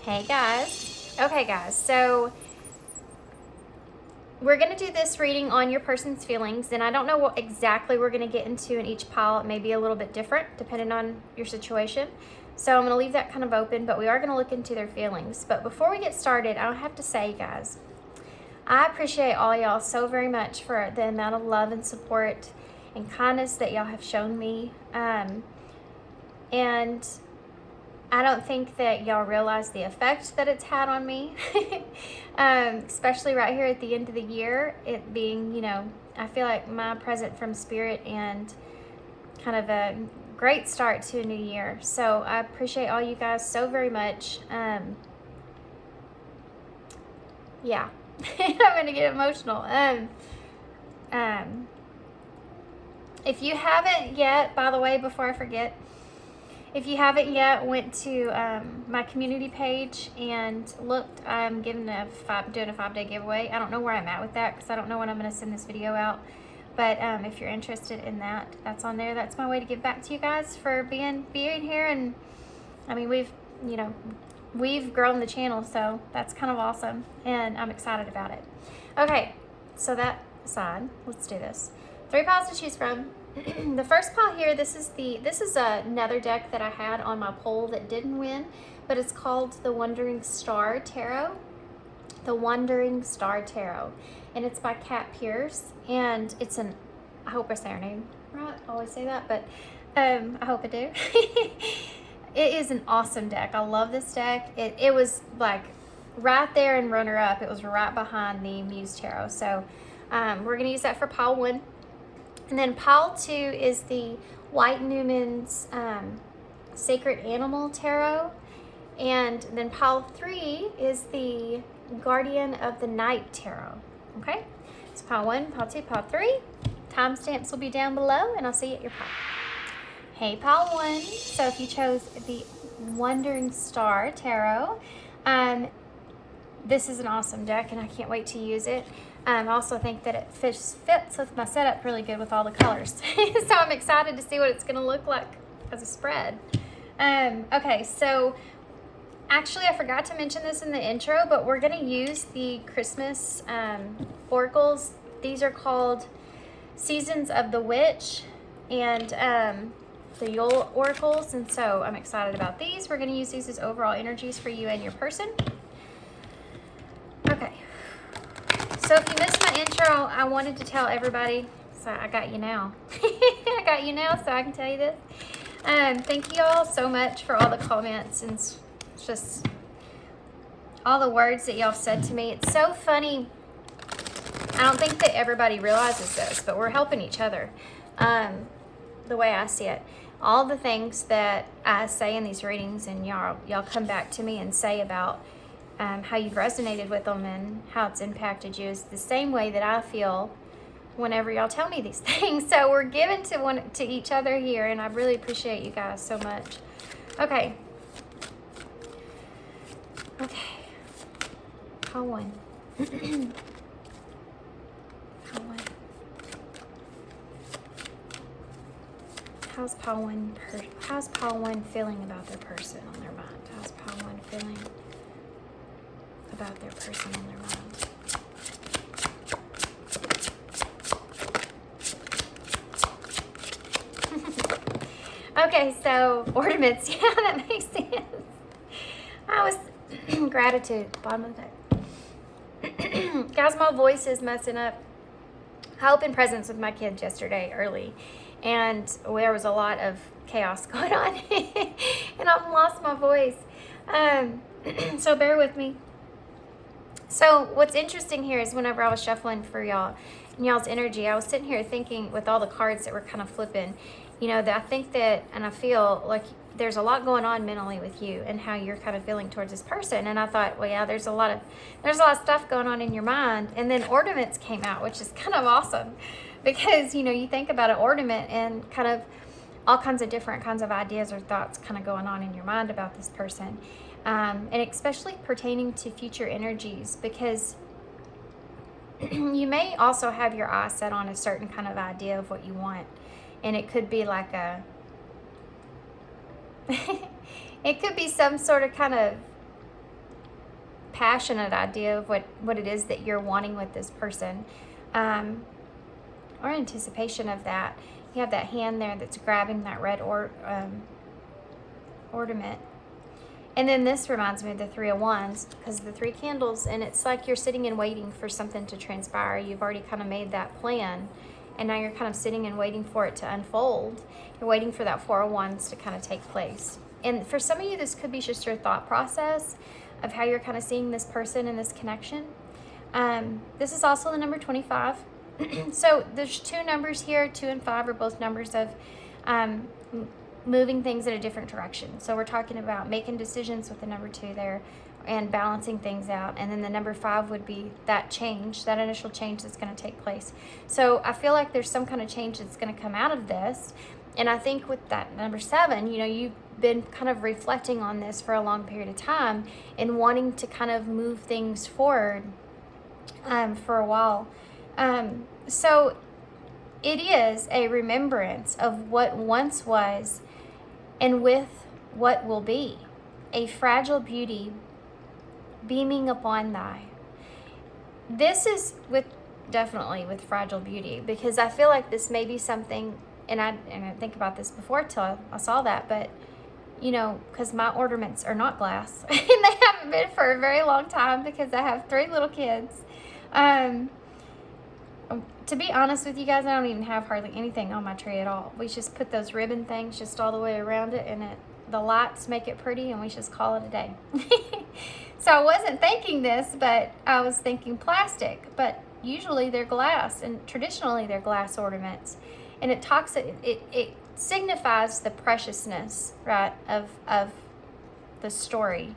Hey guys. Okay guys, so we're going to do this reading on your person's feelings, and I don't know what exactly we're going to get into in each pile. It may be a little bit different depending on your situation. So I'm going to leave that kind of open, but we are going to look into their feelings. But before we get started, I have to say, guys, I appreciate all y'all so very much for the amount of love and support and kindness that y'all have shown me. And I don't think that y'all realize the effect that it's had on me, especially right here at the end of the year, it being, I feel like my present from Spirit and kind of a great start to a new year. So I appreciate all you guys so very much. Yeah, I'm going to get emotional. If you haven't yet, by the way, before I forget, if you haven't yet, went to my community page and looked, I'm doing a 5-day giveaway. I don't know where I'm at with that because I don't know when I'm going to send this video out. But if you're interested in that, that's on there. That's my way to give back to you guys for being here. And I mean, we've grown the channel, so that's kind of awesome. And I'm excited about it. Okay, so that aside, let's do this. 3 piles to choose from. The first pile here, this is another deck that I had on my poll that didn't win, but it's called the Wandering Star Tarot. The Wandering Star Tarot, and it's by Kat Pierce, and it's I hope I say her name right. I always say that, but I hope I do. It is an awesome deck. I love this deck. It was like right there in runner up. It was right behind the Muse Tarot. So we're gonna use that for pile 1. And then pile 2 is the White Numans Sacred Animal Tarot. And then pile 3 is the Guardian of the Night Tarot. Okay? So pile 1, pile 2, pile 3. Timestamps will be down below, and I'll see you at your pile. Hey, pile 1. So if you chose the Wandering Star Tarot, this is an awesome deck, and I can't wait to use it. I also think that it fits with my setup really good with all the colors. So I'm excited to see what it's going to look like as a spread. Okay, so actually I forgot to mention this in the intro, but we're going to use the Christmas oracles. These are called Seasons of the Witch and the Yule oracles, and so I'm excited about these. We're going to use these as overall energies for you and your person. Okay. So if you missed my intro, I wanted to tell everybody, so I got you now. I got you now, so I can tell you this. Thank you all so much for all the comments and just all the words that y'all said to me. It's so funny. I don't think that everybody realizes this, but we're helping each other. The way I see it. All the things that I say in these readings, and y'all come back to me and say about how you've resonated with them and how it's impacted you is the same way that I feel whenever y'all tell me these things. So we're given to each other here, and I really appreciate you guys so much. Okay. Pile 1. Pile 1. How's pile 1 feeling about their person on their mind? How's pile 1 feeling about their person on their mind? Okay, so ornaments. Yeah, that makes sense. Gratitude, bottom of the deck. Guys, my voice is messing up. I opened presents with my kids yesterday early, and there was a lot of chaos going on, and I've lost my voice. So bear with me. So what's interesting here is whenever I was shuffling for y'all's energy, I was sitting here thinking with all the cards that were kind of flipping, that I think that, and I feel like there's a lot going on mentally with you and how you're kind of feeling towards this person. And I thought, well, yeah, there's a lot of stuff going on in your mind. And then ornaments came out, which is kind of awesome because, you think about an ornament and kind of all kinds of different kinds of ideas or thoughts kind of going on in your mind about this person. And especially pertaining to future energies, because you may also have your eyes set on a certain kind of idea of what you want. And it could be like it could be some sort of kind of passionate idea of what it is that you're wanting with this person, or anticipation of that. You have that hand there that's grabbing that red ornament. And then this reminds me of the Three of Wands, because the 3 candles, and it's like you're sitting and waiting for something to transpire. You've already kind of made that plan, and now you're kind of sitting and waiting for it to unfold. You're waiting for that 4 of Wands to kind of take place. And for some of you, this could be just your thought process of how you're kind of seeing this person and this connection. This is also the number 25. So there's 2 numbers here. 2 and 5 are both numbers of moving things in a different direction. So we're talking about making decisions with the number 2 there and balancing things out. And then the number 5 would be that change, that initial change that's going to take place. So I feel like there's some kind of change that's going to come out of this. And I think with that number 7, you know, you've been kind of reflecting on this for a long period of time and wanting to kind of move things forward for a while. So it is a remembrance of what once was and with what will be, a fragile beauty beaming upon thy. This is definitely with fragile beauty, because I feel like this may be something, and I didn't think about this before till I saw that, but you know, because my ornaments are not glass and they haven't been for a very long time because I have 3 little kids. To be honest with you guys, I don't even have hardly anything on my tree at all. We just put those ribbon things just all the way around it, and the lights make it pretty, and we just call it a day. So I wasn't thinking this, but I was thinking plastic. But usually they're glass, and traditionally they're glass ornaments. And it signifies the preciousness, right, of the story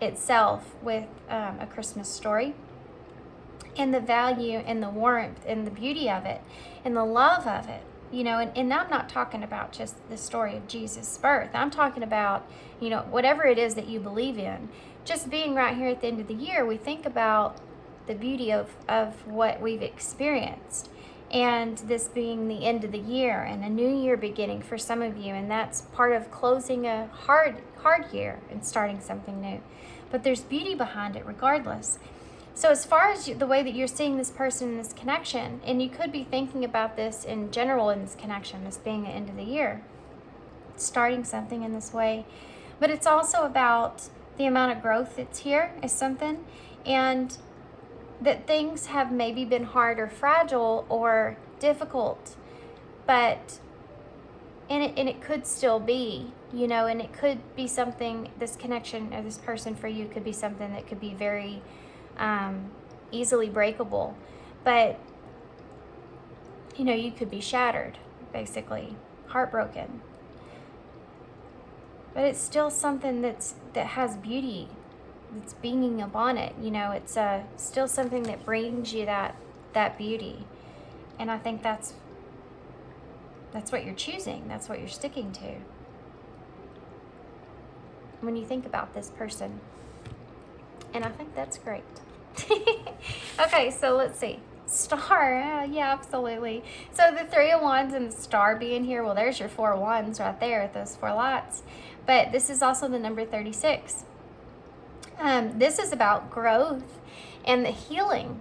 itself with A Christmas Story. And the value and the warmth and the beauty of it and the love of it, you know, and I'm not talking about just the story of Jesus' birth. I'm talking about, you know, whatever it is that you believe in. Just being right here at the end of the year, we think about the beauty of what we've experienced. And this being the end of the year and a new year beginning for some of you. And that's part of closing a hard year and starting something new. But there's beauty behind it regardless. So as far as the way that you're seeing this person in this connection, and you could be thinking about this in general in this connection, this being the end of the year, starting something in this way, but it's also about the amount of growth that's here is something, and that things have maybe been hard or fragile or difficult, but and it could still be, you know, and it could be something, this connection or this person for you could be something that could be very easily breakable, but you know, you could be shattered, basically heartbroken, but it's still something that has beauty that's beaming upon it. You know, it's still something that brings you that beauty, and I think that's what you're choosing, that's what you're sticking to when you think about this person, and I think that's great. Okay, so let's see. Star, yeah, absolutely. So the 3 of Wands and the star being here, well, there's your 4 of Wands right there at those 4 lights. But this is also the number 36. This is about growth and the healing.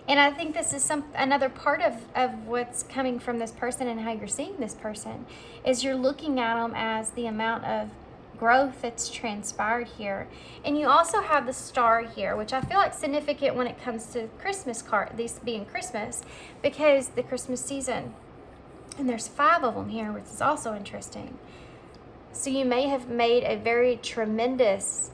And I think this is another part of what's coming from this person and how you're seeing this person, is you're looking at them as the amount of growth that's transpired here. And you also have the star here, which I feel like significant when it comes to Christmas these being Christmas, because the Christmas season, and there's 5 of them here, which is also interesting. So you may have made a very tremendous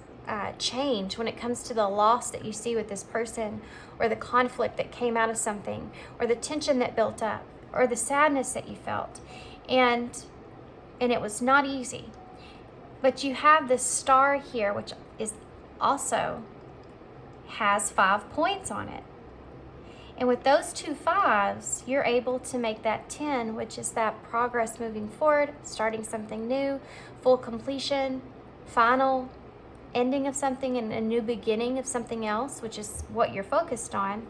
change when it comes to the loss that you see with this person, or the conflict that came out of something, or the tension that built up, or the sadness that you felt, and it was not easy. But you have this star here, which is also has 5 points on it. And with those 2 5s, you're able to make that 10, which is that progress moving forward, starting something new, full completion, final ending of something, and a new beginning of something else, which is what you're focused on.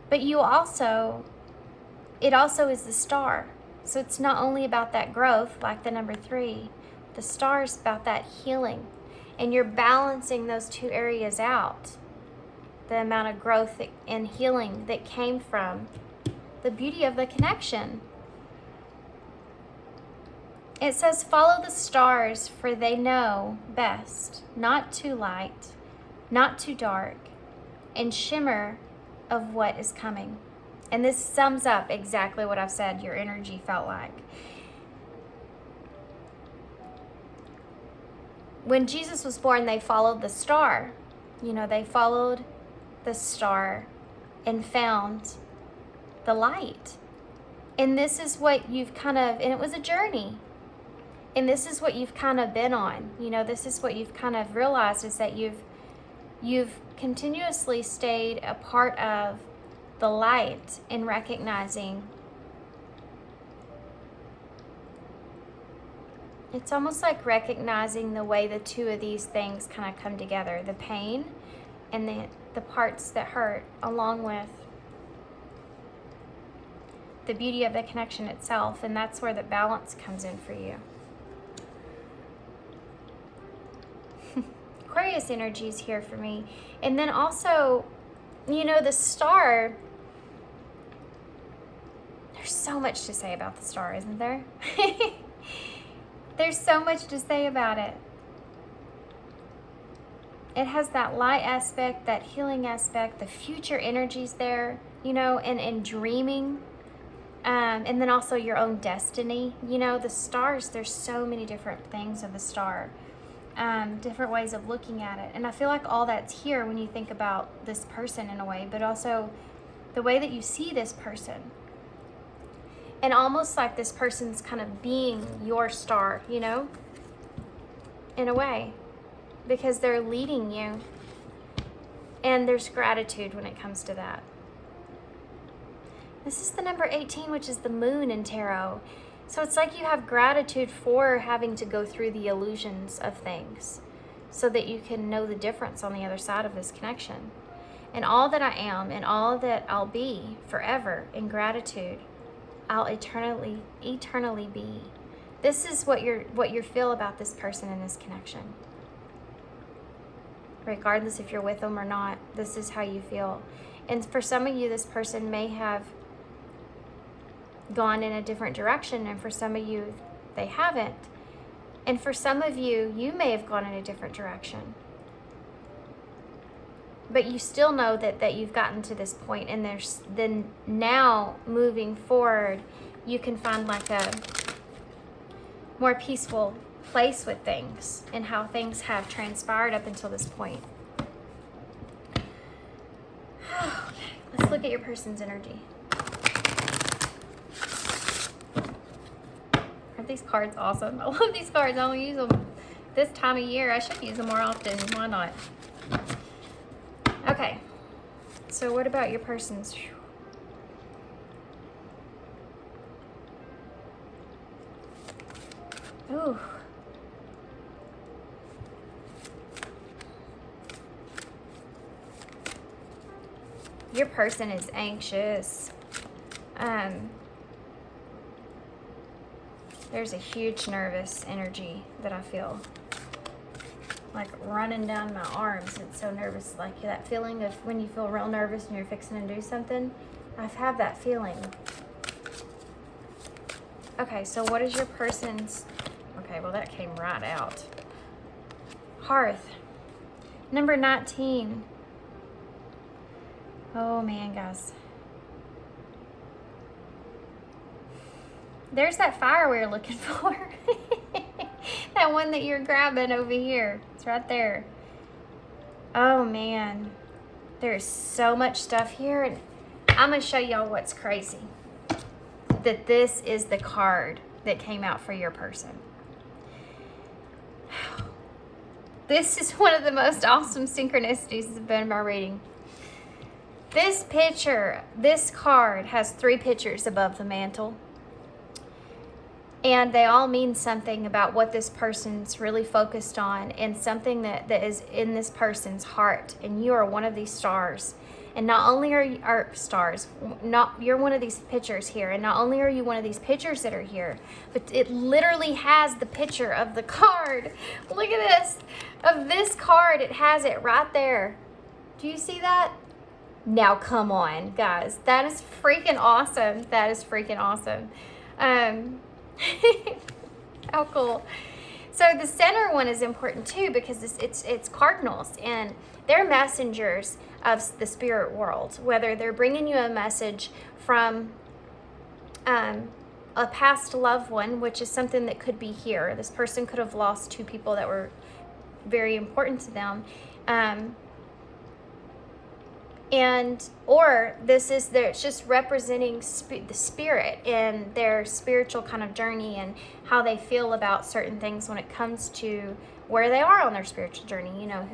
But it also is the star. So it's not only about that growth, like the number 3, the star is about that healing And you're balancing those two areas out. The amount of growth and healing that came from the beauty of the connection. It says, follow the stars, for they know best, not too light, not too dark, and shimmer of what is coming. And this sums up exactly what I've said your energy felt like. When Jesus was born, they followed the star. They followed the star and found the light. And this is what you've and it was a journey. And this is what you've kind of been on. This is what you've kind of realized, is that you've continuously stayed a part of the light in recognizing. It's almost like recognizing the way the two of these things kind of come together. The pain and the parts that hurt, along with the beauty of the connection itself. And that's where the balance comes in for you. Aquarius energy is here for me. And then also, the star. There's so much to say about the star, isn't there? There's so much to say about it. It has that light aspect, that healing aspect, the future energies there, and dreaming. And then also your own destiny. The stars, there's so many different things of the star. Different ways of looking at it. And I feel like all that's here when you think about this person in a way, but also the way that you see this person. And almost like this person's kind of being your star, in a way, because they're leading you. And there's gratitude when it comes to that. This is the number 18, which is the moon in tarot. So it's like you have gratitude for having to go through the illusions of things so that you can know the difference on the other side of this connection. And all that I am and all that I'll be forever in gratitude, I'll eternally be. This is what you feel about this person in this connection. Regardless if you're with them or not, this is how you feel. And for some of you, this person may have gone in a different direction, and for some of you, they haven't. And for some of you, you may have gone in a different direction. But you still know that you've gotten to this point, and then now moving forward, you can find like a more peaceful place with things and how things have transpired up until this point. Okay, let's look at your person's energy. Aren't these cards awesome? I love these cards. I only use them this time of year. I should use them more often. Why not? Okay, so what about your person's? Ooh. Your person is anxious. There's a huge nervous energy that I feel. Like running down my arms. It's so nervous, like that feeling of when you feel real nervous and you're fixing to do something. I've had that feeling. Okay, so what is your person's? Okay, well that came right out. Hearth. Number 19. Oh man, guys. There's that fire we were looking for. That one that you're grabbing over here. It's right there. Oh man. There's so much stuff here. And I'm going to show y'all what's crazy. That this is the card that came out for your person. This is one of the most awesome synchronicities of my reading. This picture, this card has 3 pictures above the mantle. And they all mean something about what this person's really focused on and something that is in this person's heart. And you are one of these stars. And not only are stars, you're one of these pictures here, and not only are you one of these pictures that are here, but it literally has the picture of the card. Look at this, of this card. It has it right there. Do you see that? Now come on, guys. That is freaking awesome. That is freaking awesome. How cool. So the center one is important too, because it's cardinals, and they're messengers of the spirit world, whether they're bringing you a message from a past loved one, which is something that could be here. This person could have lost two people that were very important to them. Or it's just representing the spirit and their spiritual kind of journey and how they feel about certain things when it comes to where they are on their spiritual journey. You know,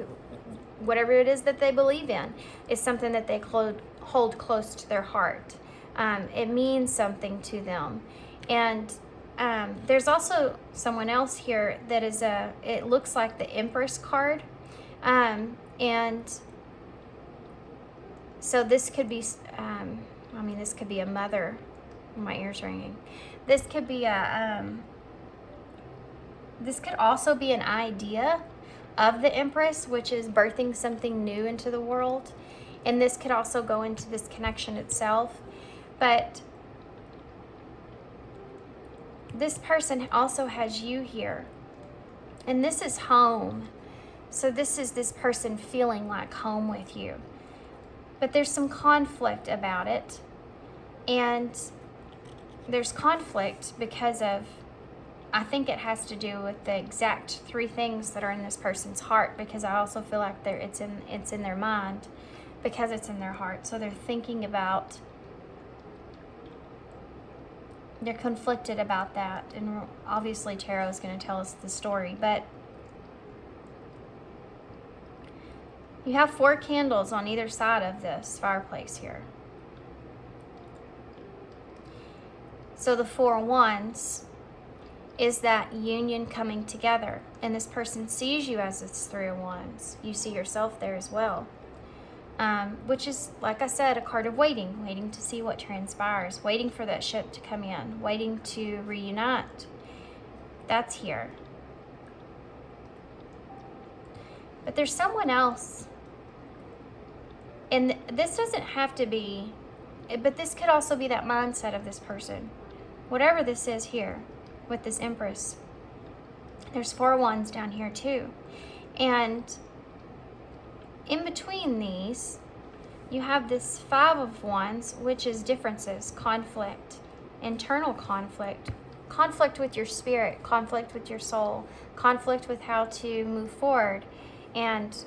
whatever it is that they believe in is something that they hold close to their heart. It means something to them. And there's also someone else here that is it looks like the Empress card. And so this could be, this could be a mother. My ear's ringing. This could be this could also be an idea of the Empress, which is birthing something new into the world. And this could also go into this connection itself. But this person also has you here. And this is home. So this is this person feeling like home with you. But there's some conflict about it. And there's conflict because of, I think it has to do with the exact three things that are in this person's heart, because I also feel like it's in their mind because it's in their heart. So they're thinking about, they're conflicted about that. And obviously tarot is going to tell us the story, but you have 4 candles on either side of this fireplace here. So the 4 wands is that union coming together. And this person sees you as this 3 of wands. You see yourself there as well. Which is, like I said, a card of waiting to see what transpires, waiting for that ship to come in, waiting to reunite. That's here. But there's someone else. And this doesn't have to be, but this could also be that mindset of this person. Whatever this is here with this Empress. There's 4 wands down here too. And in between these, you have this 5 of wands, which is differences, conflict, internal conflict, conflict with your spirit, conflict with your soul, conflict with how to move forward, and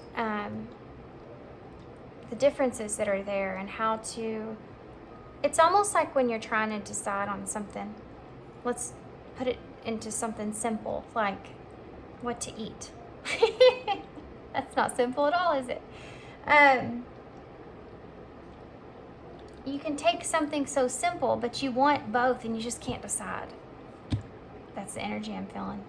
the differences that are there, and how to, it's almost like when you're trying to decide on something. Let's put it into something simple, like what to eat. That's not simple at all, is it? You can take something so simple, but you want both and you just can't decide. That's the energy I'm feeling.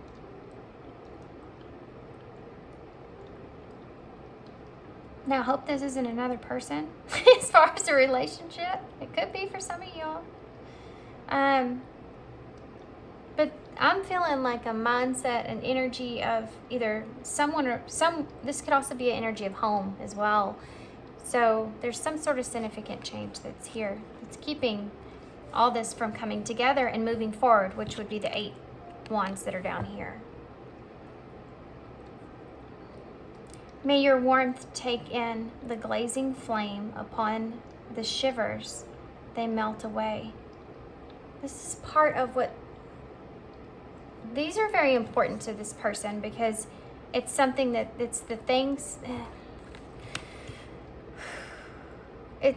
Now, I hope this isn't another person as far as a relationship. It could be for some of y'all. But I'm feeling like a mindset, an energy of either someone or this could also be an energy of home as well. So there's some sort of significant change that's here. It's keeping all this from coming together and moving forward, which would be the 8 wands that are down here. May your warmth take in the glazing flame upon the shivers, they melt away. This is part of what, these are very important to this person, because it's something that, it's the things,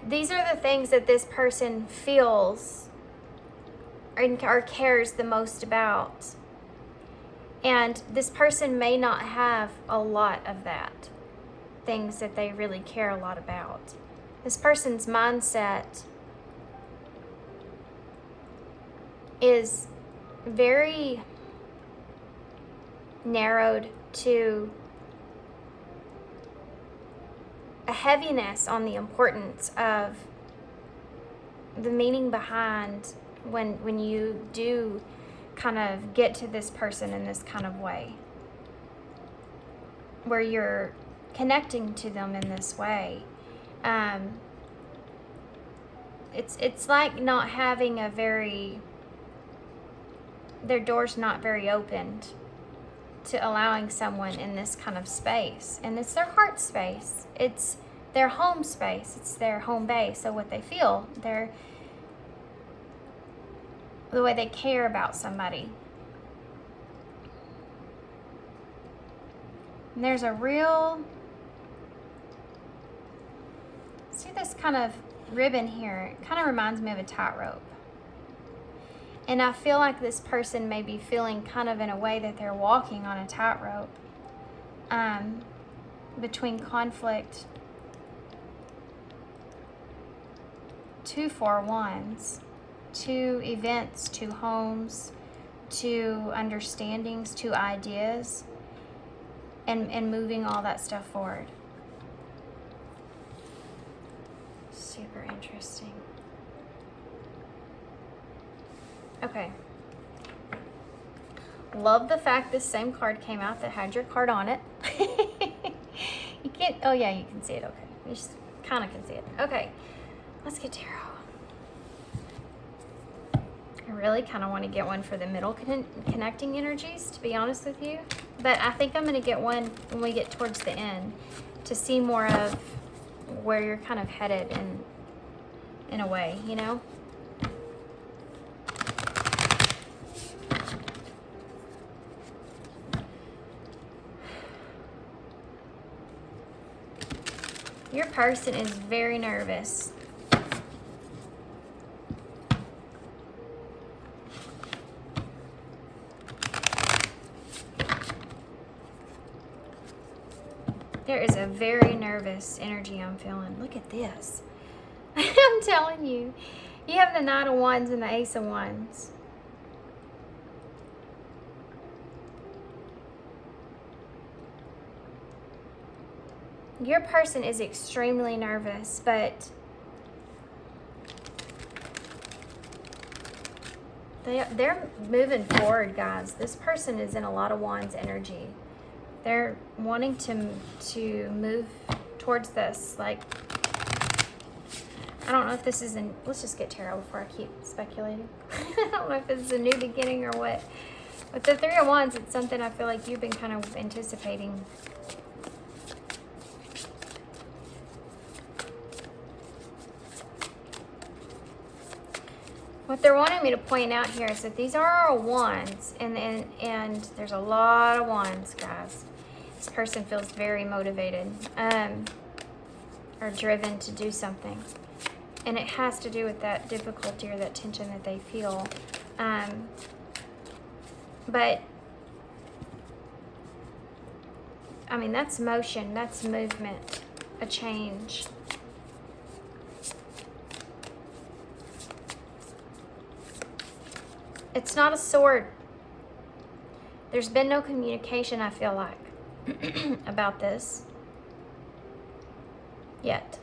these are the things that this person feels or cares the most about. And this person may not have a lot of that, things that they really care a lot about. This person's mindset is very narrowed to a heaviness on the importance of the meaning behind when you do kind of get to this person in this kind of way, where you're connecting to them in this way. It's like not having their door's not very opened to allowing someone in this kind of space. And it's their heart space. It's their home space. It's their home base. So what they feel, the way they care about somebody. And there's a real, see this kind of ribbon here? It kind of reminds me of a tightrope. And I feel like this person may be feeling kind of in a way that they're walking on a tightrope between conflict, 2 4 1s, 2 events, 2 homes, 2 understandings, 2 ideas, and moving all that stuff forward. Super interesting. Okay. Love the fact this same card came out that had your card on it. You can't, oh yeah, you can see it, okay. You just kind of can see it. Okay, let's get tarot. I really kind of want to get one for the middle connecting energies, to be honest with you. But I think I'm going to get one when we get towards the end to see more of where you're kind of headed in a way, you know? Your person is very nervous. There is a very nervous energy I'm feeling. Look at this. I'm telling you. You have the Knight of Wands and the Ace of Wands. Your person is extremely nervous, but they're moving forward, guys. This person is in a lot of Wands energy. They're wanting to move towards this. Like, I don't know if this is let's just get tarot before I keep speculating. I don't know if this is a new beginning or what. But the Three of Wands, it's something I feel like you've been kind of anticipating. What they're wanting me to point out here is that these are our wands, and there's a lot of wands, guys. This person feels very motivated or driven to do something. And it has to do with that difficulty or that tension that they feel. But, I mean, that's motion, that's movement, a change. It's not a sword. There's been no communication, I feel like, about this yet.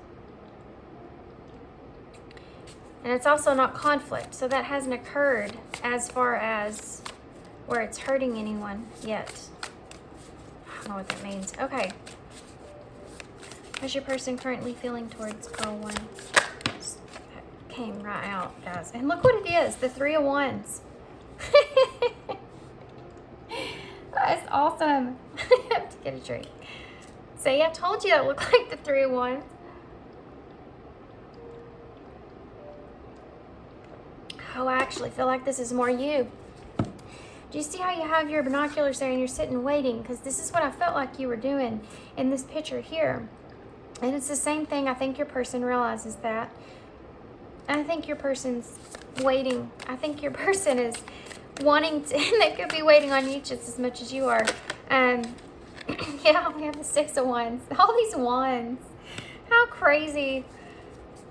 And it's also not conflict, so that hasn't occurred as far as where it's hurting anyone yet. I don't know what that means. Okay. How's your person currently feeling towards girl one? That came right out, guys. And look what it is, the Three of Wands. That's awesome. I have to get a drink. See, I told you that looked like the Three of Wands. Oh, I actually feel like this is more you. Do you see how you have your binoculars there and you're sitting waiting? Because this is what I felt like you were doing in this picture here. And it's the same thing. I think your person realizes that. And I think your person's waiting. I think your person is wanting to, and they could be waiting on you just as much as you are. Yeah, we have the Six of Wands. All these wands. How crazy.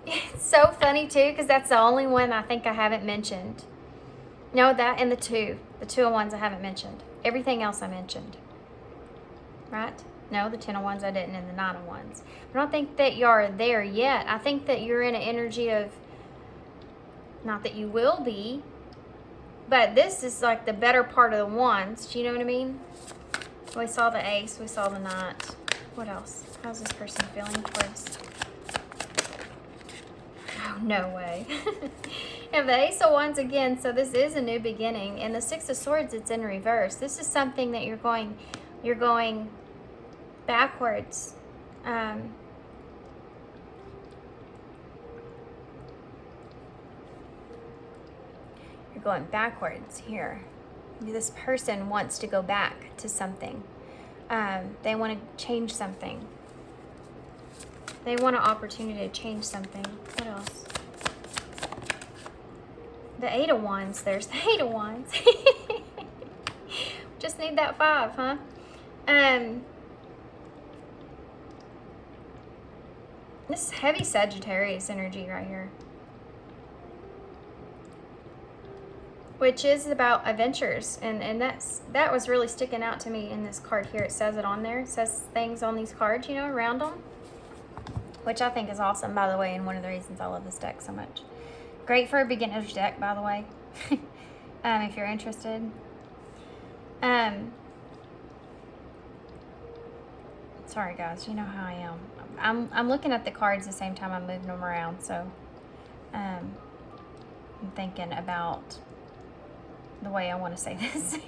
It's so funny too, because that's the only one I think I haven't mentioned. No, that and the Two of Wands I haven't mentioned. Everything else I mentioned. Right? No, the Ten of Wands I didn't, and the Nine of Wands. I don't think that you're there yet. I think that you're in an energy of, not that you will be, but this is like the better part of the Wands. Do you know what I mean? We saw the Ace, we saw the Knight. What else? How's this person feeling towards? Oh, no way. You have the Ace of Wands again, so this is a new beginning. And the Six of Swords, it's in reverse. This is something that you're going backwards. You're going backwards here. This person wants to go back to something. They want to change something. They want an opportunity to change something. What else? The Eight of Wands. There's the Eight of Wands. Just need that 5, huh? This is heavy Sagittarius energy right here. Which is about adventures. And that was really sticking out to me in this card here. It says it on there. It says things on these cards, you know, around them. Which I think is awesome, by the way, and one of the reasons I love this deck so much. Great for a beginner's deck, by the way, if you're interested. Sorry, guys, you know how I am. I'm looking at the cards the same time I'm moving them around, so I'm thinking about the way I want to say this.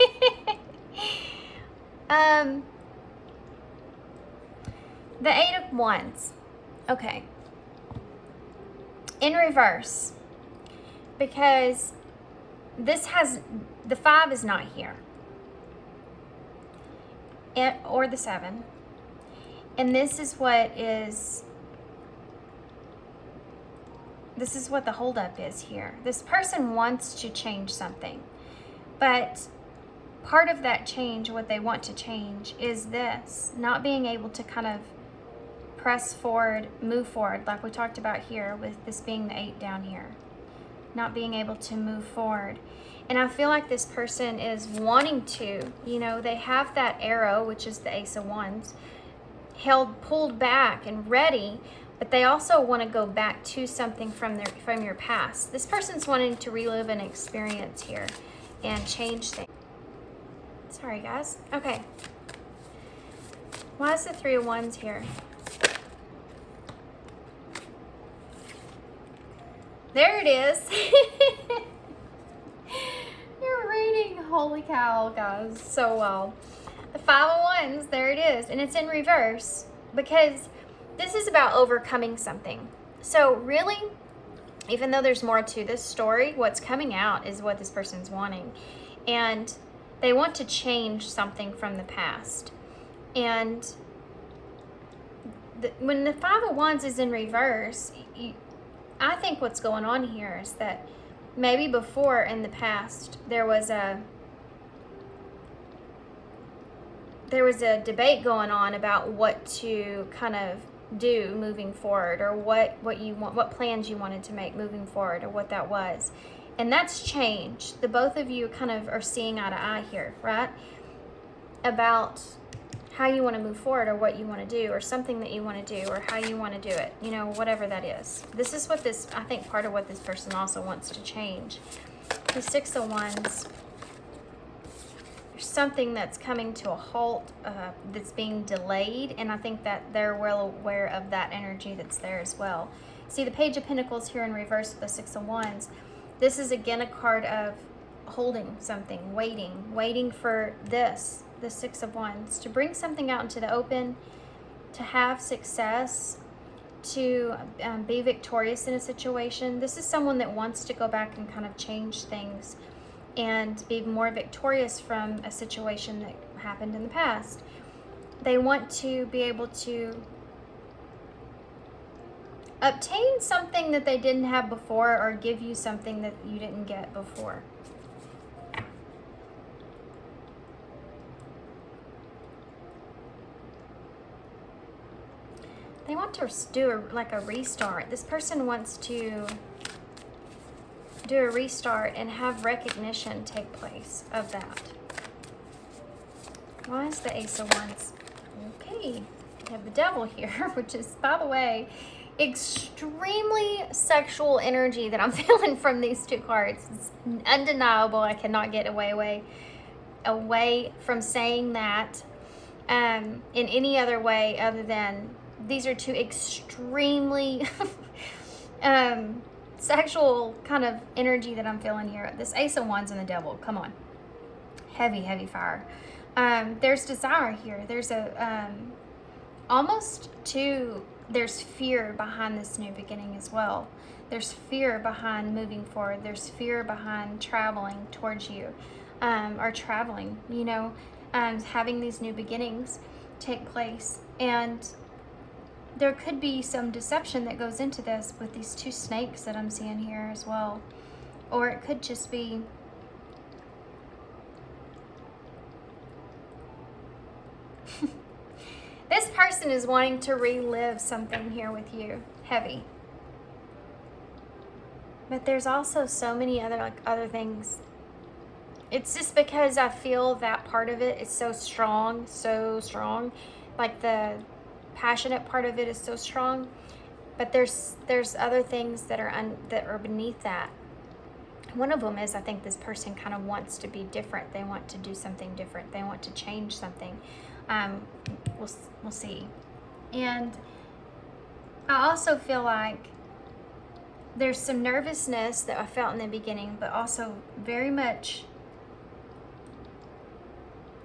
The Eight of Wands. Okay. In reverse. Because this has, the 5 is not here. Or the 7. And this is what the holdup is here. This person wants to change something. But part of that change, what they want to change, is this. Not being able to kind of press forward, move forward, like we talked about here with this being the 8 down here. Not being able to move forward. And I feel like this person is wanting to, you know, they have that arrow, which is the Ace of Wands, pulled back and ready, but they also want to go back to something from your past. This person's wanting to relive an experience here and change things. Sorry, guys. Okay. Why is the 3 of Wands here? There it is. You're reading, holy cow, guys, so well. The 5 of Wands, there it is. And it's in reverse because this is about overcoming something. So really, even though there's more to this story, what's coming out is what this person's wanting. And they want to change something from the past. And when the 5 of Wands is in reverse, I think what's going on here is that maybe before in the past there was a debate going on about what to kind of do moving forward, or what plans you wanted to make moving forward, or what that was. And that's changed. The both of you kind of are seeing eye to eye here, right? About how you want to move forward, or what you want to do, or something that you want to do, or how you want to do it, you know, whatever that is. This is what this, I think part of what this person also wants to change. The 6 of Wands, there's something that's coming to a halt, that's being delayed, and I think that they're well aware of that energy that's there as well. See the Page of Pentacles here in reverse with the 6 of Wands. This is again a card of holding something, waiting for this. The 6 of Wands, to bring something out into the open, to have success, to be victorious in a situation. This is someone that wants to go back and kind of change things and be more victorious from a situation that happened in the past. They want to be able to obtain something that they didn't have before, or give you something that you didn't get before. They want to do like a restart. This person wants to do a restart and have recognition take place of that. Why is the Ace of Wands Okay, we have the devil here, which is, by the way, extremely sexual energy that I'm feeling from these two cards. It's undeniable. I cannot get away from saying that in any other way other than these are two extremely sexual kind of energy that I'm feeling here. This Ace of Wands and the devil, come on. Heavy fire. There's desire here. There's a there's fear behind this new beginning as well. There's fear behind moving forward. There's fear behind traveling towards you, or traveling, having these new beginnings take place. And there could be some deception that goes into this with these two snakes that I'm seeing here as well. Or it could just be this person is wanting to relive something here with you, heavy. But there's also so many other things. It's just because I feel that part of it is so strong. Like the passionate part of it is so strong. But there's other things that are beneath that. One of them is, I think this person kind of wants to be different. They want to do something different. They want to change something. We'll see. And I also feel like there's some nervousness that I felt in the beginning, but also very much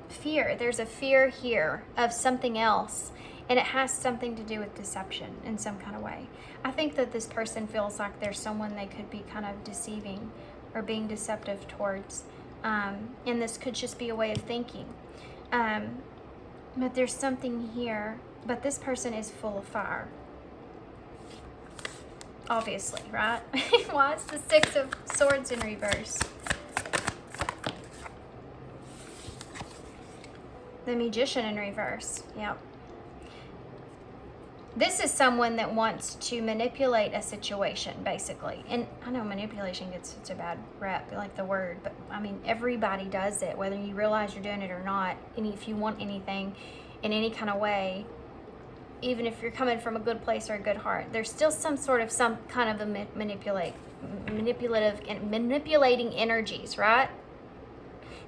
fear. There's a fear here of something else, and it has something to do with deception in some kind of way. I think that this person feels like there's someone they could be kind of deceiving or being deceptive towards, and this could just be a way of thinking. But there's something here, but this person is full of fire. Obviously, right? Why is the Six of Swords in reverse? The Magician in reverse. Yep. This is someone that wants to manipulate a situation, basically. And I know manipulation gets such a bad rep, like the word, but I mean, everybody does it, whether you realize you're doing it or not. And if you want anything in any kind of way, even if you're coming from a good place or a good heart, there's still some kind of a manipulating energies, right?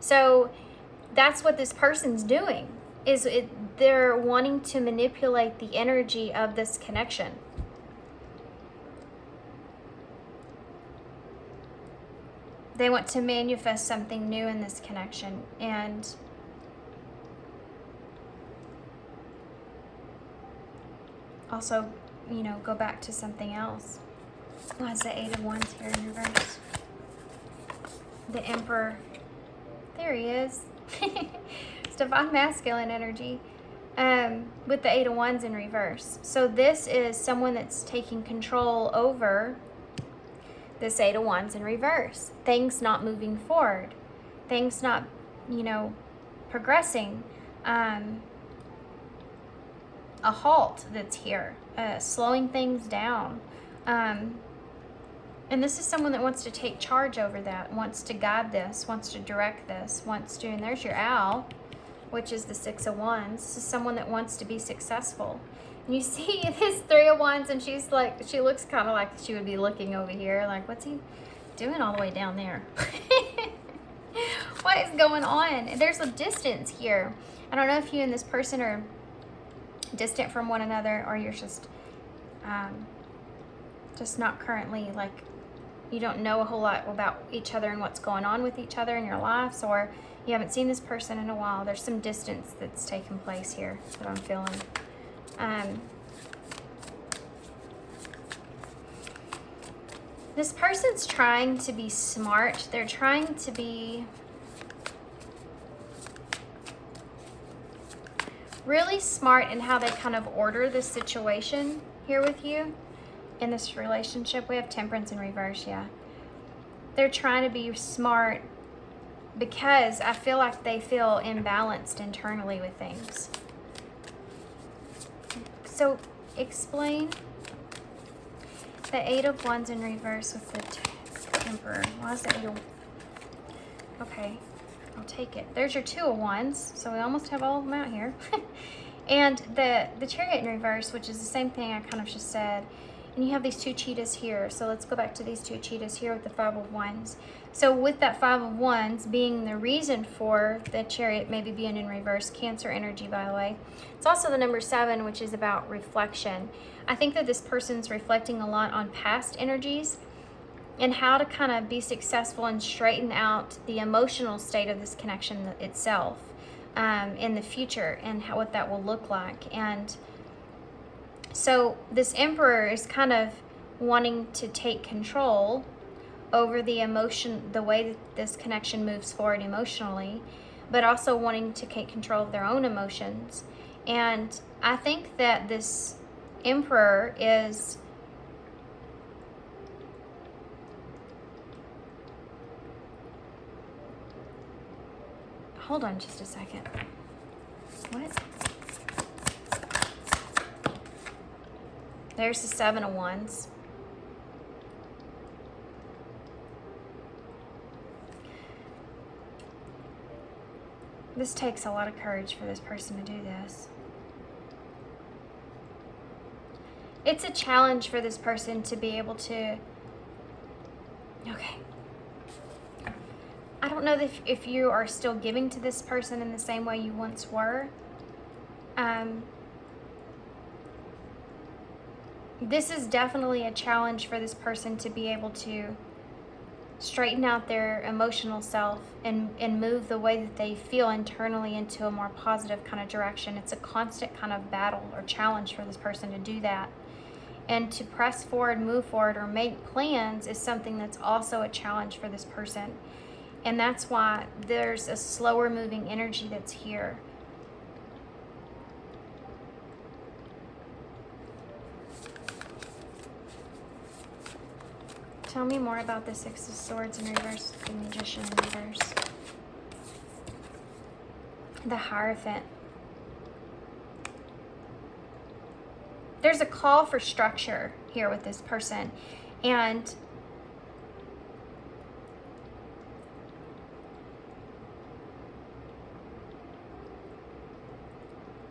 So that's what this person's doing. They're wanting to manipulate the energy of this connection. They want to manifest something new in this connection, and also, go back to something else. Why is the Eight of Wands here in reverse? The Emperor. There he is. It's divine masculine energy. With the Eight of Wands in reverse. So this is someone that's taking control over this Eight of Wands in reverse. Things not moving forward. Things not, progressing. A halt that's here. Slowing things down. And this is someone that wants to take charge over that. Wants to guide this. Wants to direct this. And there's your owl, which is the Six of Wands. This is someone that wants to be successful. And you see this Three of Wands, and she looks kind of like she would be looking over here, like, what's he doing all the way down there? What is going on? There's a distance here. I don't know if you and this person are distant from one another, or you're just not currently, like, you don't know a whole lot about each other and what's going on with each other in your lives, or you haven't seen this person in a while. There's some distance that's taking place here that I'm feeling. This person's trying to be smart. They're trying to be really smart in how they kind of order this situation here with you in this relationship. We have Temperance in reverse, yeah. They're trying to be smart because I feel like they feel imbalanced internally with things. So explain the Eight of Wands in reverse with the Emperor. Why is the Eight of... Okay, I'll take it. There's your Two of Wands. So we almost have all of them out here. And the Chariot in reverse, which is the same thing I kind of just said, and you have these two cheetahs here. So let's go back to these two cheetahs here with the Five of Wands. So with that Five of Wands being the reason for the Chariot maybe being in reverse, Cancer energy, by the way. It's also the number 7, which is about reflection. I think that this person's reflecting a lot on past energies and how to kind of be successful and straighten out the emotional state of this connection itself in the future, and what that will look like. And so this Emperor is kind of wanting to take control over the emotion, the way that this connection moves forward emotionally, but also wanting to take control of their own emotions. And I think that this Emperor is hold on just a second. What? There's the Seven of Wands. This takes a lot of courage for this person to do this. It's a challenge for this person to be able to... Okay. I don't know if you are still giving to this person in the same way you once were. This is definitely a challenge for this person to be able to straighten out their emotional self and move the way that they feel internally into a more positive kind of direction. It's a constant kind of battle or challenge for this person to do that. And to press forward, move forward, or make plans is something that's also a challenge for this person. And that's why there's a slower moving energy that's here. Tell me more about the Six of Swords in reverse, the Magician in reverse. The Hierophant. There's a call for structure here with this person. And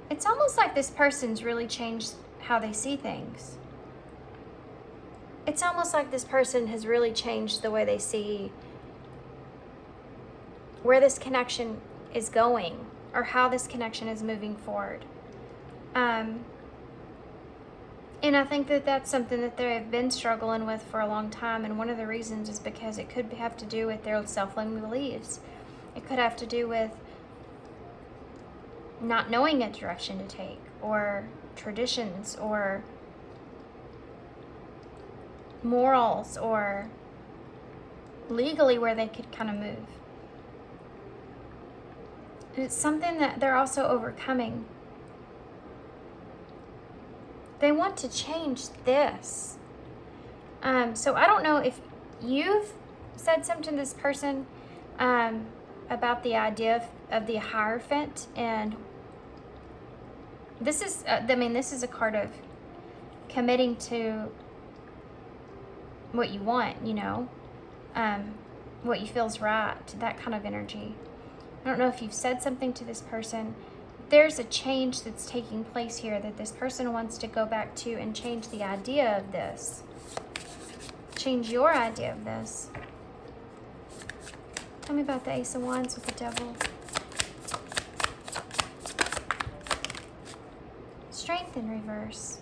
it's almost like this person's really changed how they see things. It's almost like this person has really changed the way they see where this connection is going or how this connection is moving forward. And I think that that's something that they have been struggling with for a long time. And one of the reasons is because it could have to do with their self-limiting beliefs. It could have to do with not knowing a direction to take, or traditions, or morals, or legally where they could kind of move. And it's something that they're also overcoming. They want to change this. So I don't know if you've said something to this person about the idea of the Hierophant. And this is, this is a card of committing to what you want, what you feels right, that kind of energy. I don't know if you've said something to this person. There's a change that's taking place here that this person wants to go back to and change the idea of this. Change your idea of this. Tell me about the Ace of Wands with the Devil. Strength in reverse.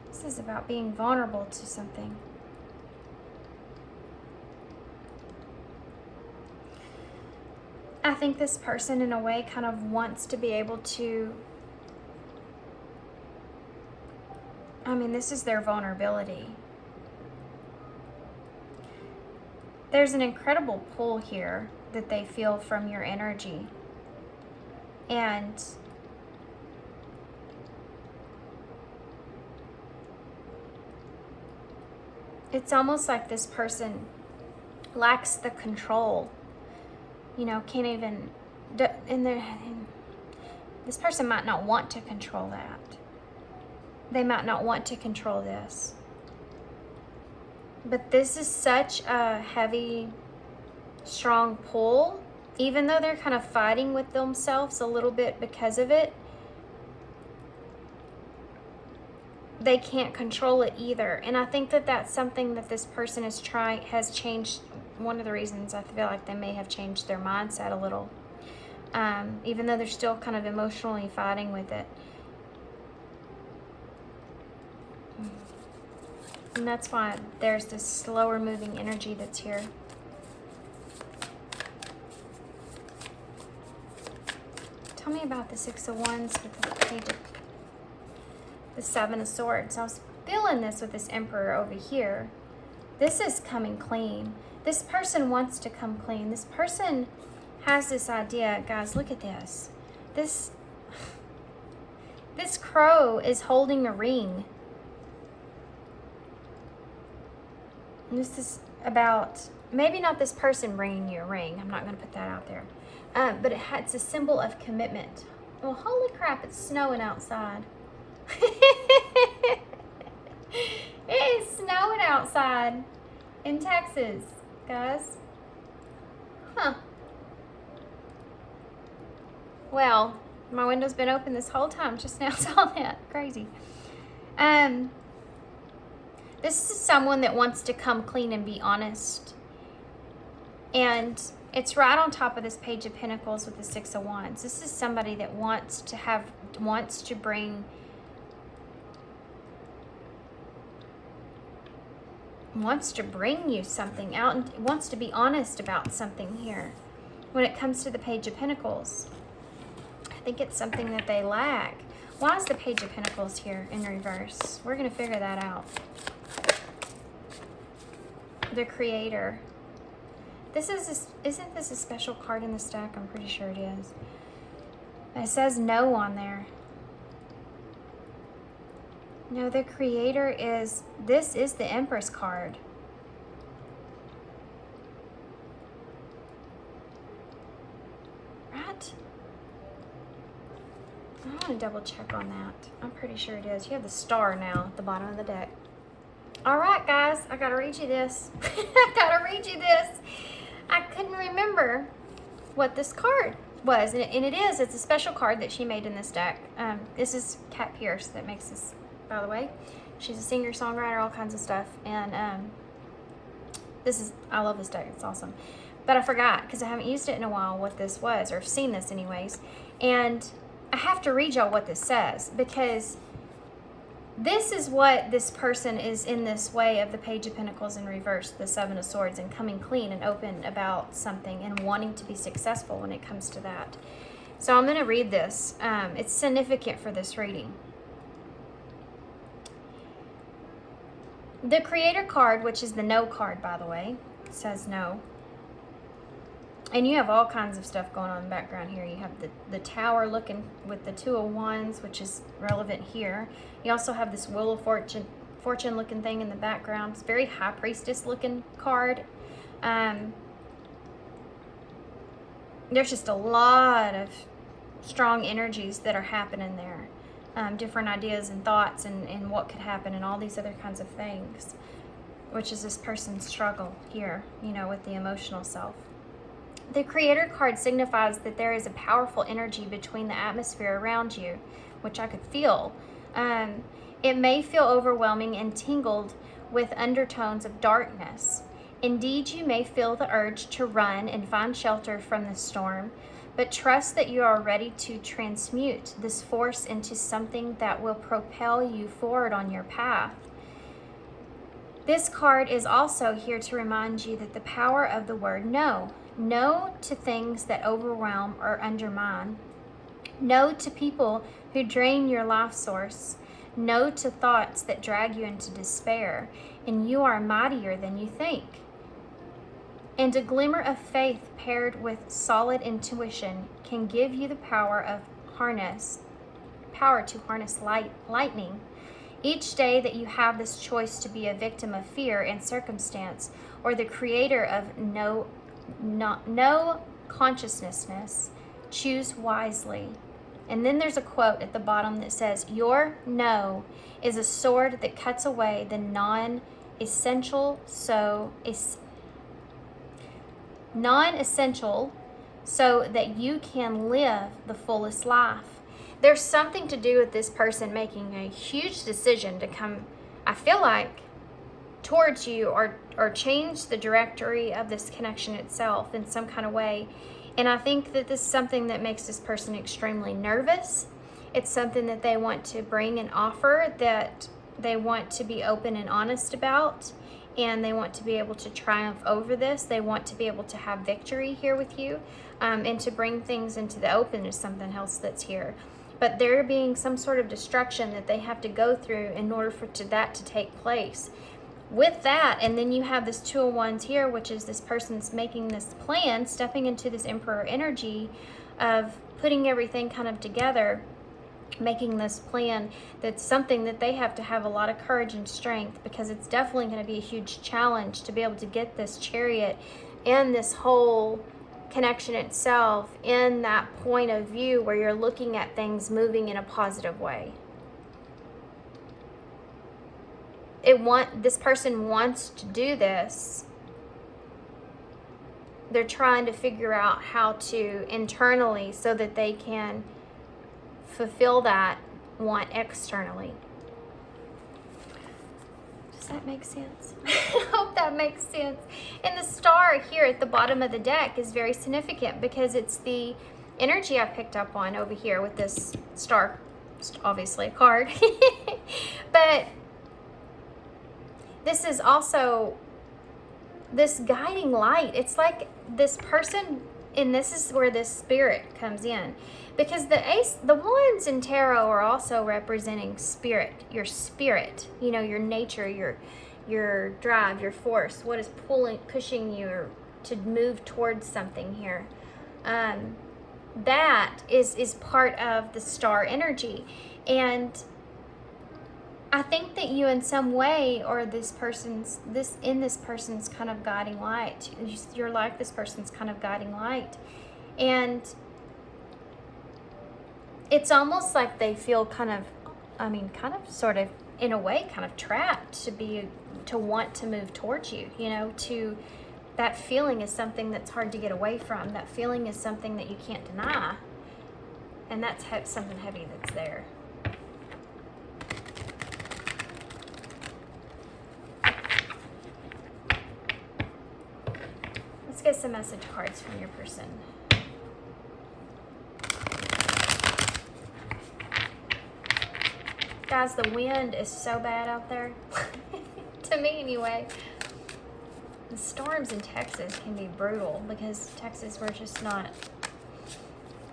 This is about being vulnerable to something. I think this person, in a way, kind of wants to be able to... this is their vulnerability. There's an incredible pull here that they feel from your energy. And it's almost like this person lacks the control. Can't even, this person might not want to control that. They might not want to control this. But this is such a heavy, strong pull even though they're kind of fighting with themselves a little bit because of it, they can't control it either. And I think that that's something that this person has changed. One of the reasons I feel like they may have changed their mindset a little, even though they're still kind of emotionally fighting with it. And that's why there's this slower moving energy that's here. Tell me about the Six of Wands with the Page of the Seven of Swords. I was feeling this with this Emperor over here. This is coming clean. This person wants to come clean. This person has this idea. Guys, look at this. This crow is holding a ring. And this is about, maybe not this person bringing you a ring. I'm not going to put that out there. But it's a symbol of commitment. Well, holy crap, it's snowing outside. It is snowing outside in Texas, guys. Huh. Well, my window's been open this whole time. Just now saw that. Crazy. This is someone that wants to come clean and be honest. And it's right on top of this Page of Pentacles with the Six of Wands. This is somebody that wants to bring you something out and wants to be honest about something here. When it comes to the Page of Pentacles, I think it's something that they lack. Why is the Page of Pentacles here in reverse? We're going to figure that out. The Creator. Isn't this a special card in the stack? I'm pretty sure it is. It says no on there. No, the Creator is, this is the Empress card. Right? I want to double check on that. I'm pretty sure it is. You have the star now at the bottom of the deck. All right, guys, I got to read you this. I couldn't remember what this card was, and it's a special card that she made in this deck. This is Kat Pierce that makes this, by the way. She's a singer, songwriter, all kinds of stuff, and I love this deck. It's awesome, but I forgot because I haven't used it in a while what this was, or seen this anyways, and I have to read y'all what this says because this is what this person is in this way of the Page of Pentacles in reverse, the Seven of Swords, and coming clean and open about something and wanting to be successful when it comes to that. So I'm going to read this. It's significant for this reading. The Creator card, which is the no card, by the way, says no. And you have all kinds of stuff going on in the background here. You have the Tower looking with the Two of Wands, which is relevant here. You also have this Wheel of Fortune looking thing in the background. It's very High Priestess looking card. There's just a lot of strong energies that are happening there. Different ideas and thoughts and what could happen and all these other kinds of things, which is this person's struggle here, with the emotional self. The Creator card signifies that there is a powerful energy between the atmosphere around you, which I could feel. It may feel overwhelming and tingled with undertones of darkness. Indeed, you may feel the urge to run and find shelter from the storm, but trust that you are ready to transmute this force into something that will propel you forward on your path. This card is also here to remind you that the power of the word no. No to things that overwhelm or undermine. No to people who drain your life source. No to thoughts that drag you into despair. And you are mightier than you think. And a glimmer of faith paired with solid intuition can give you the power to harness lightning. Each day that you have this choice to be a victim of fear and circumstance, or the creator of no consciousness, choose wisely. And then there's a quote at the bottom that says, your no is a sword that cuts away the non-essential so that you can live the fullest life. There's something to do with this person making a huge decision to come, I feel like, towards you, or change the directory of this connection itself in some kind of way. And I think that this is something that makes this person extremely nervous. It's something that they want to bring and offer, that they want to be open and honest about, and they want to be able to triumph over this. They want to be able to have victory here with you, and to bring things into the open is something else that's here. But there being some sort of destruction that they have to go through in order for that to take place. With that, and then you have this Two of Wands here, which is this person's making this plan, stepping into this Emperor energy of putting everything kind of together, making this plan. That's something that they have to have a lot of courage and strength, because it's definitely going to be a huge challenge to be able to get this Chariot and this whole connection itself in that point of view where you're looking at things moving in a positive way. This person wants to do this. They're trying to figure out how to internally so that they can fulfill that want externally. Does that make sense? I hope that makes sense. And the star here at the bottom of the deck is very significant, because it's the energy I picked up on over here with this star. It's obviously a card. But this is also this guiding light. It's like this person, and this is where this spirit comes in, because the wands in tarot are also representing spirit, your nature, your drive, your force, what is pushing you to move towards something here. That is part of the star energy. And I think that you in some way, or in this person's kind of guiding light, you're like this person's kind of guiding light. And it's almost like they feel sort of in a way kind of trapped to want to move towards you, that feeling is something that's hard to get away from. That feeling is something that you can't deny. And that's something heavy that's there. Let's get some message cards from your person. Guys, the wind is so bad out there. To me, anyway. The storms in Texas can be brutal, because Texas, we're just not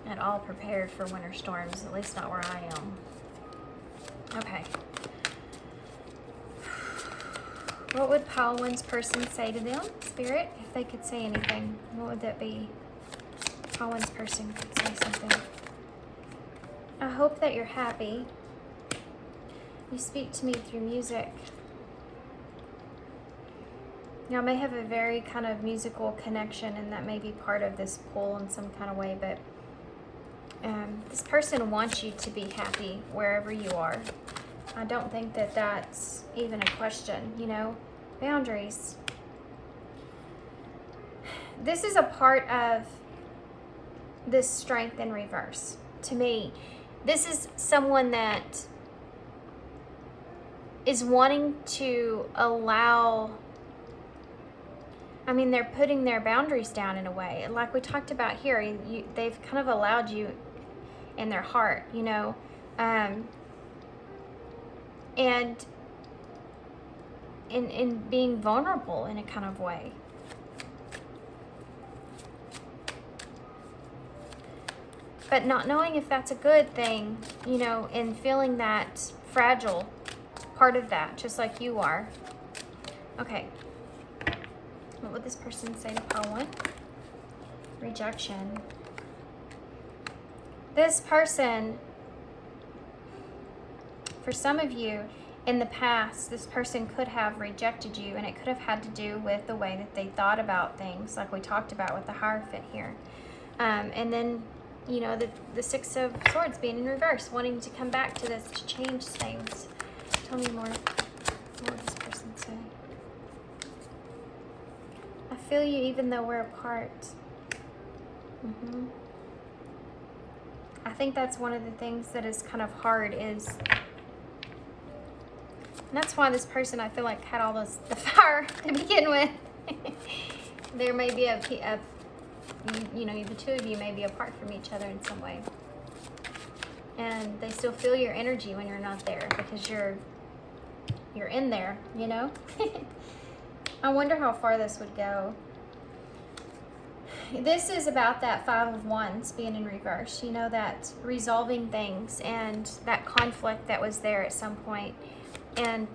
at all prepared for winter storms, at least not where I am. Okay. What would Pile One's person say to them, Spirit? If they could say anything, what would that be? Pile One's person could say something. I hope that you're happy. You speak to me through music. Y'all may have a very kind of musical connection, and that may be part of this pull in some kind of way, but this person wants you to be happy wherever you are. I don't think that that's even a question, boundaries. This is a part of this strength in reverse. To me, this is someone that is wanting to allow, they're putting their boundaries down in a way. Like we talked about here, they've kind of allowed you in their heart, and in being vulnerable in a kind of way. But not knowing if that's a good thing, and feeling that fragile part of that, just like you are. Okay. What would this person say to Pile One? Rejection. This person, for some of you, in the past, this person could have rejected you, and it could have had to do with the way that they thought about things, like we talked about with the Hierophant here. And then, the Six of Swords being in reverse, wanting to come back to this to change things. Tell me more. What would this person say? I feel you even though we're apart. I think that's one of the things that is kind of hard is, and that's why this person, I feel like, had all the fire to begin with. There may be you know, the two of you may be apart from each other in some way. And they still feel your energy when you're not there because you're in there, you know? I wonder how far this would go. This is about that Five of Wands being in reverse, you know, that resolving things and that conflict that was there at some point, and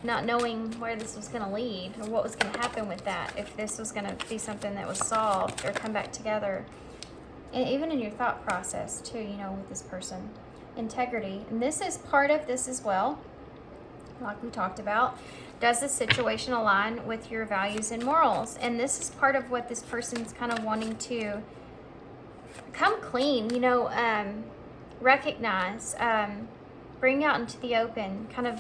not knowing where this was going to lead or what was going to happen with that, if this was going to be something that was solved or come back together. And even in your thought process too, you know, with this person. Integrity. And this is part of this as well, like we talked about. Does the situation align with your values and morals? And this is part of what this person's kind of wanting to come clean, you know, recognize, bring out into the open, kind of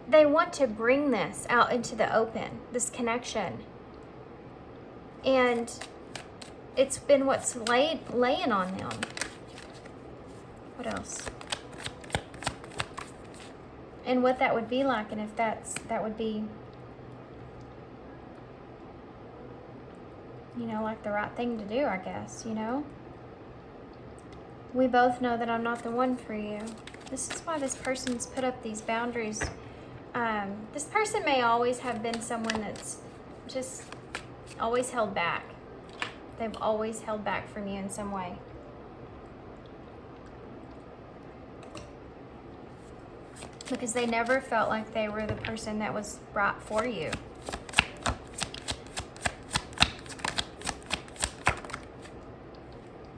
they want to bring this out into the open, this connection. And it's been what's laying on them. What else? And what that would be like, and if that would be, you know, like the right thing to do, I guess, you know? We both know that I'm not the one for you. This is why this person's put up these boundaries. This person may always have been someone that's just always held back. They've always held back from you in some way. Because they never felt like they were the person that was right for you.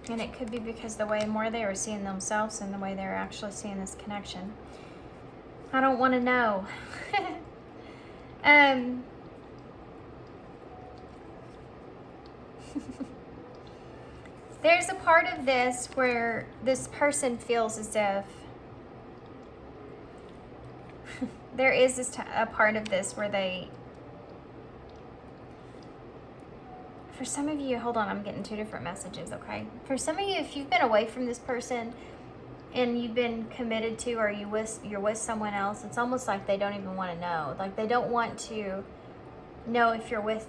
And it could be because the way more they were seeing themselves and the way they were actually seeing this connection. I don't want to know. There's a part of this where this person feels as if there is a part of this where they, for some of you, hold on, I'm getting two different messages, okay? For some of you, if you've been away from this person and you've been committed to, or you're with someone else, it's almost like they don't even want to know. Like they don't want to know if you're with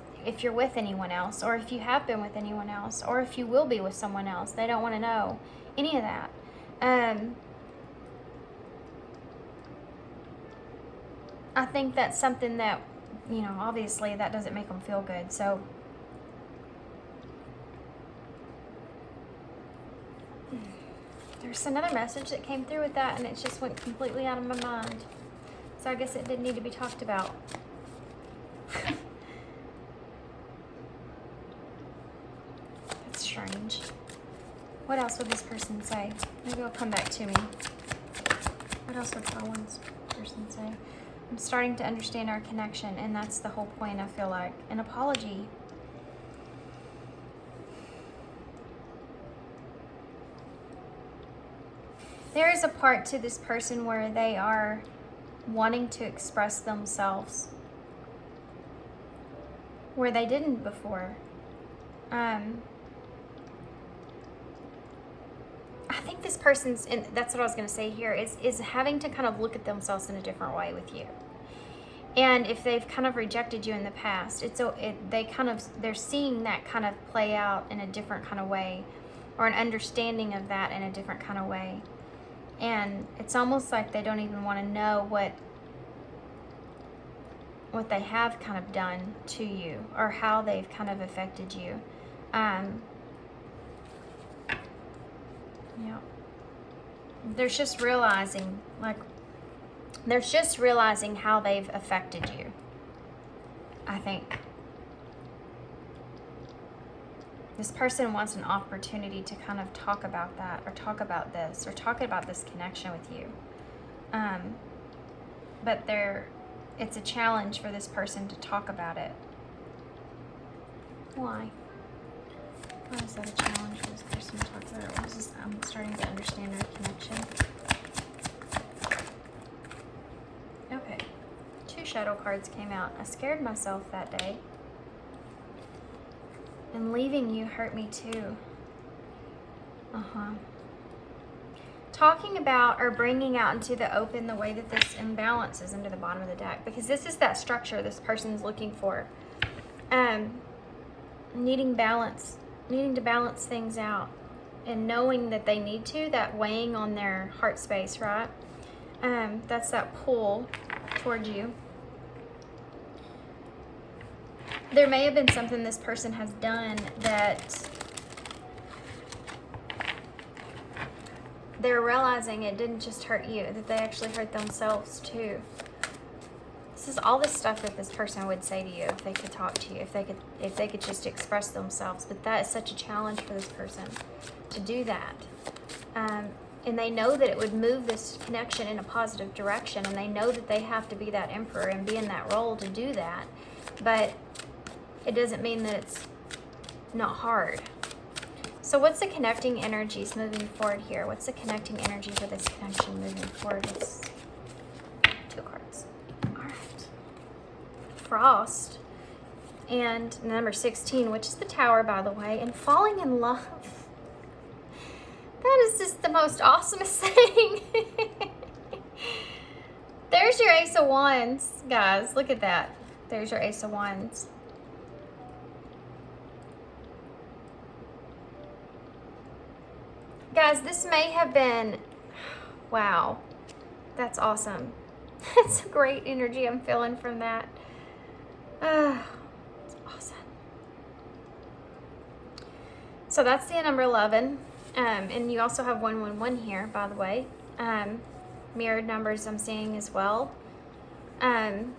anyone else, or if you have been with anyone else, or if you will be with someone else. They don't want to know any of that. I think that's something that, you know, obviously that doesn't make them feel good. So there's another message that came through with that, and it just went completely out of my mind. So I guess it didn't need to be talked about. That's strange. What else would this person say? Maybe it'll come back to me. What else would this person say? I'm starting to understand our connection, and that's the whole point, I feel like. An apology. There is a part to this person where they are wanting to express themselves where they didn't before. I think this person's, and that's what I was going to say here, is having to kind of look at themselves in a different way with you. And if they've kind of rejected you in the past, they're seeing that kind of play out in a different kind of way, or an understanding of that in a different kind of way. And it's almost like they don't even want to know what they have kind of done to you, or how they've kind of affected you. Yeah. There's just realizing how they've affected you, I think. This person wants an opportunity to kind of talk about that, or talk about this, or talk about this connection with you. But it's a challenge for this person to talk about it. Why? Why is that a challenge for this person to talk about it? I'm starting to understand our connection. Okay. shadow cards came out. I scared myself that day. And leaving you hurt me too. Talking about or bringing out into the open the way that this imbalance is into the bottom of the deck, because this is that structure this person's looking for. Needing balance, needing to balance things out, and knowing that they need to, that weighing on their heart space, right? That's that pull towards you. There may have been something this person has done that they're realizing it didn't just hurt you, that they actually hurt themselves too. This is all the stuff that this person would say to you if they could talk to you, if they could just express themselves. But that is such a challenge for this person to do that. And they know that it would move this connection in a positive direction, and they know that they have to be that emperor and be in that role to do that. But it doesn't mean that it's not hard. So what's the connecting energies moving forward here? What's the connecting energy for this connection moving forward? It's 2 cards. All right. Frost. And number 16, which is the Tower, by the way. And falling in love. That is just the most awesomest thing. There's your Ace of Wands, guys. Look at that. There's your Ace of Wands. Guys, this may have been, wow, that's awesome. That's a great energy I'm feeling from that. It's awesome. So that's the number 11. And you also have 111 here, by the way. Mirrored numbers I'm seeing as well. And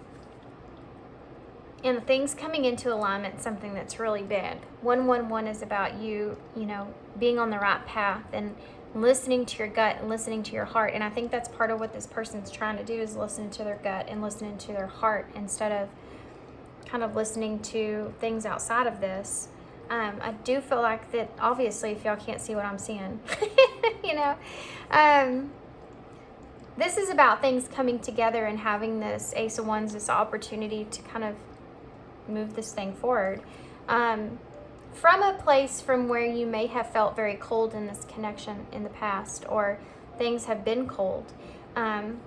things coming into alignment, something that's really big. 111 is about you know, being on the right path and listening to your gut and listening to your heart. And I think that's part of what this person's trying to do, is listen to their gut and listening to their heart instead of kind of listening to things outside of this. I do feel like that, obviously, if y'all can't see what I'm seeing, you know, this is about things coming together and having this Ace of Wands, this opportunity to kind of move this thing forward. From a place from where you may have felt very cold in this connection in the past, or things have been cold. And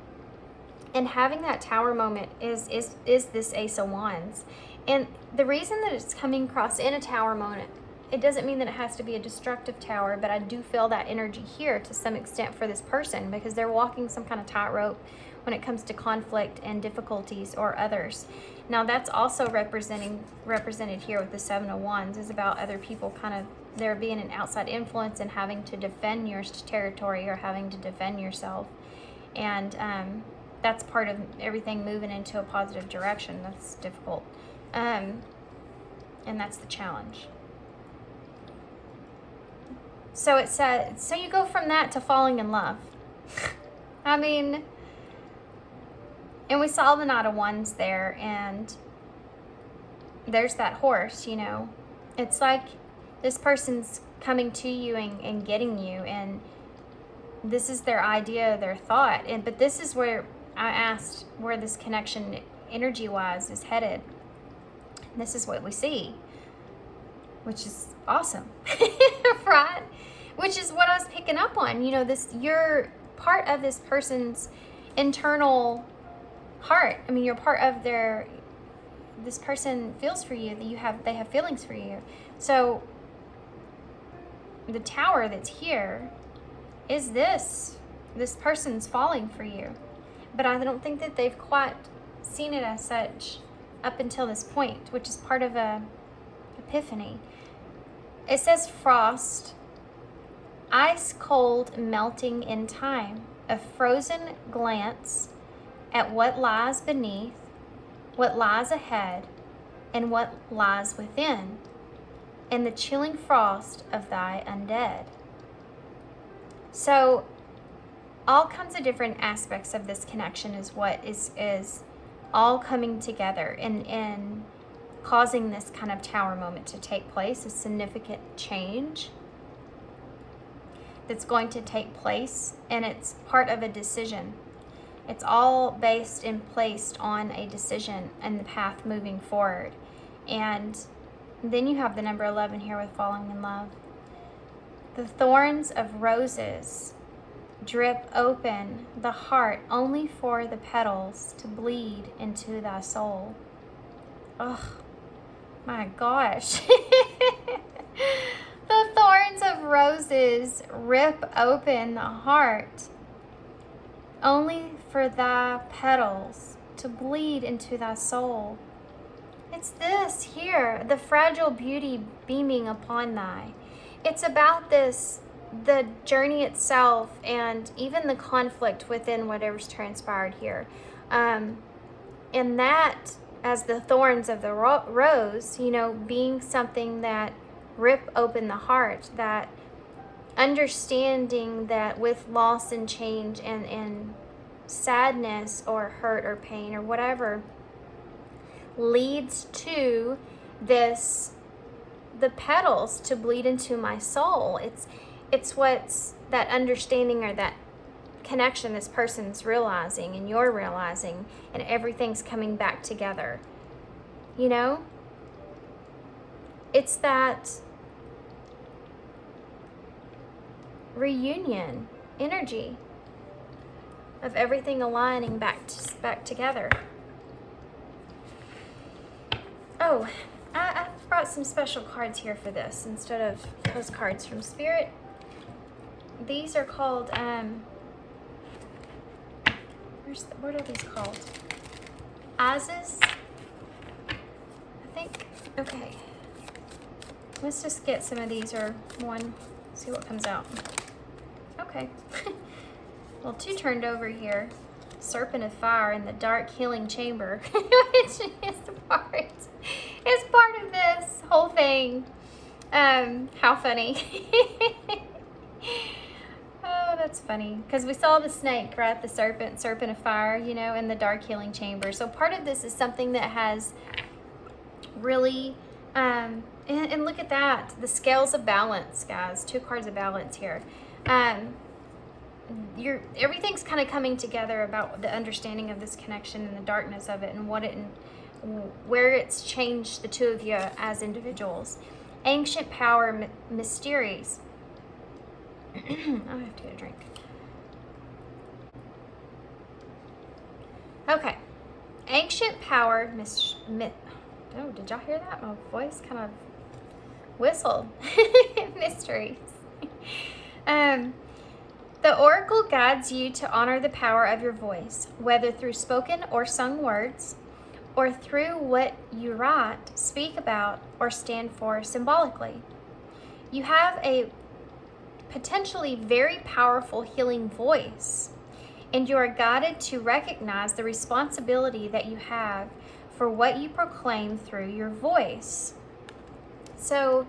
having that Tower moment is this Ace of Wands. And the reason that it's coming across in a Tower moment, it doesn't mean that it has to be a destructive tower, but I do feel that energy here to some extent for this person, because they're walking some kind of tightrope when it comes to conflict and difficulties or others. Now that's also represented here with the 7 of Wands, is about other people kind of, there being an outside influence and having to defend your territory or having to defend yourself. And that's part of everything moving into a positive direction. That's difficult. And that's the challenge. So it said, so you go from that to falling in love. I mean, and we saw the Knight of Wands there, and there's that horse, you know. It's like this person's coming to you and getting you, and this is their idea, their thought. But this is where I asked where this connection energy-wise is headed. And this is what we see, which is awesome, right? Which is what I was picking up on. You know, you're part of this person's internal heart. I mean, you're part of this person feels for you, they have feelings for you. So the Tower that's here is this person's falling for you. But I don't think that they've quite seen it as such up until this point, which is part of a epiphany. It says frost, ice cold melting in time, a frozen glance at what lies beneath, what lies ahead, and what lies within, and the chilling frost of thy undead. So all kinds of different aspects of this connection is what is all coming together and causing this kind of Tower moment to take place, a significant change that's going to take place, and it's part of a decision. It's all based and placed on a decision and the path moving forward. And then you have the number 11 here with falling in love. The thorns of roses drip open the heart only for the petals to bleed into thy soul. Ugh, my gosh. The thorns of roses rip open the heart only for thy petals to bleed into thy soul. It's this here, the fragile beauty beaming upon thy. It's about this, the journey itself, and even the conflict within whatever's transpired here. And that, as the thorns of the rose, you know, being something that rip open the heart, that understanding that with loss and change and sadness or hurt or pain or whatever leads to this, the petals to bleed into my soul. It's what's that understanding or that connection this person's realizing and you're realizing, and everything's coming back together. You know? It's that reunion energy of everything aligning back together. Oh, I brought some special cards here for this instead of postcards from Spirit. These are called, what are these called? Azes, I think. Okay. Let's just get some of these, or one, see what comes out. Okay. Well, two turned over here. Serpent of Fire in the Dark Healing Chamber, which is part of this whole thing. How funny. Oh, that's funny. Because we saw the snake, right? The serpent of fire, you know, in the Dark Healing Chamber. So part of this is something that has really, and look at that. The scales of balance, guys. Two cards of balance here. Everything's kind of coming together about the understanding of this connection and the darkness of it and where it's changed the two of you as individuals. Ancient power, mysteries. I have to get a drink. Okay. Ancient power, oh, did y'all hear that? My voice kind of whistled. Mysteries. The oracle guides you to honor the power of your voice, whether through spoken or sung words, or through what you write, speak about, or stand for symbolically. You have a potentially very powerful healing voice, and you are guided to recognize the responsibility that you have for what you proclaim through your voice. So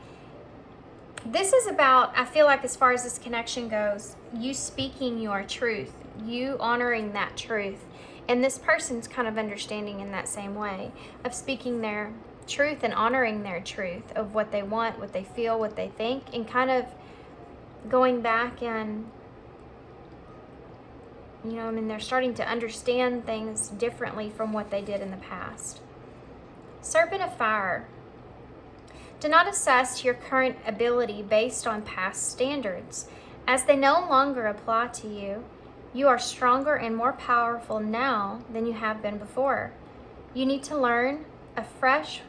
this is about, I feel like, as far as this connection goes, you speaking your truth, you honoring that truth. And this person's kind of understanding in that same way of speaking their truth and honoring their truth of what they want, what they feel, what they think, and kind of going back and, you know, I mean, they're starting to understand things differently from what they did in the past. Serpent of Fire. Do not assess your current ability based on past standards, as they no longer apply to you. You are stronger and more powerful now than you have been before. You need to learn afresh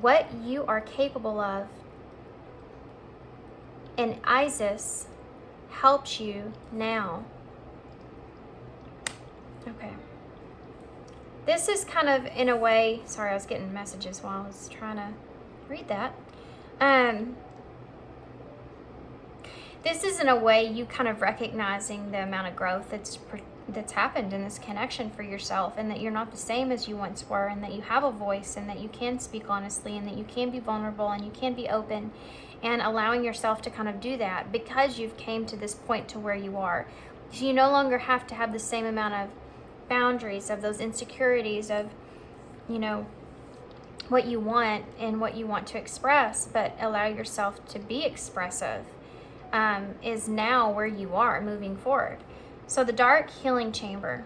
what you are capable of, and Isis helps you now. Okay. This is kind of, in a way, sorry, I was getting messages while I was trying to read that. This is, in a way, you kind of recognizing the amount of growth that's happened in this connection for yourself, and that you're not the same as you once were, and that you have a voice, and that you can speak honestly, and that you can be vulnerable, and you can be open, and allowing yourself to kind of do that because you've came to this point to where you are. So you no longer have to have the same amount of boundaries, of those insecurities of, you know, what you want and what you want to express, but allow yourself to be expressive, is now where you are moving forward. So the Dark Healing Chamber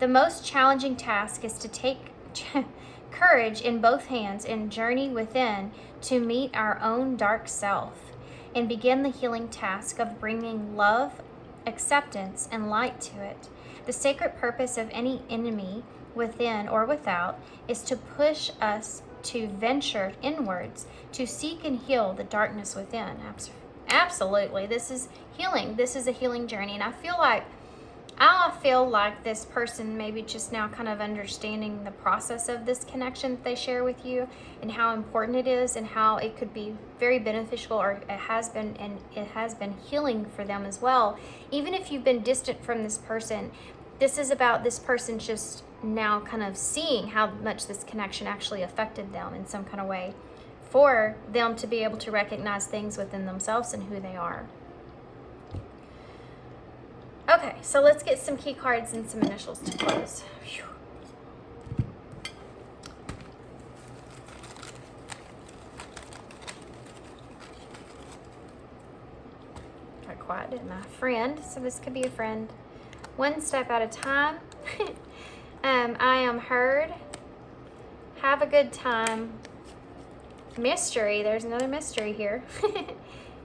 The most challenging task is to take courage in both hands and journey within to meet our own dark self and begin the healing task of bringing love, acceptance, and light to it. The sacred purpose of any enemy, within or without, is to push us to venture inwards, to seek and heal the darkness within. Absolutely. This is healing. This is a healing journey. And I feel like this person maybe just now kind of understanding the process of this connection that they share with you and how important it is and how it could be very beneficial, or it has been, and it has been healing for them as well. Even if you've been distant from this person, this is about this person just now kind of seeing how much this connection actually affected them in some kind of way, for them to be able to recognize things within themselves and who they are. Okay, so let's get some key cards and some initials to close. Whew. Got quiet, didn't I? Friend, so this could be a friend. One step at a time. I am heard. Have a good time. Mystery, there's another mystery here.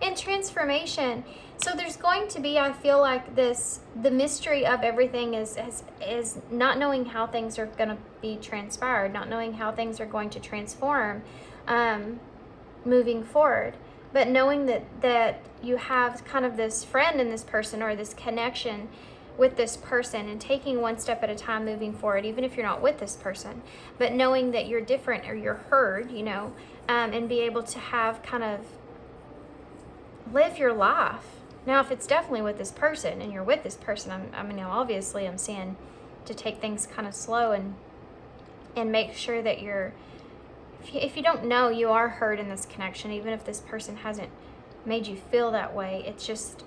And transformation. So there's going to be, I feel like the mystery of everything is not knowing how things are going to be transpired, not knowing how things are going to transform moving forward, but knowing that you have kind of this friend in this person, or this connection with this person, and taking one step at a time moving forward, even if you're not with this person, but knowing that you're different, or you're heard, and be able to have kind of live your life. Now, if it's definitely with this person and you're with this person, obviously I'm saying to take things kind of slow and make sure that if you don't know, you are heard in this connection, even if this person hasn't made you feel that way. It's just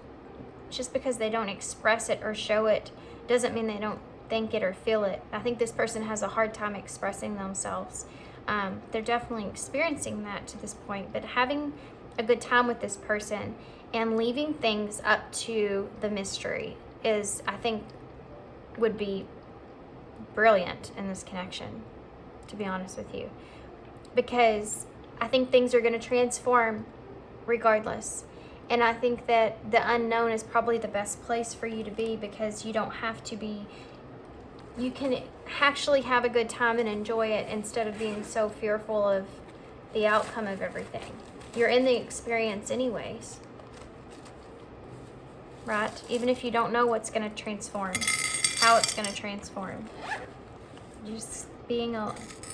because they don't express it or show it doesn't mean they don't think it or feel it. I think this person has a hard time expressing themselves. They're definitely experiencing that to this point, but having a good time with this person and leaving things up to the mystery is, I think, would be brilliant in this connection, to be honest with you, because I think things are going to transform regardless. And I think that the unknown is probably the best place for you to be, because you don't have to be, you can actually have a good time and enjoy it instead of being so fearful of the outcome of everything. You're in the experience anyways, right? Even if you don't know what's going to transform, how it's going to transform. Just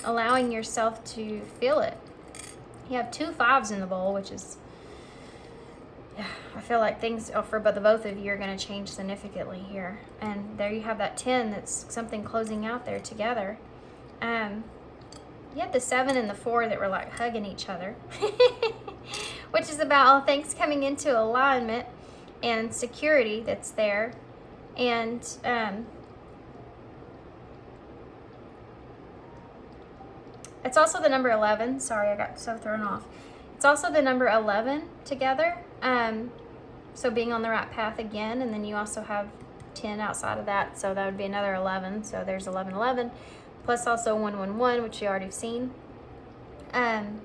allowing yourself to feel it. You have 2 5s in the bowl, which is, I feel like things for the both of you are going to change significantly here. And there you have that 10, that's something closing out there together. You have the 7 and the 4 that were like hugging each other, which is about all things coming into alignment and security that's there. And it's also the number 11. Sorry, I got so thrown off. It's also the number 11 together. So being on the right path again, and then you also have 10 outside of that, so that would be another 11. So there's 11, 11. Plus also 111, which you already have seen. And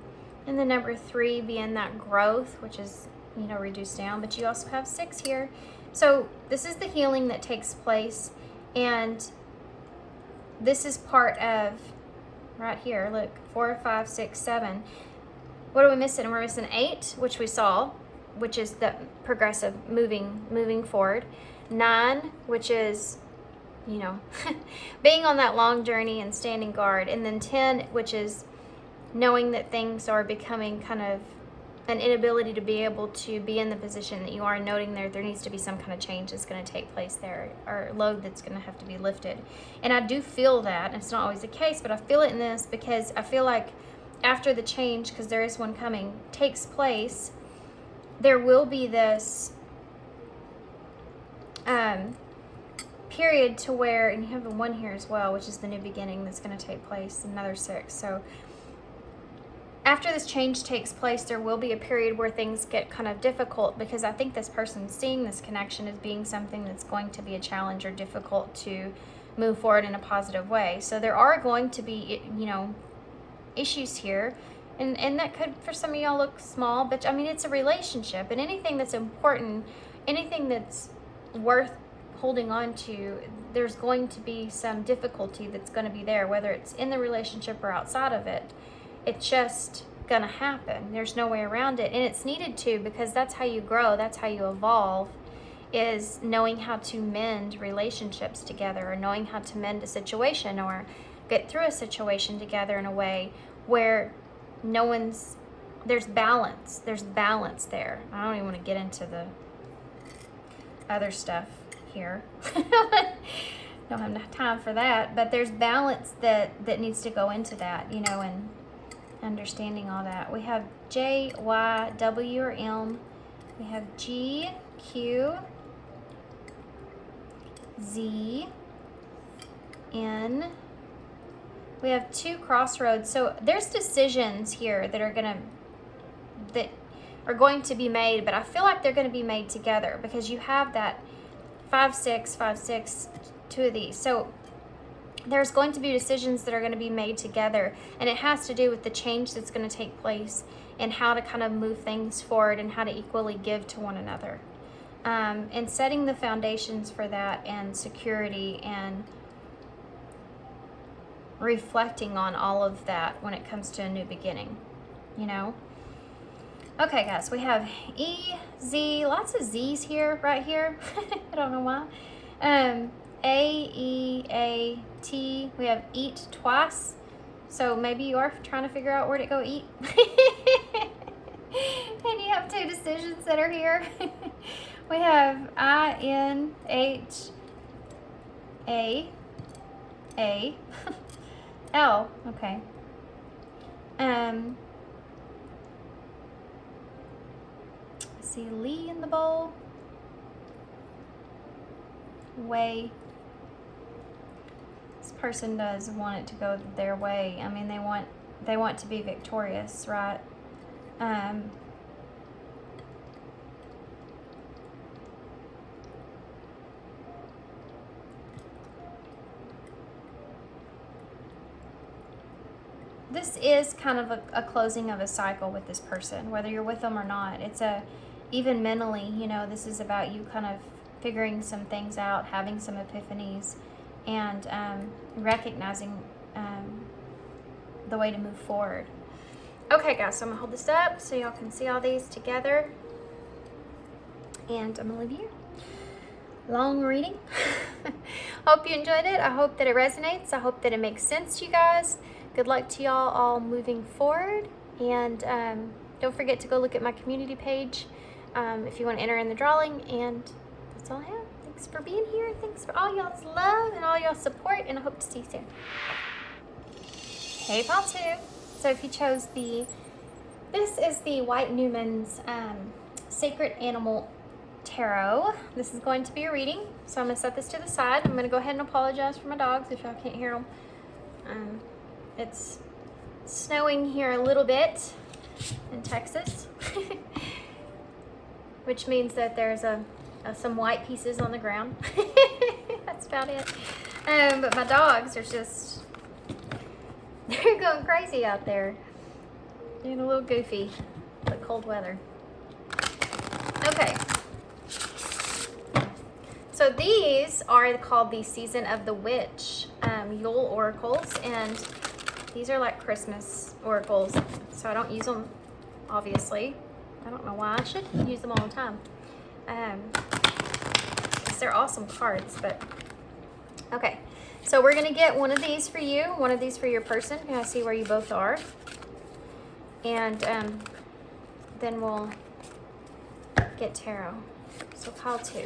the number 3 being that growth, which is, reduced down. But you also have 6 here. So this is the healing that takes place. And this is part of, right here, look, 4, 5, 6, 7. What are we missing? We're missing 8, which we saw, which is the progressive moving forward. 9, which is, being on that long journey and standing guard. And then 10, which is knowing that things are becoming kind of an inability to be able to be in the position that you are, noting there needs to be some kind of change that's going to take place there, or load that's going to have to be lifted. And I do feel that, and it's not always the case, but I feel it in this, because I feel like after the change, because there is one coming, takes place, there will be this period to where, and you have the 1 here as well, which is the new beginning that's going to take place, another 6. So after this change takes place, there will be a period where things get kind of difficult, because I think this person seeing this connection as being something that's going to be a challenge or difficult to move forward in a positive way. So there are going to be, you know, issues here. And that could, for some of y'all, look small, but I mean, it's a relationship, and anything that's important, anything that's worth holding on to, there's going to be some difficulty that's going to be there, whether it's in the relationship or outside of it. It's just going to happen. There's no way around it, and it's needed to, because that's how you grow, that's how you evolve, is knowing how to mend relationships together, or knowing how to mend a situation or get through a situation together in a way where there's balance there. I don't even want to get into the other stuff here. Don't have enough time for that, but there's balance that needs to go into that, you know, and understanding all that. We have J, Y, W, or M. We have G, Q, Z, N. We have 2 crossroads. So there's decisions here that are going to be made, but I feel like they're going to be made together, because you have that 5, 6, 5, 6, 2 of these. So there's going to be decisions that are going to be made together, and it has to do with the change that's going to take place and how to kind of move things forward and how to equally give to one another. And setting the foundations for that, and security, and reflecting on all of that when it comes to a new beginning, you know? Okay, guys, we have E, Z, lots of Z's here, right here. I don't know why. A, E, A, T. We have eat twice. So maybe you are trying to figure out where to go eat. And you have 2 decisions that are here. We have I, N, H, A, L. Okay. See Lee in the bowl. Way. This person does want it to go their way. I mean, they want to be victorious, right? This is kind of a closing of a cycle with this person, whether you're with them or not. It's even mentally, you know, this is about you kind of figuring some things out, having some epiphanies, and recognizing the way to move forward. Okay, guys, so I'm gonna hold this up so y'all can see all these together, and I'm gonna leave you here. Long reading. Hope you enjoyed it. I hope that it resonates. I hope that it makes sense to you guys. Good luck to y'all all moving forward, and don't forget to go look at my community page if you want to enter in the drawing. And that's all I have. Thanks for being here. Thanks for all y'all's love and all y'all's support, and I hope to see you soon. Hey, Paul 2. So if you chose this is the White Numans Sacred Animal Tarot. This is going to be a reading, so I'm going to set this to the side. I'm going to go ahead and apologize for my dogs if y'all can't hear them. It's snowing here a little bit in Texas, which means that there's some white pieces on the ground. That's about it. But my dogs are just, they're going crazy out there. Doing a little goofy, but cold weather. Okay. So these are called the Season of the Witch Yule Oracles, and these are like Christmas oracles, so I don't use them, obviously. I don't know why. I should use them all the time. Because they're awesome cards, but okay. So we're going to get one of these for you, one of these for your person. Can I see where you both are? And then we'll get tarot. So pile 2.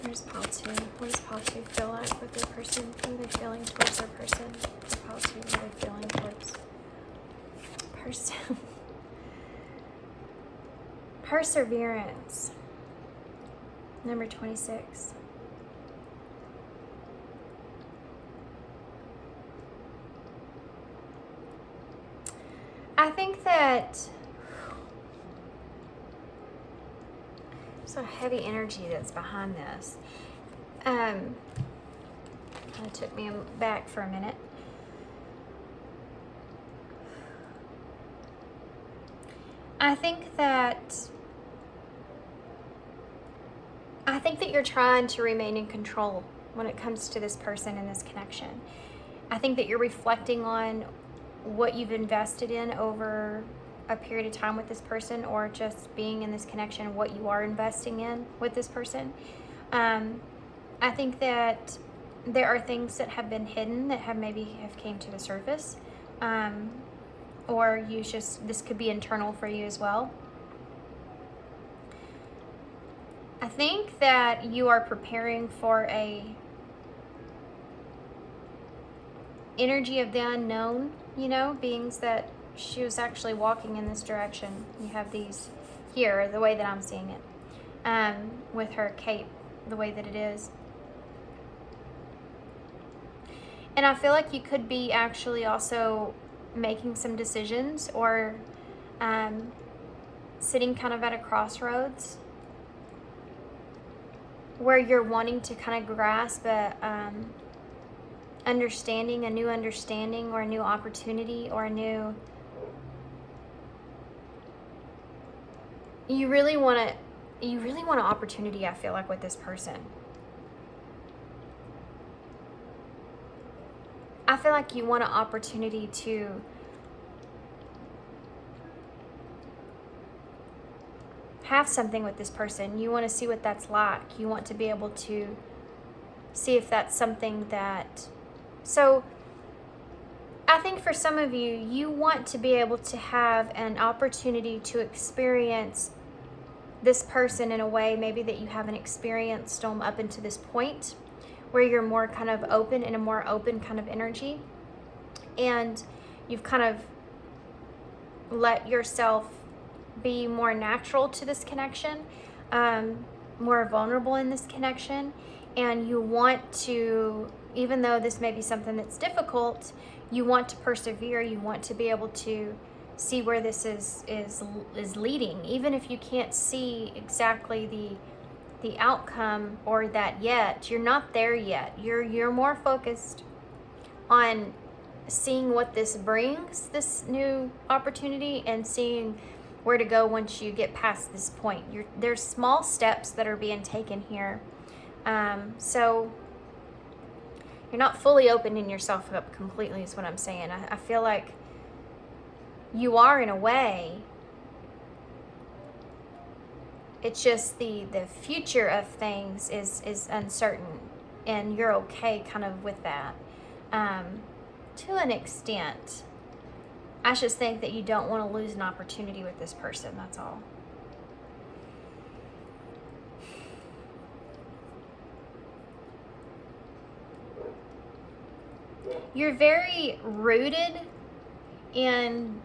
Here's pile 2. What does pile 2 feel like with their person? What are they feeling towards their person? Pile 2, what are they feeling towards person? Perseverance. Number 26. I think that So heavy energy that's behind this. It took me back for a minute. I think that you're trying to remain in control when it comes to this person and this connection. I think that you're reflecting on what you've invested in over a period of time with this person, or just being in this connection, what you are investing in with this person. I think that there are things that have been hidden that have came to the surface, or this could be internal for you as well. I think that you are preparing for a energy of the unknown, beings that she was actually walking in this direction. You have these here, the way that I'm seeing it, with her cape, the way that it is. And I feel like you could be actually also making some decisions, or sitting kind of at a crossroads where you're wanting to kind of grasp a new understanding, or a new opportunity, or you really want an opportunity, I feel like, with this person. I feel like you want an opportunity to have something with this person. You want to see what that's like. You want to be able to see if that's something that... So I think for some of you, you want to be able to have an opportunity to experience this person in a way maybe that you haven't experienced them up until this point, where you're more kind of open, in a more open kind of energy. And you've kind of let yourself be more natural to this connection, more vulnerable in this connection. And you want to, even though this may be something that's difficult, you want to persevere. You want to be able to see where this is leading, even if you can't see exactly the outcome or that yet. You're not there yet. You're more focused on seeing what this brings, this new opportunity, and seeing where to go once you get past this point. There's small steps that are being taken here. So you're not fully opening yourself up completely, is what I'm saying. I feel like you are, in a way. It's just the future of things is uncertain, and you're okay kind of with that, to an extent. I just think that you don't want to lose an opportunity with this person, that's all. You're very rooted in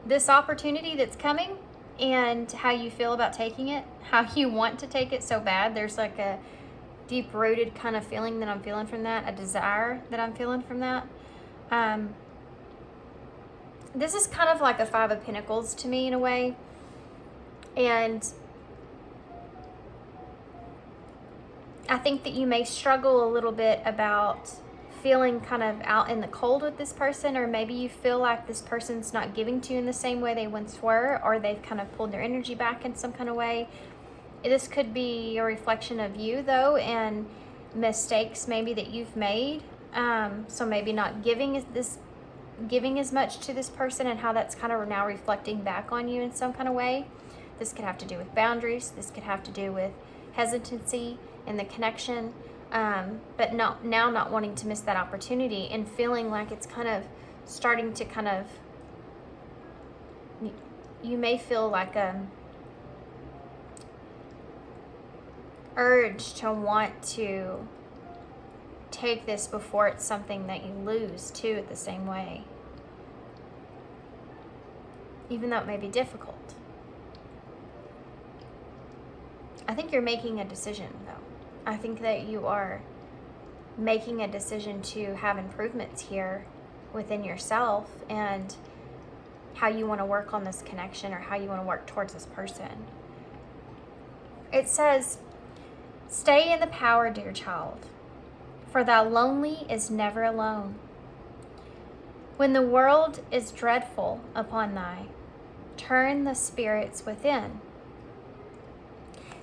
this opportunity that's coming, and how you feel about taking it, how you want to take it so bad. There's like a deep-rooted kind of feeling that I'm feeling from that, a desire that I'm feeling from that. This is kind of like a Five of Pentacles to me, in a way. And I think that you may struggle a little bit about feeling kind of out in the cold with this person, or maybe you feel like this person's not giving to you in the same way they once were, or they've kind of pulled their energy back in some kind of way. This could be a reflection of you, though, and mistakes maybe that you've made. So maybe not giving as much to this person, and how that's kind of now reflecting back on you in some kind of way. This could have to do with boundaries. This could have to do with hesitancy in the connection. But now not wanting to miss that opportunity, and feeling like it's kind of starting to kind of, you may feel like a urge to want to take this before it's something that you lose too, at the same way, even though it may be difficult. I think you're making a decision, though. I think that you are making a decision to have improvements here within yourself, and how you want to work on this connection, or how you want to work towards this person. It says, stay in the power, dear child, for thou lonely is never alone. When the world is dreadful upon thee, turn the spirits within.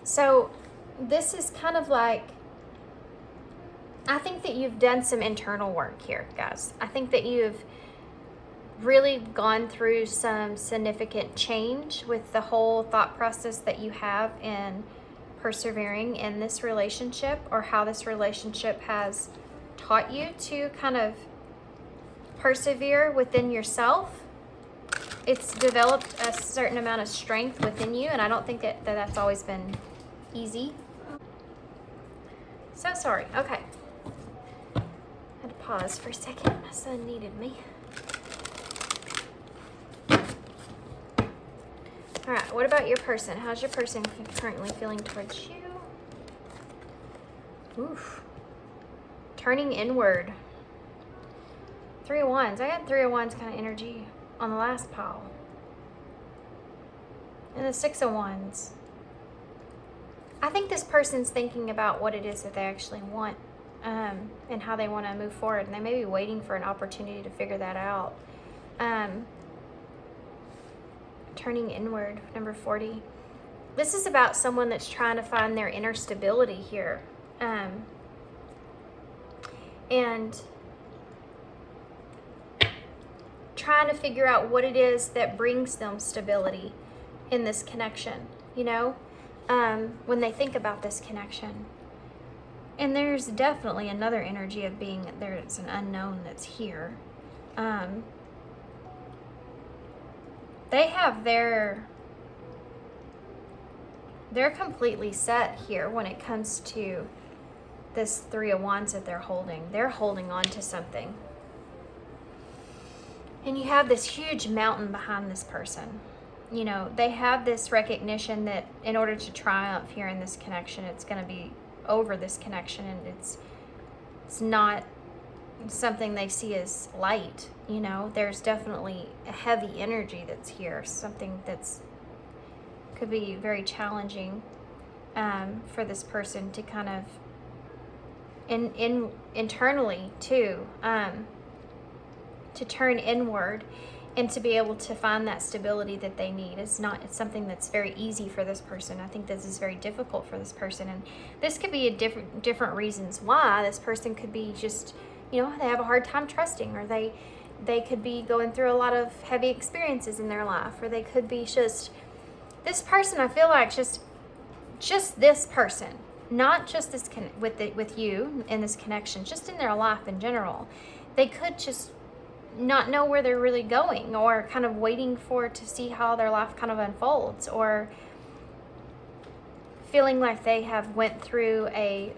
So this is kind of like, I think that you've done some internal work here, guys. I think that you've really gone through some significant change with the whole thought process that you have in persevering in this relationship, or how this relationship has taught you to kind of persevere within yourself. It's developed a certain amount of strength within you, and I don't think that that's always been easy. So sorry. Okay. Had to pause for a second. My son needed me. All right, what about your person? How's your person currently feeling towards you? Oof. Turning inward. 3 of Wands. I got 3 of Wands kind of energy on the last pile. And the 6 of Wands. I think this person's thinking about what it is that they actually want, and how they want to move forward. And they may be waiting for an opportunity to figure that out. Turning inward, number 40. This is about someone that's trying to find their inner stability here. And trying to figure out what it is that brings them stability in this connection, you know, when they think about this connection. And there's definitely another energy of being, there's an unknown that's here. They have they're completely set here when it comes to this 3 of Wands that they're holding. They're holding on to something. And you have this huge mountain behind this person. You know, they have this recognition that in order to triumph here in this connection, it's going to be over this connection, and it's not something they see as light. You know, there's definitely a heavy energy that's here, something that's could be very challenging for this person to kind of internally too, to turn inward and to be able to find that stability that they need. It's something that's very easy for this person. I think this is very difficult for this person, and this could be a different reasons why. This person could be just, you know, they have a hard time trusting, or they could be going through a lot of heavy experiences in their life, or they could be just, this person, I feel like just this person, not just this with you in this connection, just in their life in general. They could just not know where they're really going, or kind of waiting to see how their life kind of unfolds, or feeling like they have went through a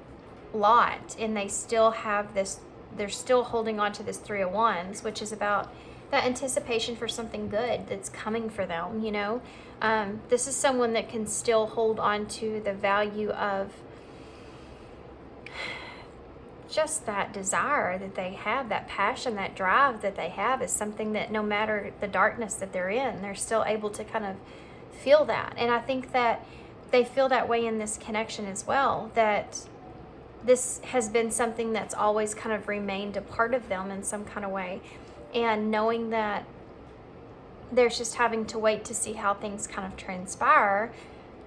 lot and they still have this, they're still holding on to this 3 of Wands, which is about that anticipation for something good that's coming for them, you know. This is someone that can still hold on to the value of just that desire that they have, that passion, that drive that they have, is something that no matter the darkness that they're in, they're still able to kind of feel that. And I think that they feel that way in this connection as well, that this has been something that's always kind of remained a part of them in some kind of way. And knowing that there's just having to wait to see how things kind of transpire,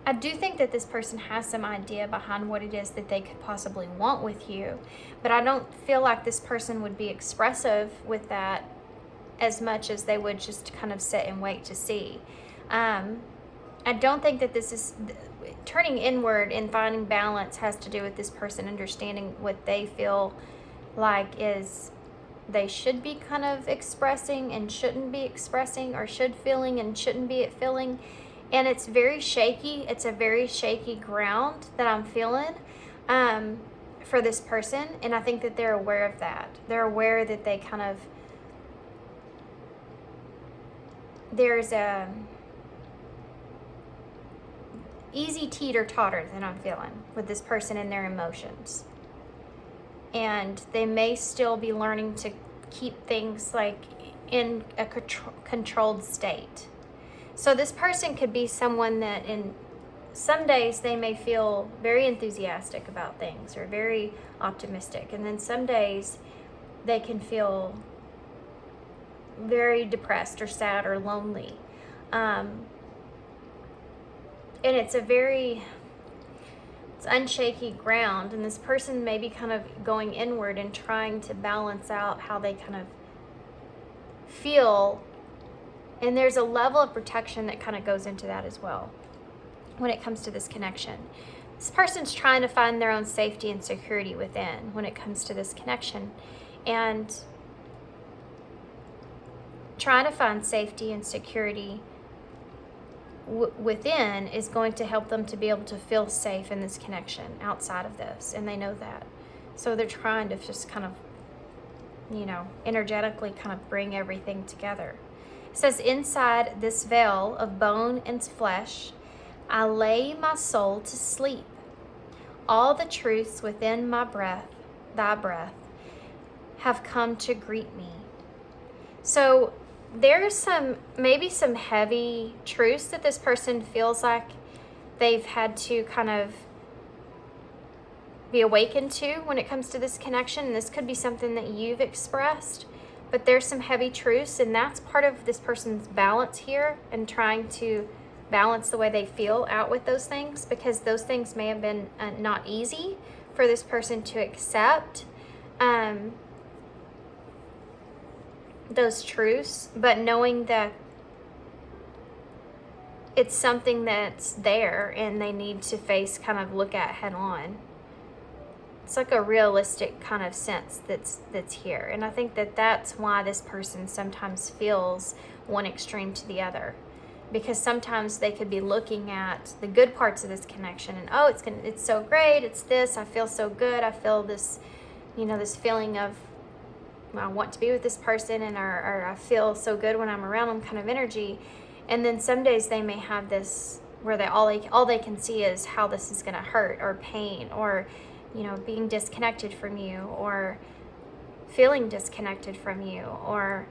I do think that this person has some idea behind what it is that they could possibly want with you, but I don't feel like this person would be expressive with that as much as they would just kind of sit and wait to see. I don't think that this is, turning inward and finding balance has to do with this person understanding what they feel like is they should be kind of expressing and shouldn't be expressing, or should feeling and shouldn't be feeling. And it's very shaky. It's a very shaky ground that I'm feeling for this person. And I think that they're aware of that. They're aware that they kind of, there's a easy teeter-totter that I'm feeling with this person and their emotions. And they may still be learning to keep things like in a controlled state. So this person could be someone that some days they may feel very enthusiastic about things or very optimistic, and then some days they can feel very depressed or sad or lonely. And it's unshaky ground, and this person may be kind of going inward and trying to balance out how they kind of feel, and there's a level of protection that kind of goes into that as well when it comes to this connection. This person's trying to find their own safety and security within when it comes to this connection, and trying to find safety and security within is going to help them to be able to feel safe in this connection outside of this, and they know that. So they're trying to just kind of, energetically kind of bring everything together. It says, inside this veil of bone and flesh, I lay my soul to sleep. All the truths within my breath, thy breath, have come to greet me. So there's maybe some heavy truths that this person feels like they've had to kind of be awakened to when it comes to this connection. And this could be something that you've expressed, but there's some heavy truths, and that's part of this person's balance here and trying to balance the way they feel out with those things, because those things may have been not easy for this person to accept. Those truths, but knowing that it's something that's there and they need to kind of look at head on. It's like a realistic kind of sense that's here, and I think that's why this person sometimes feels one extreme to the other, because sometimes they could be looking at the good parts of this connection and it's so great, it's this, I feel so good, I feel this, this feeling of I want to be with this person, and or I feel so good when I'm around them kind of energy. And then some days they may have this where all they can see is how this is going to hurt or pain, or being disconnected from you, or feeling disconnected from you, or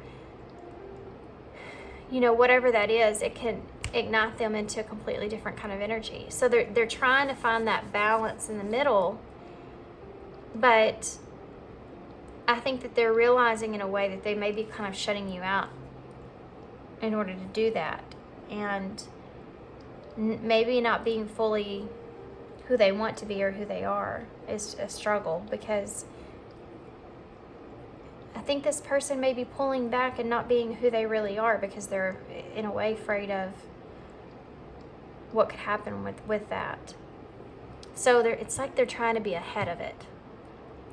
whatever that is. It can ignite them into a completely different kind of energy. So they're trying to find that balance in the middle, but I think that they're realizing in a way that they may be kind of shutting you out in order to do that, and maybe not being fully who they want to be or who they are is a struggle, because I think this person may be pulling back and not being who they really are because they're in a way afraid of what could happen with that. So it's like they're trying to be ahead of it.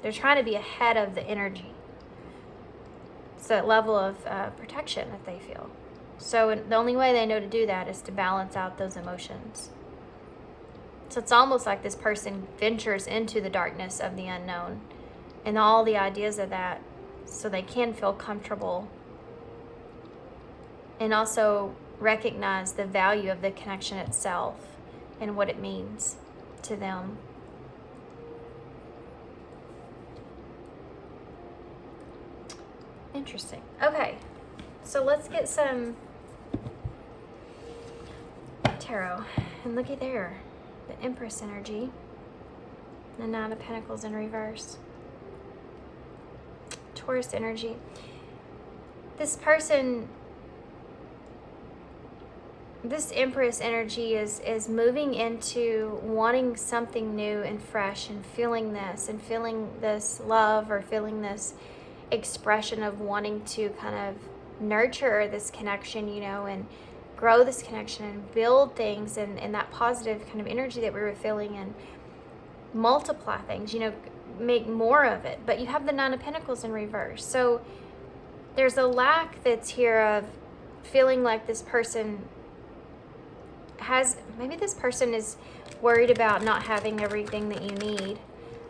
They're trying to be ahead of the energy. It's that level of protection that they feel. So the only way they know to do that is to balance out those emotions. So it's almost like this person ventures into the darkness of the unknown and all the ideas of that, so they can feel comfortable and also recognize the value of the connection itself and what it means to them. Interesting. Okay, so let's get some tarot. And looky there, the Empress energy, the Nine of Pentacles in reverse, Taurus energy. This person, this Empress energy is moving into wanting something new and fresh, and feeling this love, or feeling this expression of wanting to kind of nurture this connection, and grow this connection and build things and that positive kind of energy that we were feeling, and multiply things, make more of it. But you have the Nine of Pentacles in reverse. So there's a lack that's here of feeling like this person maybe this person is worried about not having everything that you need,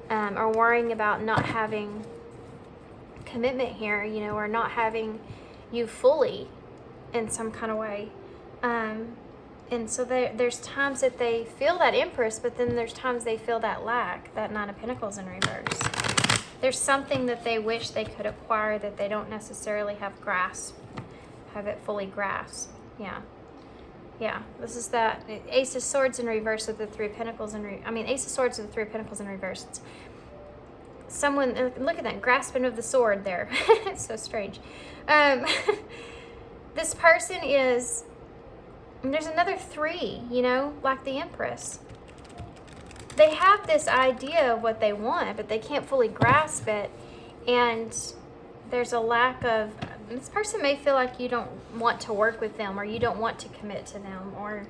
or worrying about not having commitment here, or not having you fully in some kind of way. And so there's times that they feel that Empress, but then there's times they feel that lack, that Nine of Pentacles in reverse. There's something that they wish they could acquire that they don't necessarily have it fully grasped. Yeah. Yeah, this is that Ace of Swords in reverse with the Three of Pentacles Ace of Swords with the Three of Pentacles in reverse. It's someone, look at that, grasping of the sword there. It's so strange. This person is, and there's another 3, you know, like the Empress. They have this idea of what they want, but they can't fully grasp it. And there's a lack of, this person may feel like you don't want to work with them, or you don't want to commit to them, or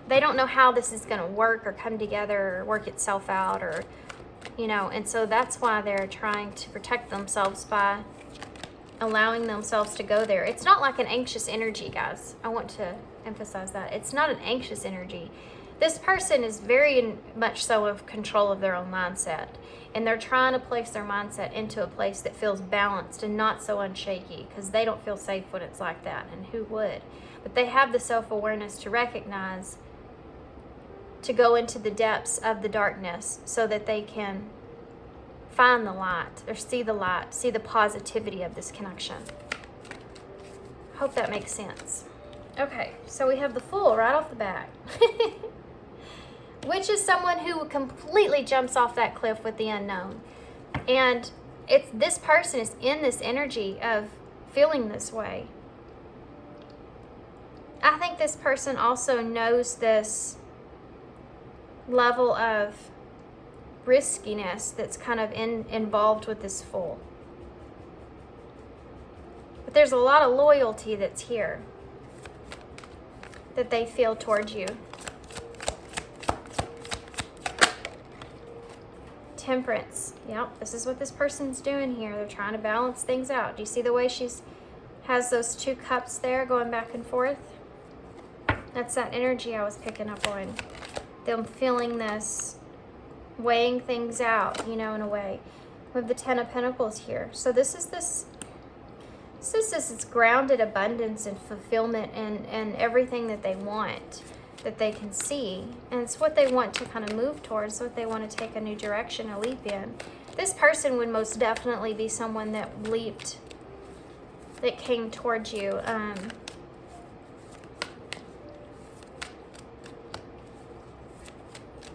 they don't know how this is going to work or come together or work itself out, or, you know, and so that's why they're trying to protect themselves by allowing themselves to go there. It's not like an anxious energy, guys. I want to emphasize that. It's not an anxious energy. This person is very much so of control of their own mindset, and they're trying to place their mindset into a place that feels balanced and not so unshaky, because they don't feel safe when it's like that, and who would? But they have the self-awareness to recognize, to go into the depths of the darkness so that they can find the light, or see the light, see the positivity of this connection. Hope that makes sense. Okay, so we have the Fool right off the bat. Which is someone who completely jumps off that cliff with the unknown. And this person is in this energy of feeling this way. I think this person also knows this level of riskiness that's kind of involved with this Fool. But there's a lot of loyalty that's here that they feel towards you. Temperance. Yep, this is what this person's doing here. They're trying to balance things out. Do you see the way has those 2 cups there going back and forth? That's that energy I was picking up on. Them feeling this, weighing things out, you know, in a way. With the 10 of Pentacles here. So this is this grounded abundance and fulfillment and everything that they want, that they can see. And it's what they want to kind of move towards, what they want to take a new direction, a leap in. This person would most definitely be someone that came towards you.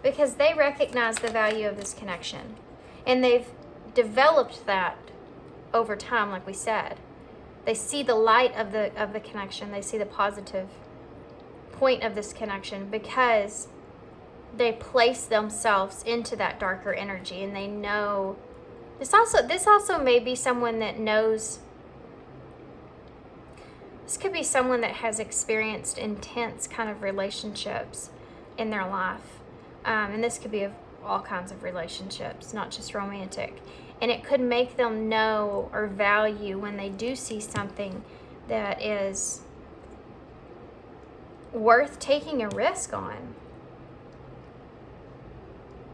Because they recognize the value of this connection. And they've developed that over time, like we said. They see the light of the connection. They see the positive point of this connection, because they place themselves into that darker energy, and they know this also may be someone that knows. This could be someone that has experienced intense kind of relationships in their life, and this could be of all kinds of relationships, not just romantic. And it could make them know or value when they do see something that is worth taking a risk on.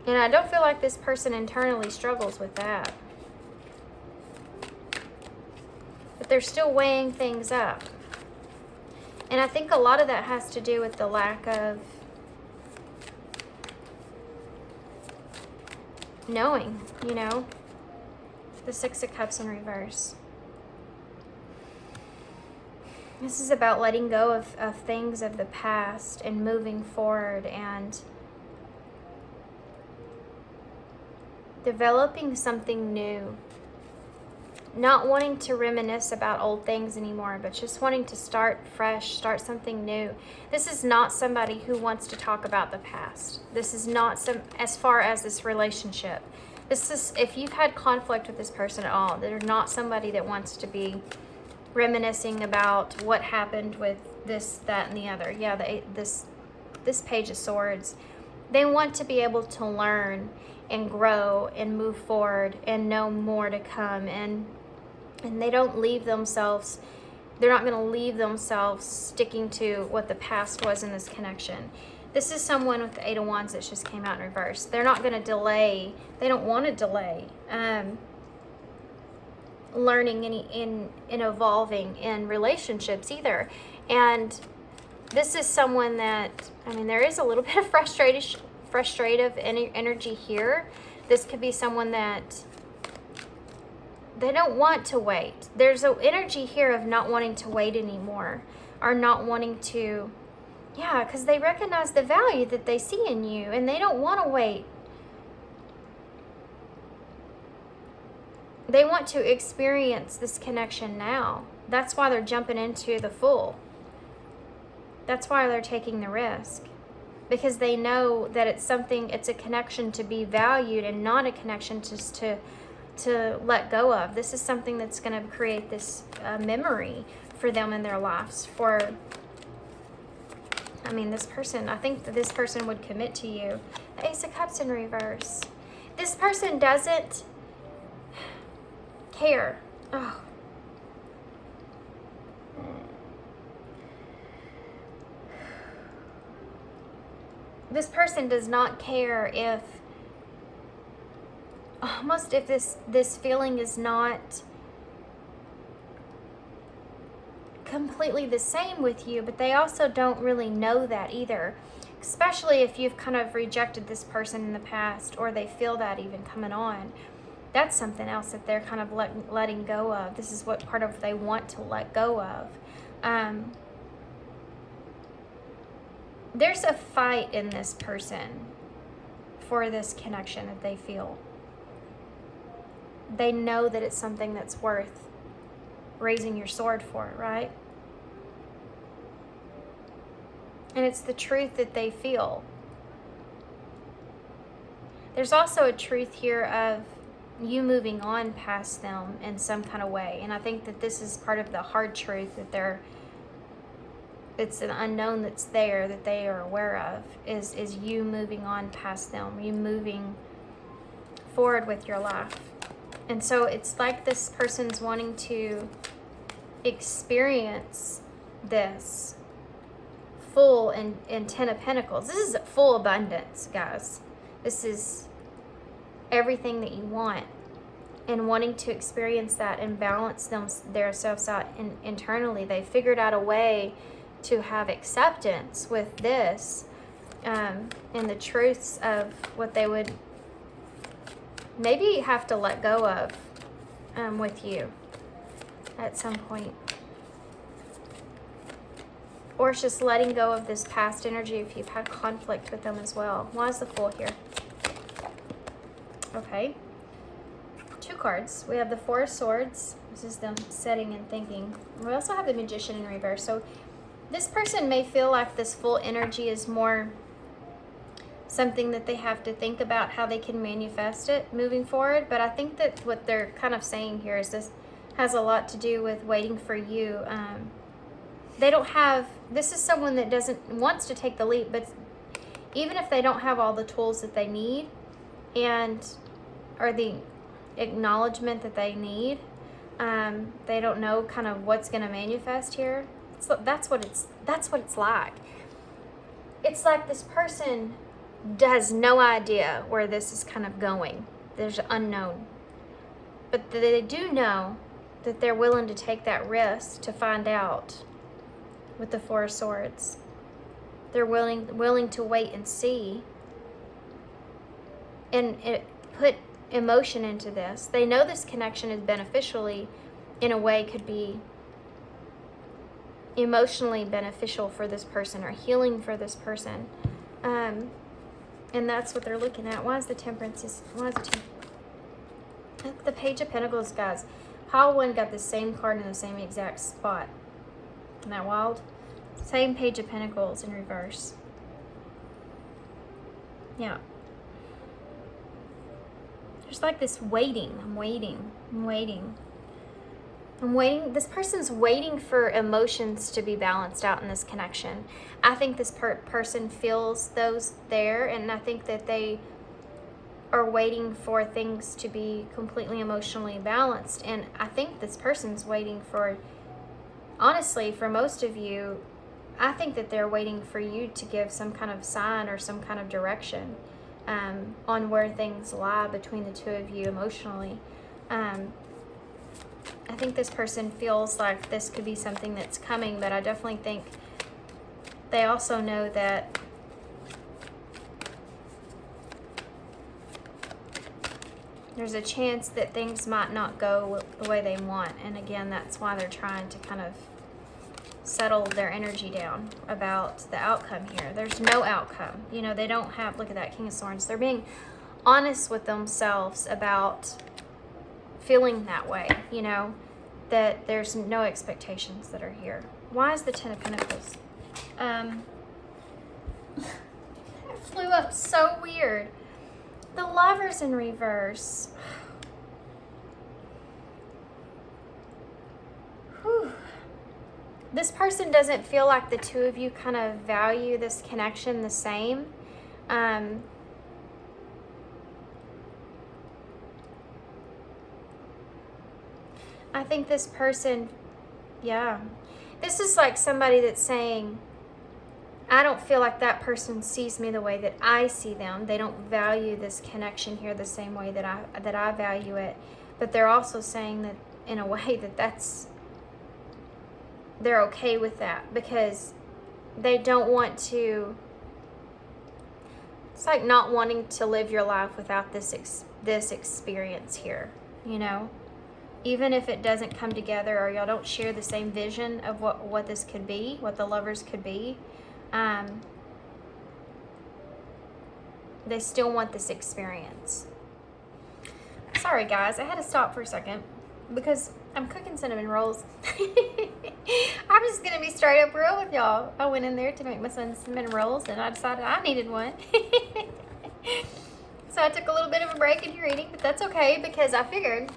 And I don't feel like this person internally struggles with that. But they're still weighing things up. And I think a lot of that has to do with the lack of knowing, you know. The 6 of Cups in reverse. This is about letting go of things of the past and moving forward and developing something new. Not wanting to reminisce about old things anymore, but just wanting to start fresh, start something new. This is not somebody who wants to talk about the past. This is not as far as this relationship. This is, if you've had conflict with this person at all, they're not somebody that wants to be reminiscing about what happened with this, that, and the other. Yeah, this Page of Swords. They want to be able to learn and grow and move forward and know more to come. And they don't leave themselves, they're not going to leave themselves sticking to what the past was in this connection. This is someone with the 8 of Wands that just came out in reverse. They're not going to delay. They don't want to delay learning in evolving in relationships either. And this is someone that, I mean, there is a little bit of frustrative energy here. This could be someone that want to wait. There's an energy here of not wanting to wait anymore, or not wanting to, yeah, because they recognize the value that they see in you, and they don't want to wait. They want to experience this connection now. That's why they're jumping into the full. That's why they're taking the risk. Because they know that it's a connection to be valued, and not a connection just to let go of. This is something that's going to create this memory for them in their lives. This person, I think that this person would commit to you. The Ace of Cups in reverse. This person doesn't care. Oh. This person does not care if this feeling is not completely the same with you, but they also don't really know that either. Especially if you've kind of rejected this person in the past, or they feel that even coming on. That's something else that they're kind of letting go of. This is what part of they want to let go of. There's a fight in this person for this connection that they feel. They know that it's something that's worth raising your sword for, right? And it's the truth that they feel. There's also a truth here of you moving on past them in some kind of way. And I think that this is part of the hard truth that it's an unknown that's there, that they are aware of, is you moving on past them, you moving forward with your life. And so it's like this person's wanting to experience this full and Ten of Pentacles. This is full abundance, guys. This is everything that you want, and wanting to experience that and balance themselves out internally. They figured out a way to have acceptance with this, and the truths of what they would maybe have to let go of with you at some point. Or it's just letting go of this past energy if you've had conflict with them as well. Why is the Fool here? Okay. 2 cards. We have the Four of Swords. This is them setting and thinking. We also have the Magician in reverse. So this person may feel like this full energy is more something that they have to think about how they can manifest it moving forward. But I think that what they're kind of saying here is this has a lot to do with waiting for you. They don't have, this is someone that wants to take the leap, but even if they don't have all the tools that they need or the acknowledgement that they need, they don't know kind of what's going to manifest here. So that's what it's like. It's like this person has no idea where this is kind of going. There's unknown. But they do know that they're willing to take that risk to find out with the Four of Swords. They're willing to wait and see and put emotion into this. They know this connection is beneficially, in a way, could be emotionally beneficial for this person or healing for this person. And that's what they're looking at. Why is the Temperance? The Page of Pentacles, guys. Pile 1 got the same card in the same exact spot. Isn't that wild? Same Page of Pentacles in reverse. Yeah. There's like this waiting. I'm waiting. This person's waiting for emotions to be balanced out in this connection. I think this person feels those there, and I think that they are waiting for things to be completely emotionally balanced. And I think this person's waiting for, honestly, for most of you, I think that they're waiting for you to give some kind of sign or some kind of direction on where things lie between the two of you emotionally. I think this person feels like this could be something that's coming, but I definitely think they also know that There's a chance that things might not go the way they want. And again, that's why they're trying to kind of settle their energy down about the outcome here. There's no outcome. You know, they don't have, look at that King of Swords. They're being honest with themselves about feeling that way, you know, that there's no expectations that are here. Why is the Ten of Pentacles? It flew up so weird. The Lovers in reverse. Whew. This person doesn't feel like the two of you kind of value this connection the same. I think this person, yeah. This is like somebody that's saying, I don't feel like that person sees me the way that I see them. They don't value this connection here the same way that I value it. But they're also saying that in a way they're okay with that, because they don't want to, it's like not wanting to live your life without this experience here, you know? Even if it doesn't come together, or y'all don't share the same vision of what this could be, what the Lovers could be, they still want this experience. Sorry guys, I had to stop for a second because I'm cooking cinnamon rolls. I'm just gonna be straight up real with y'all. I went in there to make my son cinnamon rolls and I decided I needed one. So I took a little bit of a break in your eating, but that's okay, because I figured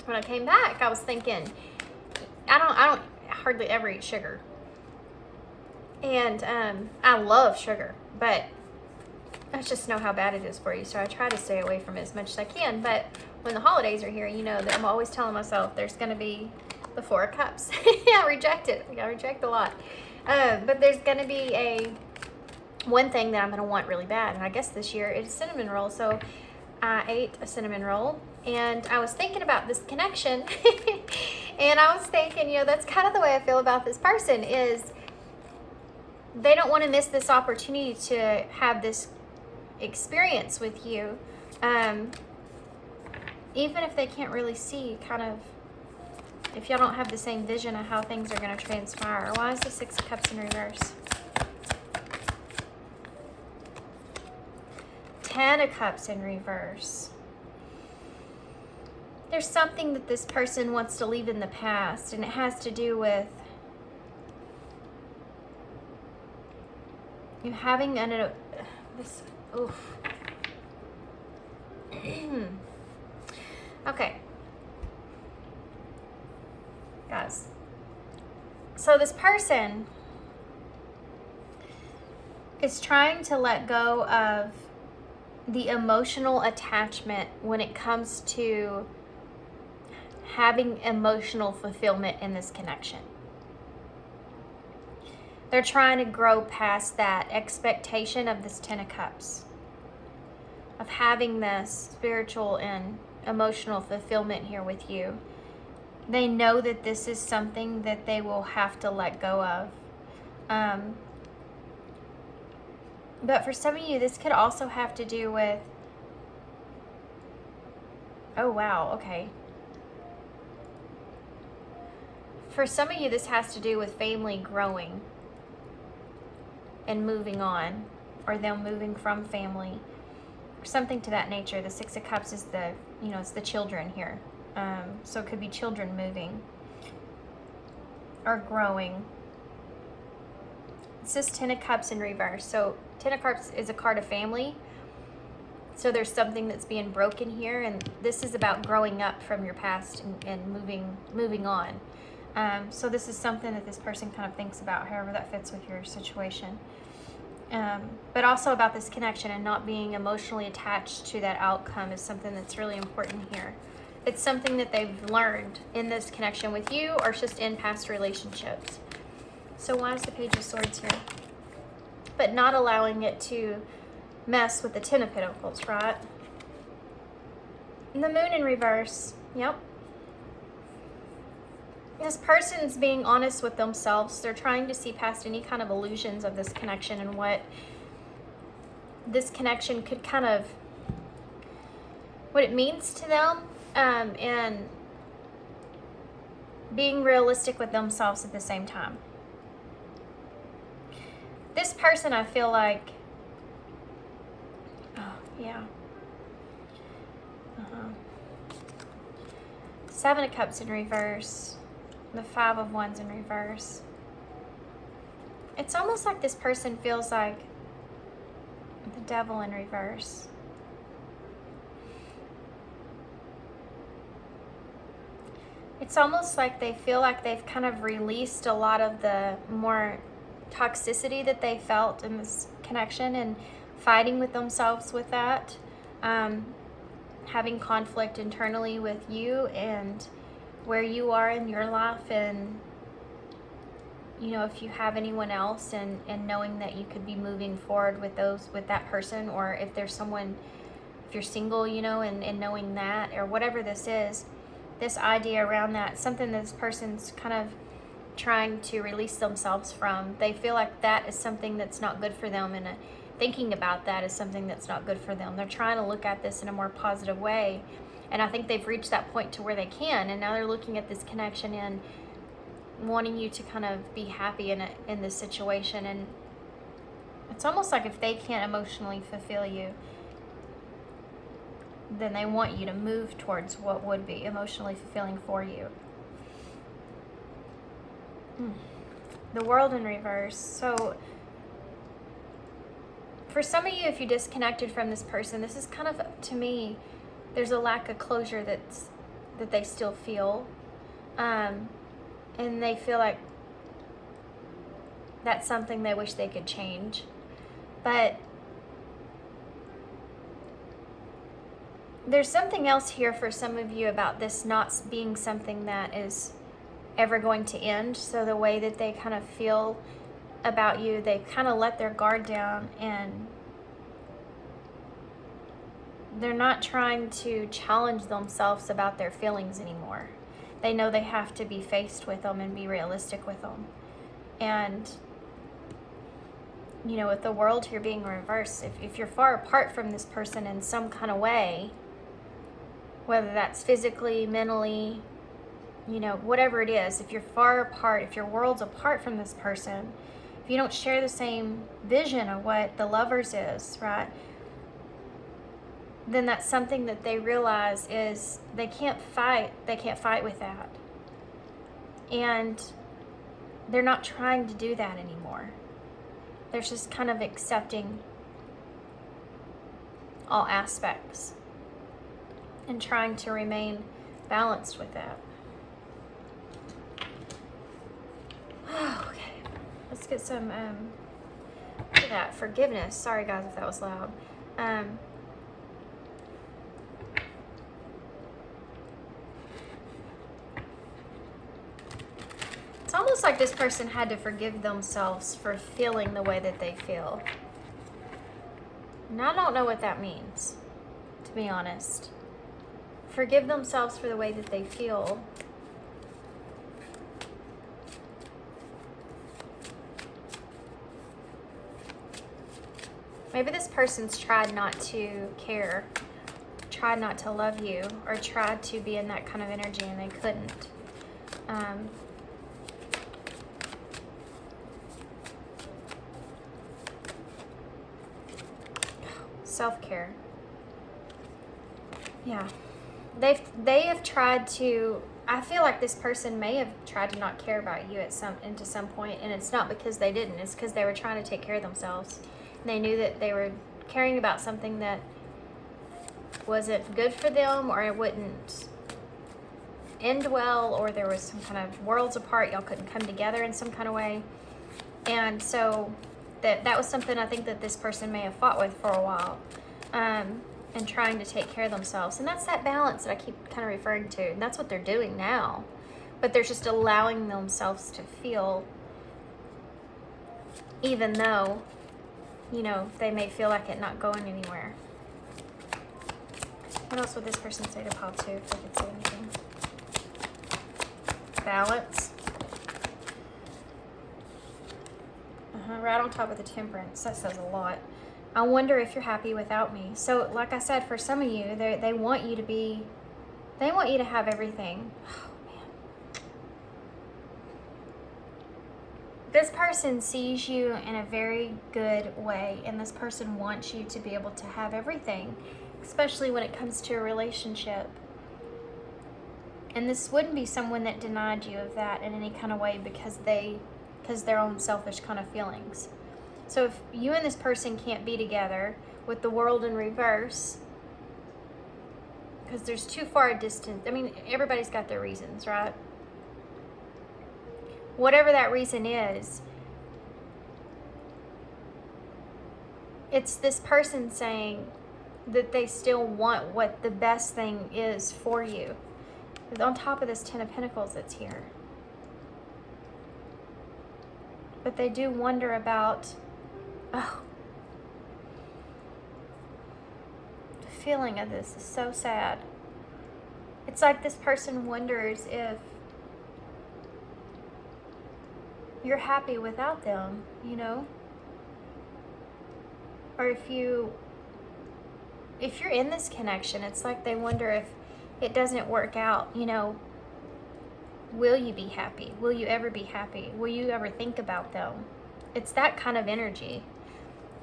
when I came back, I was thinking, I don't hardly ever eat sugar. And I love sugar, but I just know how bad it is for you, so I try to stay away from it as much as I can. But when the holidays are here, you know that I'm always telling myself there's going to be the Four of Cups. I reject it. I reject a lot. But there's going to be one thing that I'm going to want really bad, and I guess this year it's cinnamon roll. So I ate a cinnamon roll, and I was thinking about this connection, and I was thinking, you know, that's kind of the way I feel about this person, is they don't want to miss this opportunity to have this experience with you, even if they can't really see kind of, if y'all don't have the same vision of how things are going to transpire. Why is the Six of Cups in reverse? Ten of Cups in reverse. There's something that this person wants to leave in the past, and it has to do with you having this. Oof. Okay, guys. So this person is trying to let go of the emotional attachment when it comes to having emotional fulfillment in this connection. They're trying to grow past that expectation of this Ten of Cups, of having this spiritual and emotional fulfillment here with you. They know that this is something that they will have to let go of. But for some of you, this could also have to do with, oh wow, okay. For some of you, this has to do with family growing and moving on, or them moving from family, or something to that nature. The Six of Cups is the, you know, it's the children here. So it could be children moving or growing. It says Ten of Cups in reverse. So Ten of Cups is a card of family. So there's something that's being broken here, and this is about growing up from your past and moving on. So this is something that this person kind of thinks about, however that fits with your situation. But also about this connection and not being emotionally attached to that outcome is something that's really important here. It's something that they've learned in this connection with you, or just in past relationships. So why is the Page of Swords here? But not allowing it to mess with the Ten of Pentacles, right? And the Moon in reverse. Yep. This person's being honest with themselves. They're trying to see past any kind of illusions of this connection and what this connection could kind of what it means to them, and being realistic with themselves at the same time. This person, I feel like, oh, yeah. Seven of Cups in reverse, the Five of Wands in reverse. It's almost like this person feels like the Devil in reverse. It's almost like they feel like they've kind of released a lot of the more toxicity that they felt in this connection, and fighting with themselves with that, having conflict internally with you and where you are in your life, and you know, if you have anyone else, and knowing that you could be moving forward with that person, or if there's someone, if you're single, you know, and knowing that, or whatever this is, this idea around that, something this person's kind of trying to release themselves from. They feel like that is something that's not good for them, and thinking about that is something that's not good for them. They're trying to look at this in a more positive way, and I think they've reached that point to where they can, and now they're looking at this connection and wanting you to kind of be happy in this situation. And it's almost like if they can't emotionally fulfill you, then they want you to move towards what would be emotionally fulfilling for you. The World in reverse. So for some of you, if you disconnected from this person, this is kind of, to me, there's a lack of closure that they still feel, and they feel like that's something they wish they could change. But there's something else here for some of you about this not being something that is ever going to end. So the way that they kind of feel about you, they kind of let their guard down, and they're not trying to challenge themselves about their feelings anymore. They know they have to be faced with them and be realistic with them. And you know, with the World here being reversed, if you're far apart from this person in some kind of way, whether that's physically, mentally, you know, whatever it is, if you're far apart, if your world's apart from this person, if you don't share the same vision of what the Lovers is, right, then that's something that they realize is they can't fight with that. And they're not trying to do that anymore. They're just kind of accepting all aspects and trying to remain balanced with that. Okay, let's get some look at that, forgiveness. Sorry guys if that was loud. It's almost like this person had to forgive themselves for feeling the way that they feel. And I don't know what that means, to be honest. Forgive themselves for the way that they feel. Maybe this person's tried not to care, tried not to love you, or tried to be in that kind of energy and they couldn't. Self-care. Yeah. They have tried to, I feel like this person may have tried to not care about you to some point, and it's not because they didn't, it's because they were trying to take care of themselves. And they knew that they were caring about something that wasn't good for them, or it wouldn't end well, or there was some kind of worlds apart, y'all couldn't come together in some kind of way. And so that was something I think that this person may have fought with for a while, and trying to take care of themselves. And that's that balance that I keep kind of referring to, and that's what they're doing now. But they're just allowing themselves to feel, even though, you know, they may feel like it not going anywhere. What else would this person say to pile 2 if they could say anything? Balance. Right on top of the Temperance. That says a lot. I wonder if you're happy without me. So like I said, for some of you, they want you to be, they want you to have everything. Oh, man. This person sees you in a very good way, and this person wants you to be able to have everything, especially when it comes to a relationship. And this wouldn't be someone that denied you of that in any kind of way because their own selfish kind of feelings. So if you and this person can't be together with the world in reverse, because there's too far a distance. I mean, everybody's got their reasons, right? Whatever that reason is, it's this person saying that they still want what the best thing is for you. On top of this 10 of Pentacles that's here. But they do wonder about, oh, the feeling of this is so sad. It's like this person wonders if you're happy without them, you know? Or if you're in this connection, it's like they wonder if it doesn't work out, you know, will you be happy? Will you ever be happy? Will you ever think about them? It's that kind of energy.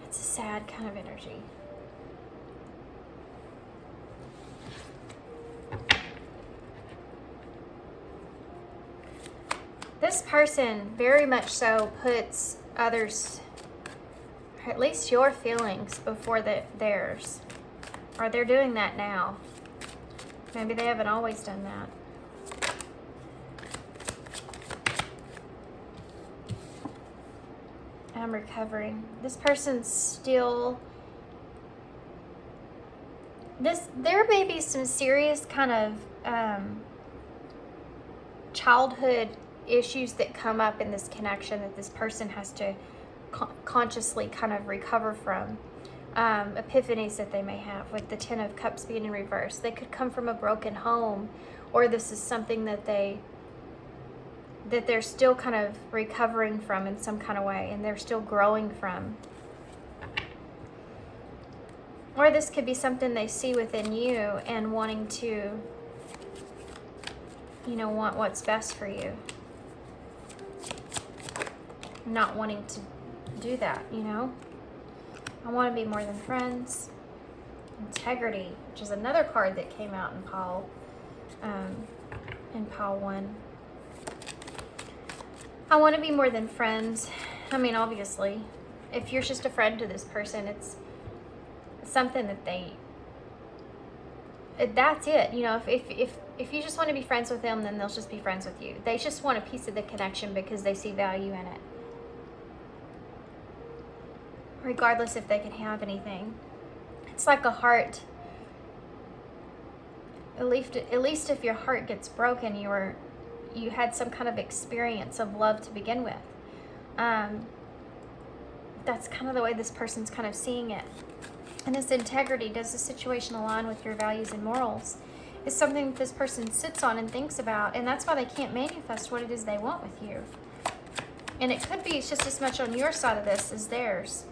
It's a sad kind of energy. This person very much so puts others, or at least your feelings, before theirs. Or they're doing that now. Maybe they haven't always done that. I'm recovering. This person's still... There may be some serious kind of childhood issues that come up in this connection that this person has to consciously kind of recover from. Epiphanies that they may have, with the 10 of Cups being in reverse. They could come from a broken home, or this is something that they're still kind of recovering from in some kind of way, and they're still growing from. Or this could be something they see within you and wanting to, you know, want what's best for you. Not wanting to do that, you know? I want to be more than friends. Integrity, which is another card that came out in pile 1. I want to be more than friends. I mean, obviously, if you're just a friend to this person, it's something that that's it. You know, if you just want to be friends with them, then they'll just be friends with you. They just want a piece of the connection because they see value in it. Regardless if they can have anything. It's like a heart. At least if your heart gets broken, you had some kind of experience of love to begin with. That's kind of the way this person's kind of seeing it. And this integrity, does the situation align with your values and morals? Is something that this person sits on and thinks about, and that's why they can't manifest what it is they want with you. And it could be just as much on your side of this as theirs.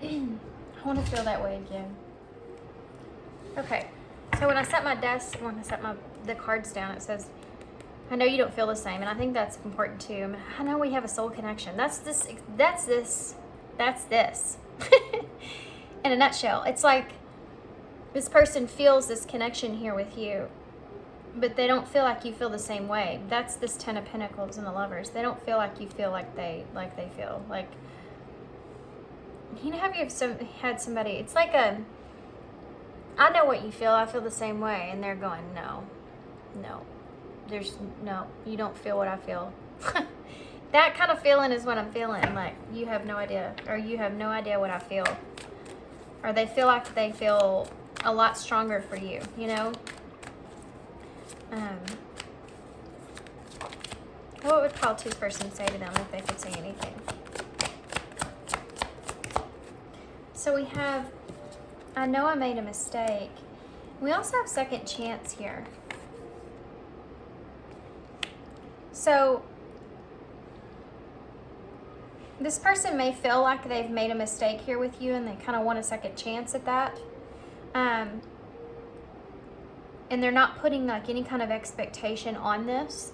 I want to feel that way again. Okay, so when I set the cards down, it says, I know you don't feel the same, and I think that's important too. I know we have a soul connection. That's this. In a nutshell, it's like this person feels this connection here with you, but they don't feel like you feel the same way. That's this 10 of Pentacles and the Lovers. They don't feel like you feel like they feel. Like, you know, have you had somebody, it's like I know what you feel, I feel the same way, and they're going, no, you don't feel what I feel. That kind of feeling is what I'm feeling, like you have no idea, or you have no idea what I feel. Or they feel like they feel a lot stronger for you, you know? What would Pile 2's person say to them if they could say anything? So we have, I know I made a mistake. We also have second chance here. So This person may feel like they've made a mistake here with you and they kind of want a second chance at that. And they're not putting like any kind of expectation on this.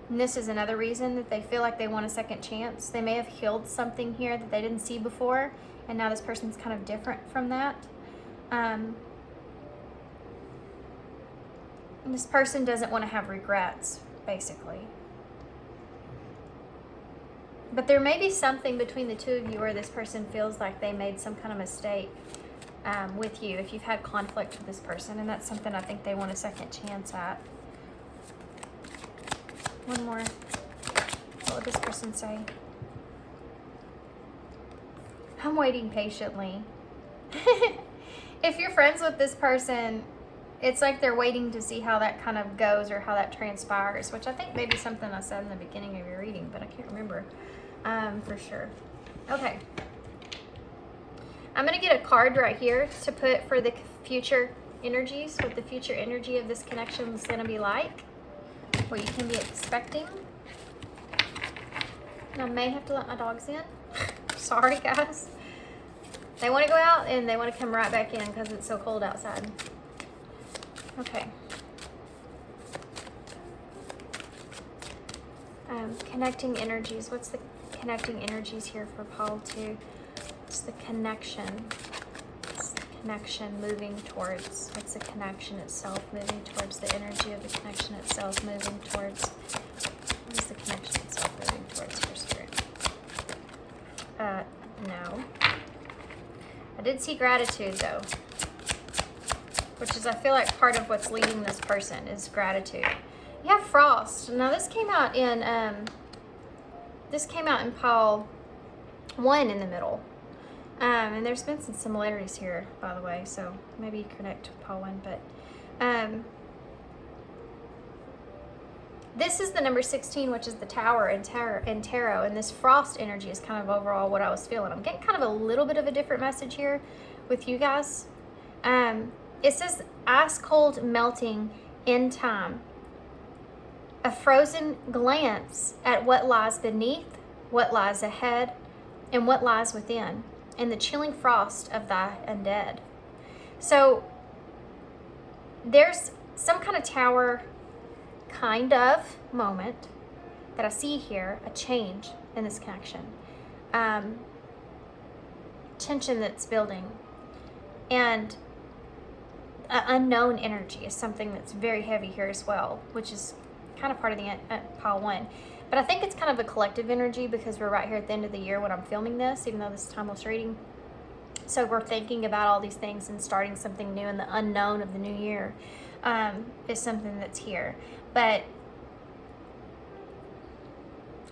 And this is another reason that they feel like they want a second chance. They may have healed something here that they didn't see before, and now this person's kind of different from that. This person doesn't want to have regrets, basically. But there may be something between the two of you where this person feels like they made some kind of mistake with you, if you've had conflict with this person, and that's something I think they want a second chance at. One more. What would this person say? I'm waiting patiently. If you're friends with this person, it's like they're waiting to see how that kind of goes or how that transpires, which I think maybe something I said in the beginning of your reading, but I can't remember for sure. Okay. I'm going to get a card right here to put for the future energies, what the future energy of this connection is going to be like, what you can be expecting. And I may have to let my dogs in. Sorry, guys. They want to go out and they want to come right back in because it's so cold outside. Okay. Connecting energies. What's the connecting energies here for Paul 2? It's the connection. It's the connection moving towards. It's the connection itself moving towards. The energy of the connection itself moving towards. What is the connection itself moving towards for Spirit? No. I did see gratitude though, which is, I feel like, part of what's leading this person is gratitude. You have Frost. Now this came out in Paul 1 in the middle. And there's been some similarities here, by the way, so maybe you connect to Paul 1, but this is the number 16, which is the Tower in Tarot, and this Frost energy is kind of overall what I was feeling. I'm getting kind of a little bit of a different message here with you guys. It says ice cold melting in time, a frozen glance at what lies beneath, what lies ahead, and what lies within, and the chilling frost of thy undead. So there's some kind of tower kind of moment that I see here, a change in this connection. Tension that's building. And unknown energy is something that's very heavy here as well, which is kind of part of the pile 1. But I think it's kind of a collective energy because we're right here at the end of the year when I'm filming this, even though this is timeless reading. So we're thinking about all these things and starting something new, and the unknown of the new year is something that's here. But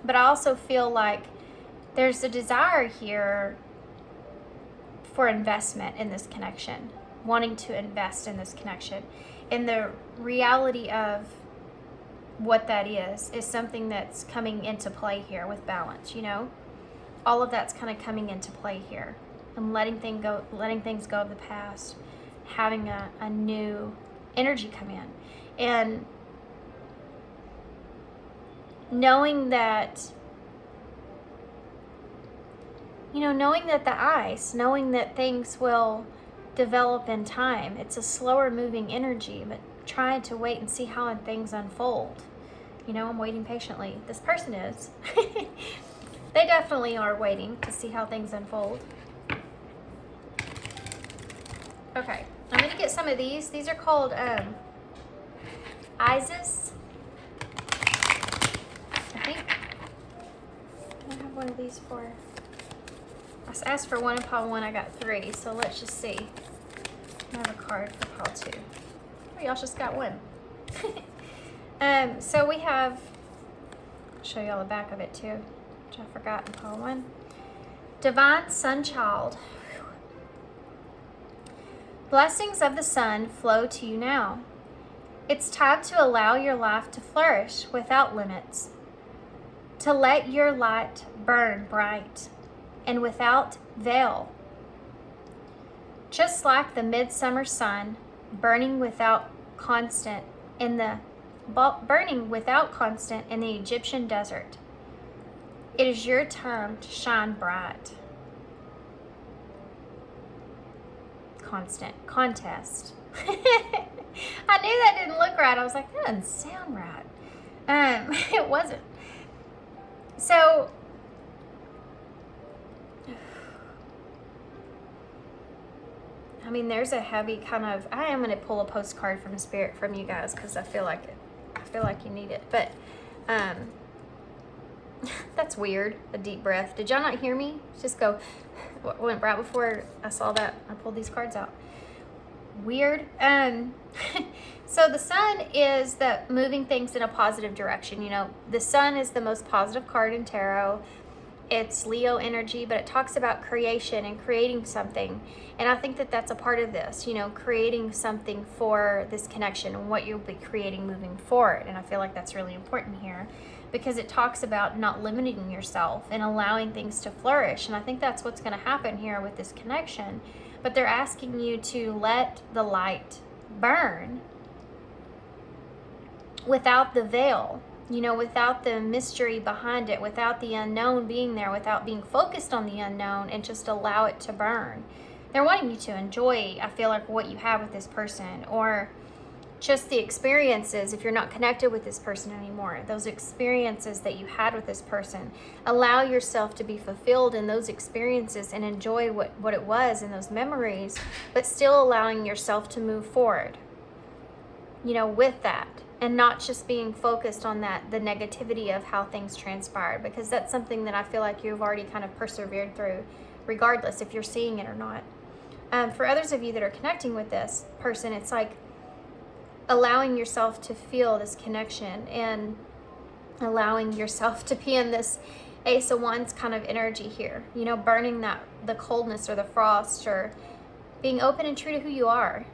I also feel like there's a desire here for investment in this connection, wanting to invest in this connection. And the reality of what that is something that's coming into play here with balance, you know? All of that's kind of coming into play here. And letting things go of the past, having a new energy come in. And knowing that, the ice, knowing that things will develop in time. It's a slower moving energy, but trying to wait and see how things unfold. I'm waiting patiently. This person is. They definitely are waiting to see how things unfold. Okay, I'm going to get some of these. These are called Isis. I think. I have one of these for. I asked for one in pile 1. I got 3. So let's just see. I have a card for pile 2. Oh, y'all just got one. So we have. I'll show y'all the back of it too, which I forgot in pile 1. Divine Sunchild. Blessings of the sun flow to you now. It's time to allow your life to flourish without limits, to let your light burn bright and without veil. Just like the midsummer sun burning without constant in the Egyptian desert. It is your time to shine bright. Contest. I knew that didn't look right. I was like, that doesn't sound right. It wasn't. So, I mean, there's a heavy kind of, I am going to pull a postcard from Spirit from you guys because I feel like it. I feel like you need it. But, that's weird. A deep breath. Did y'all not hear me? Just go, went right before I saw that. I pulled these cards out. Weird. So the sun is the moving things in a positive direction. You know, the sun is the most positive card in tarot. It's Leo energy, but it talks about creation and creating something. And I think that that's a part of this, you know, creating something for this connection and what you'll be creating moving forward. And I feel like that's really important here because it talks about not limiting yourself and allowing things to flourish. And I think that's what's going to happen here with this connection. But they're asking you to let the light burn without the veil, you know, without the mystery behind it, without the unknown being there, without being focused on the unknown, and just allow it to burn. They're wanting you to enjoy, I feel like, what you have with this person, or just the experiences if you're not connected with this person anymore. Those experiences that you had with this person. Allow yourself to be fulfilled in those experiences and enjoy what it was in those memories, but still allowing yourself to move forward, you know, with that. And not just being focused on that, the negativity of how things transpired, because that's something that I feel like you've already kind of persevered through, regardless if you're seeing it or not. For others of you that are connecting with this person, it's like allowing yourself to feel this connection and allowing yourself to be in this Ace of Wands kind of energy here, you know, burning that, the coldness or the frost, or being open and true to who you are.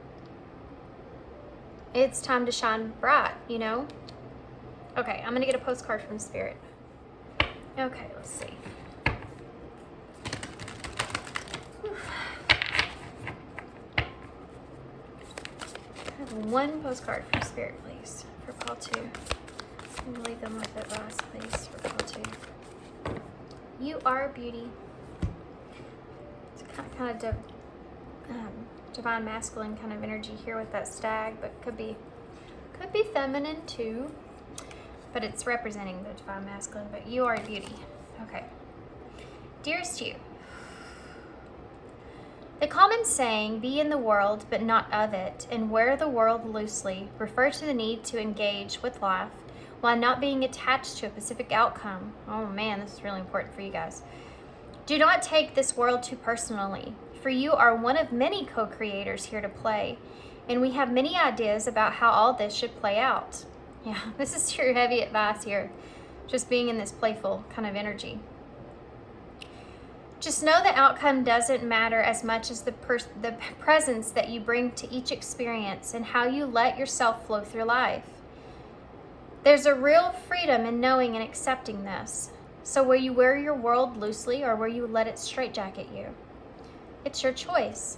It's time to shine bright, you know? Okay, I'm going to get a postcard from Spirit. Okay, let's see. I have one postcard from Spirit, please, for call 2. And leave them with advice, please, for call 2. You are beauty. It's kind of divine masculine kind of energy here with that stag, but could be feminine too, but it's representing the divine masculine. But you are a beauty. Okay, dearest you, the common saying, be in the world but not of it, and wear the world loosely, refer to the need to engage with life while not being attached to a specific outcome. Oh man, this is really important for you guys. Do not take this world too personally, for you are one of many co-creators here to play, and we have many ideas about how all this should play out. Yeah, this is your heavy advice here, just being in this playful kind of energy. Just know the outcome doesn't matter as much as the presence that you bring to each experience and how you let yourself flow through life. There's a real freedom in knowing and accepting this. So will you wear your world loosely, or will you let it straitjacket you? It's your choice.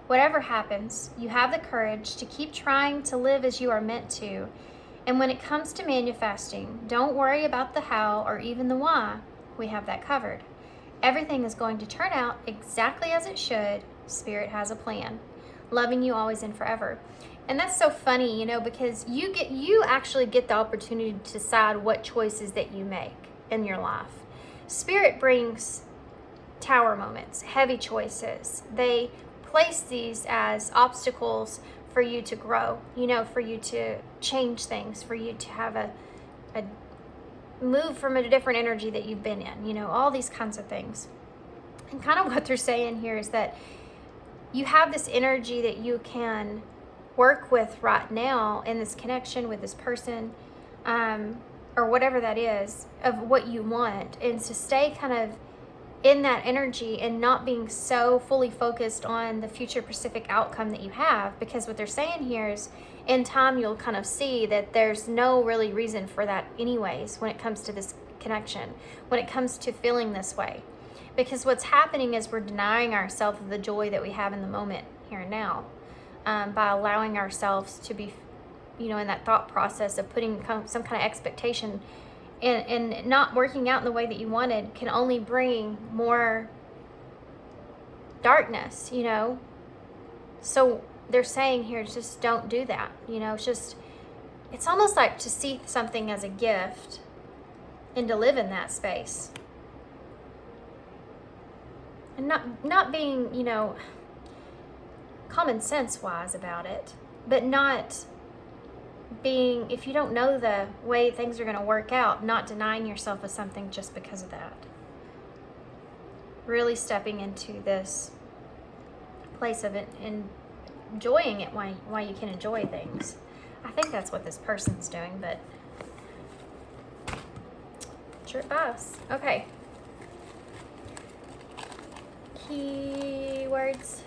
Whatever happens, you have the courage to keep trying to live as you are meant to. And when it comes to manifesting, don't worry about the how or even the why. We have that covered. Everything is going to turn out exactly as it should. Spirit has a plan. Loving you always and forever. And that's so funny, you know, because you actually get the opportunity to decide what choices that you make in your life. Spirit brings tower moments, heavy choices. They place these as obstacles for you to grow, you know, for you to change things, for you to have a move from a different energy that you've been in, you know, all these kinds of things. And kind of what they're saying here is that you have this energy that you can work with right now in this connection with this person, or whatever that is, of what you want, and to stay kind of in that energy and not being so fully focused on the future specific outcome that you have, because what they're saying here is in time you'll kind of see that there's no really reason for that anyways when it comes to this connection, when it comes to feeling this way. Because what's happening is we're denying ourselves of the joy that we have in the moment here and now, by allowing ourselves to be, you know, in that thought process of putting some kind of expectation and not working out in the way that you wanted can only bring more darkness, you know. So they're saying here, just don't do that. You know, it's almost like to see something as a gift and to live in that space. And not being, you know, common sense wise about it, but not being, if you don't know the way things are going to work out, not denying yourself of something just because of that. Really stepping into this place of it and enjoying it while you can enjoy things. I think that's what this person's doing, but it's your advice. Okay. Keywords.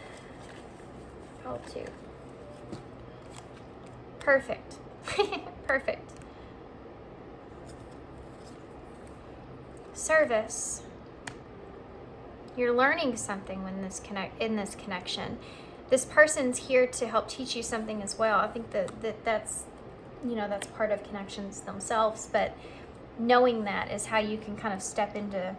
How to. Perfect. Perfect. Service. You're learning something when in this connection. This person's here to help teach you something as well. I think that's, you know, that's part of connections themselves, but knowing that is how you can kind of step into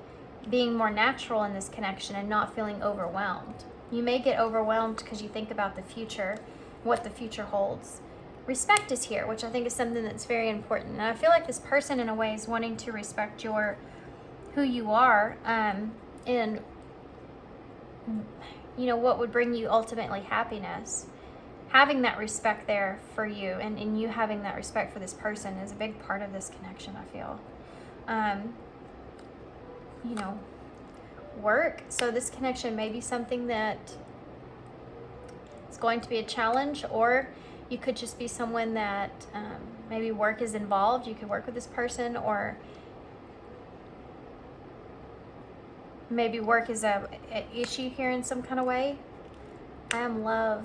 being more natural in this connection and not feeling overwhelmed. You may get overwhelmed because you think about the future, what the future holds. Respect is here, which I think is something that's very important. And I feel like this person in a way is wanting to respect who you are, and you know, what would bring you ultimately happiness. Having that respect there for you, and you having that respect for this person is a big part of this connection, I feel. You know, work. So this connection may be something that is going to be a challenge, or you could just be someone that maybe work is involved. You could work with this person, or maybe work is a issue here in some kind of way. I am love.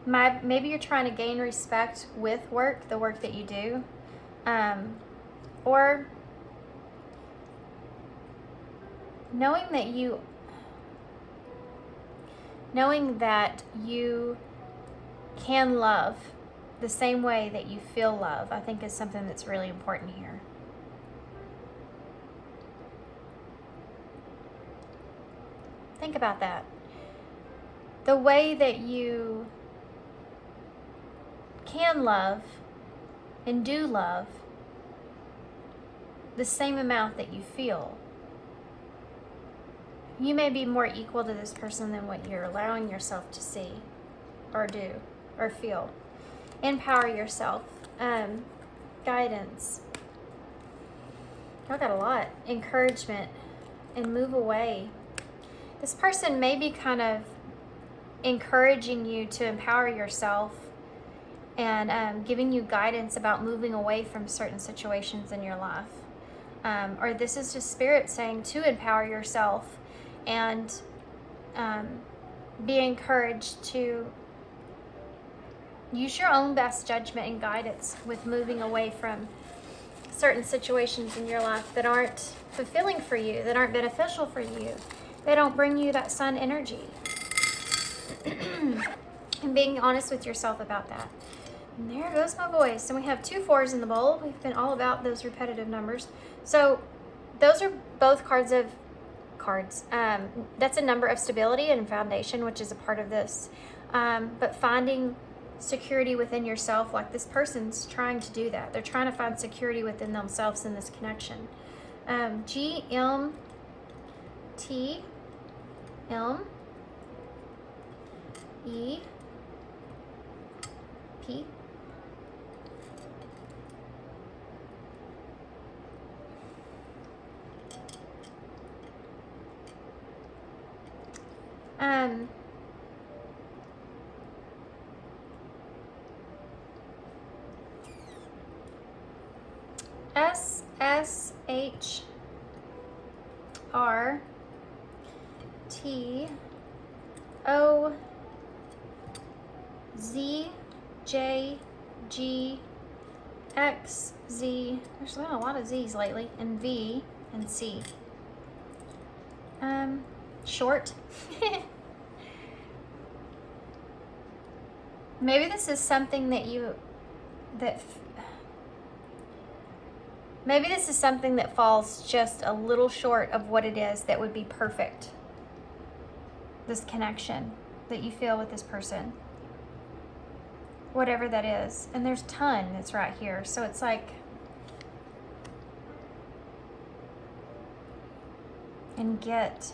Maybe you're trying to gain respect with work, the work that you do, or knowing that you can love the same way that you feel love, I think is something that's really important here. Think about that. The way that you can love and do love the same amount that you feel. You may be more equal to this person than what you're allowing yourself to see or do or feel. Empower yourself. Guidance. Y'all got a lot. Encouragement. And move away. This person may be kind of encouraging you to empower yourself and giving you guidance about moving away from certain situations in your life. Or this is just spirit saying to empower yourself and be encouraged to use your own best judgment and guidance with moving away from certain situations in your life that aren't fulfilling for you, that aren't beneficial for you. They don't bring you that sun energy. And being honest with yourself about that. And there goes my voice. And we have 2 4s in the bowl. We've been all about those repetitive numbers. So those are both cards. That's a number of stability and foundation, which is a part of this. But finding security within yourself, like this person's trying to do that. They're trying to find security within themselves in this connection. GMTM. EP. SSHRTOZJGXZ. There's been a lot of Z's lately. And V and C. Short. Maybe this is something that Maybe this is something that falls just a little short of what it is that would be perfect. This connection that you feel with this person. Whatever that is. And there's a ton that's right here. So it's like, and get,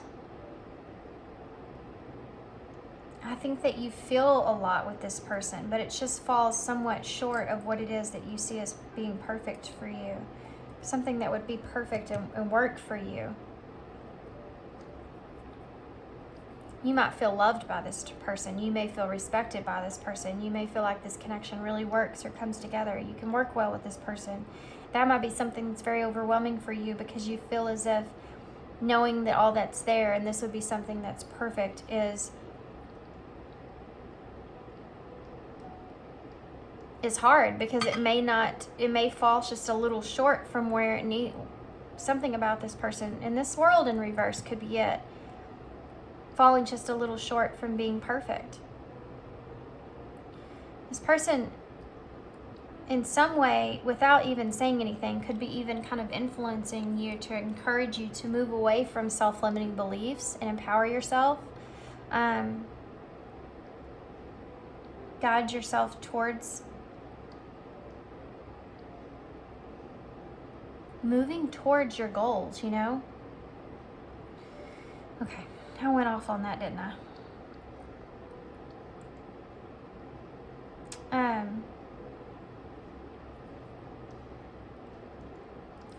I think that you feel a lot with this person, but it just falls somewhat short of what it is that you see as being perfect for you. Something that would be perfect and work for you. You might feel loved by this person. You may feel respected by this person. You may feel like this connection really works or comes together. You can work well with this person. That might be something that's very overwhelming for you because you feel as if knowing that all that's there and this would be something that's perfect is hard, because it may fall just a little short from where it needs. Something about this person in this world in reverse could be it. Falling just a little short from being perfect. This person, in some way, without even saying anything, could be even kind of influencing you to encourage you to move away from self-limiting beliefs and empower yourself. Guide yourself towards moving towards your goals, you know? Okay, I went off on that, didn't I?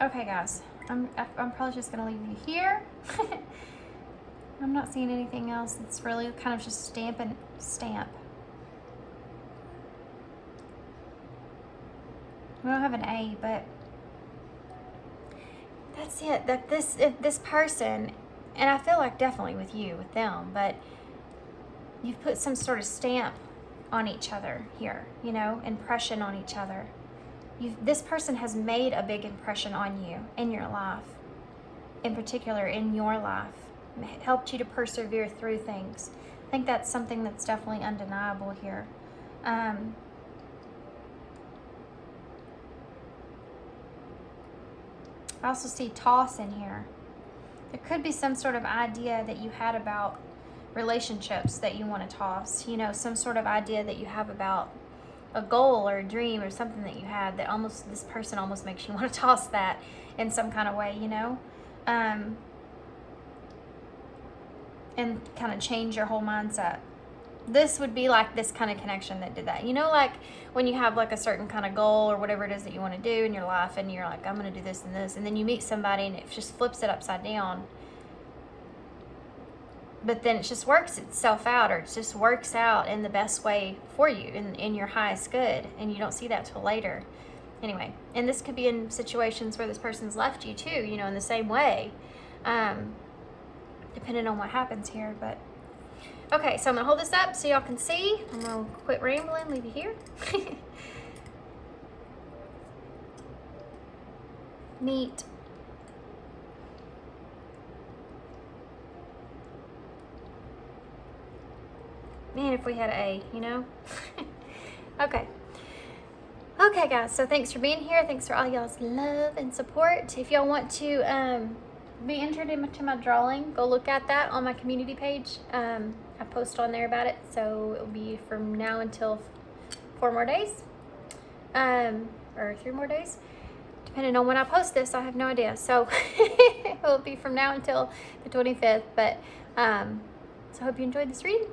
Okay, guys, I'm probably just gonna leave you here. I'm not seeing anything else. It's really kind of just stamp. We don't have an A, but that's it. That this person, and I feel like definitely with them, but you've put some sort of stamp on each other here, you know, impression on each other. This person has made a big impression on you in your life, in particular in your life, helped you to persevere through things. I think that's something that's definitely undeniable here. I also see toss in here. There could be some sort of idea that you had about relationships that you want to toss, you know, some sort of idea that you have about a goal or a dream or something that you had that this person almost makes you want to toss that in some kind of way, you know, and kind of change your whole mindset. This would be like this kind of connection that did that, you know, like when you have like a certain kind of goal or whatever it is that you want to do in your life, and you're like, I'm going to do this and this, and then you meet somebody and it just flips it upside down. But then it just works itself out, or it just works out in the best way for you, in your highest good, and you don't see that till later. Anyway, and this could be in situations where this person's left you too, you know, in the same way, depending on what happens here. But okay, so I'm gonna hold this up so y'all can see. I'm gonna quit rambling, leave you here. Neat. Man, if we had an A, you know? Okay. Okay, guys, so thanks for being here. Thanks for all y'all's love and support. If y'all want to be entered into my drawing, go look at that on my community page. I post on there about it, so it'll be from now until 4 more days. Or 3 more days. Depending on when I post this, I have no idea. So it'll be from now until the 25th. But so I hope you enjoyed this reading.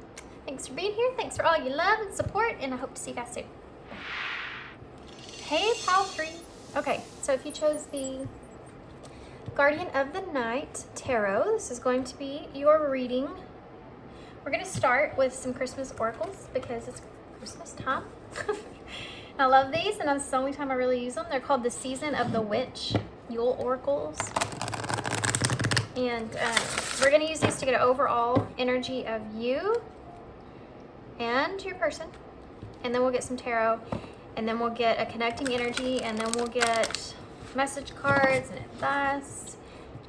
Thanks for being here. Thanks for all your love and support, and I hope to see you guys soon. Hey, pile 3. Okay, so if you chose the Guardian of the Night Tarot, this is going to be your reading. We're going to start with some Christmas oracles because it's Christmas time. I love these, and that's the only time I really use them. They're called the Season of the Witch Yule Oracles. And we're going to use these to get an overall energy of you and your person, and then we'll get some tarot, and then we'll get a connecting energy, and then we'll get message cards and advice,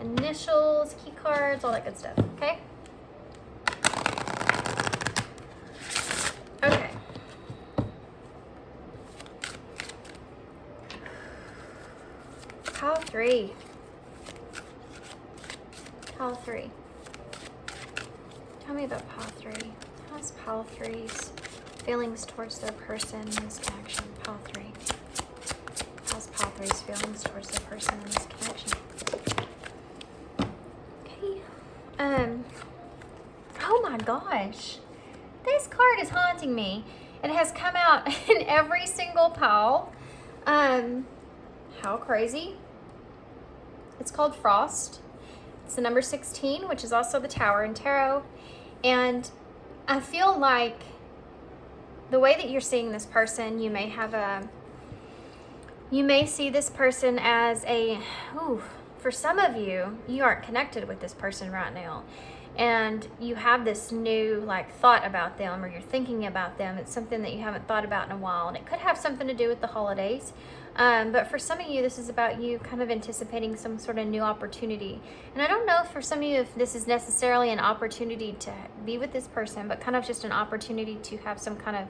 initials, key cards, all that good stuff. Okay. Okay. Pile 3. Pile 3. Tell me about pile 3. How's pile 3's feelings towards their person in this connection? Pile 3. How's pile 3's feelings towards their person in this connection? Okay. Oh my gosh. This card is haunting me. It has come out in every single pile. How crazy. It's called Frost. It's the number 16, which is also the Tower in Tarot. And I feel like the way that you're seeing this person, you may see this person as for some of you, you aren't connected with this person right now. And you have this new thought about them, or you're thinking about them. It's something that you haven't thought about in a while, and it could have something to do with the holidays. But for some of you, this is about you kind of anticipating some sort of new opportunity. And I don't know for some of you if this is necessarily an opportunity to be with this person, but kind of just an opportunity to have some kind of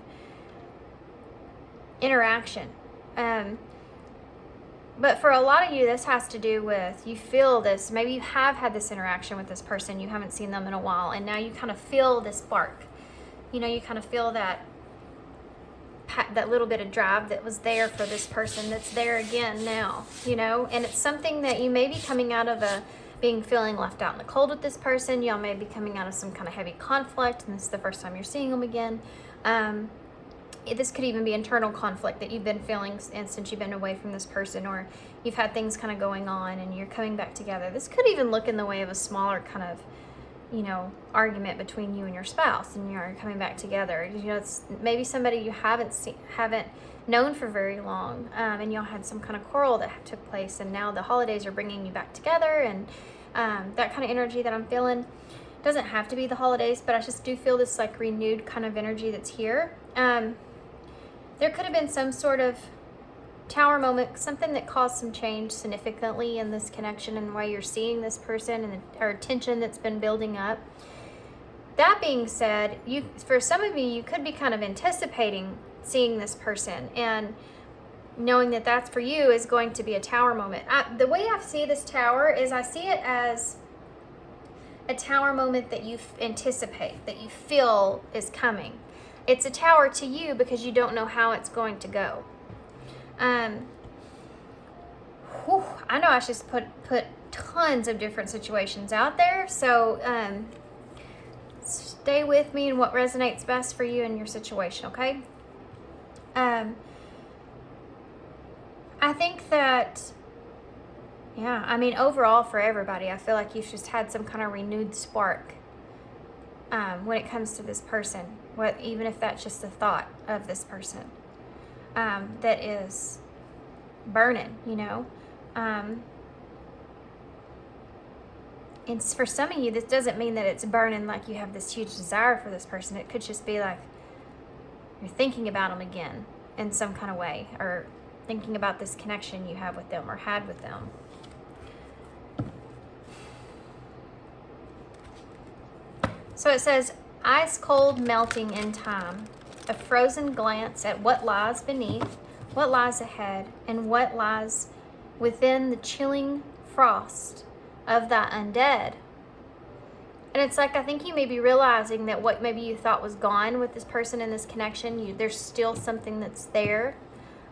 interaction. But for a lot of you, this has to do with, you feel this, maybe you have had this interaction with this person, you haven't seen them in a while, and now you kind of feel this spark. You know, you kind of feel that little bit of drive that was there for this person that's there again now, you know? And it's something that you may be coming out of feeling left out in the cold with this person. Y'all may be coming out of some kind of heavy conflict, and this is the first time you're seeing them again. This could even be internal conflict that you've been feeling since you've been away from this person, or you've had things kind of going on and you're coming back together. This could even look in the way of a smaller kind of, argument between you and your spouse, and you're coming back together. It's maybe somebody you haven't known for very long, and y'all had some kind of quarrel that took place, and now the holidays are bringing you back together, and that kind of energy that I'm feeling. Doesn't have to be the holidays, but I just do feel this renewed kind of energy that's here. There could have been some sort of tower moment, something that caused some change significantly in this connection and why you're seeing this person, or tension that's been building up. That being said, for some of you could be kind of anticipating seeing this person, and knowing that that's for you is going to be a tower moment. The way I see this tower is I see it as a tower moment that you anticipate, that you feel is coming. It's a tower to you because you don't know how it's going to go. I know I just put tons of different situations out there, so stay with me in what resonates best for you in your situation, okay? I think that, overall for everybody, I feel like you've just had some kind of renewed spark when it comes to this person, even if that's just the thought of this person that is burning, and for some of you, this doesn't mean that it's burning like you have this huge desire for this person. It could just be like you're thinking about them again in some kind of way, or thinking about this connection you have with them or had with them. So it says, ice cold melting in time, a frozen glance at what lies beneath, what lies ahead, and what lies within the chilling frost of the undead. And it's I think you may be realizing that what maybe you thought was gone with this person in this connection, there's still something that's there.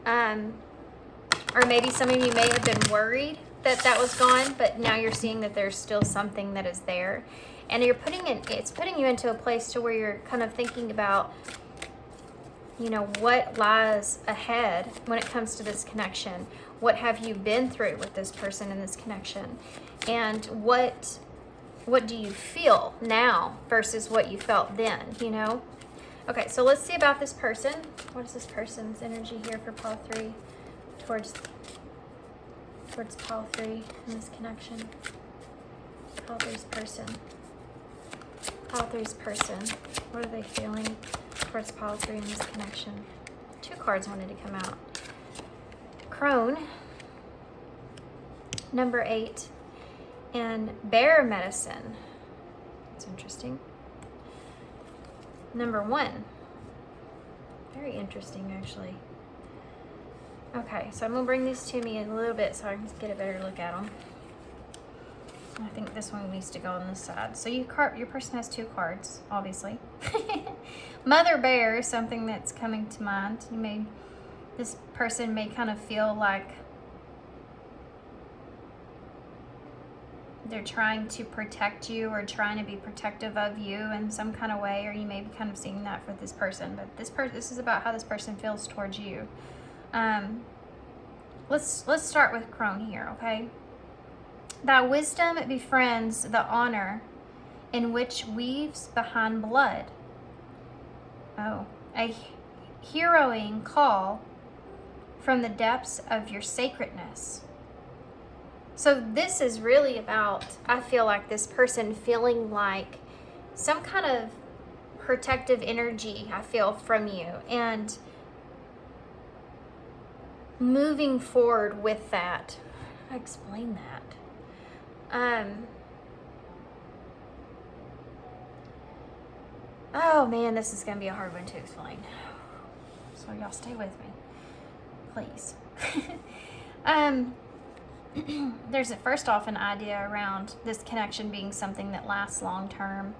Or maybe some of you may have been worried that was gone, but now you're seeing that there's still something that is there. And it's putting you into a place to where you're kind of thinking about, what lies ahead when it comes to this connection. What have you been through with this person in this connection? And what do you feel now versus what you felt then, Okay, so let's see about this person. What is this person's energy here for pile 3 towards pile 3 in this connection? Pile 3's person. Pile 3's person. What are they feeling towards pile 3 in this connection? 2 cards wanted to come out. Crone, number 8, and bear medicine. That's interesting. Number 1. Very interesting, actually. Okay, so I'm going to bring these to me in a little bit so I can get a better look at them. I think this one needs to go on this side. So your person has 2 cards, obviously. Mother Bear is something that's coming to mind. This person may kind of feel like they're trying to protect you or trying to be protective of you in some kind of way, or you may be kind of seeing that for this person. But this is about how this person feels towards you. Let's start with Crone here, okay? Thy wisdom befriends the honor in which weaves behind blood. Oh, a heroing call from the depths of your sacredness. So this is really about, I feel like, this person feeling like some kind of protective energy I feel from you, and moving forward with that. How do I explain that? Oh man, this is going to be a hard one to explain. So y'all stay with me, please. There's first off an idea around this connection being something that lasts long term.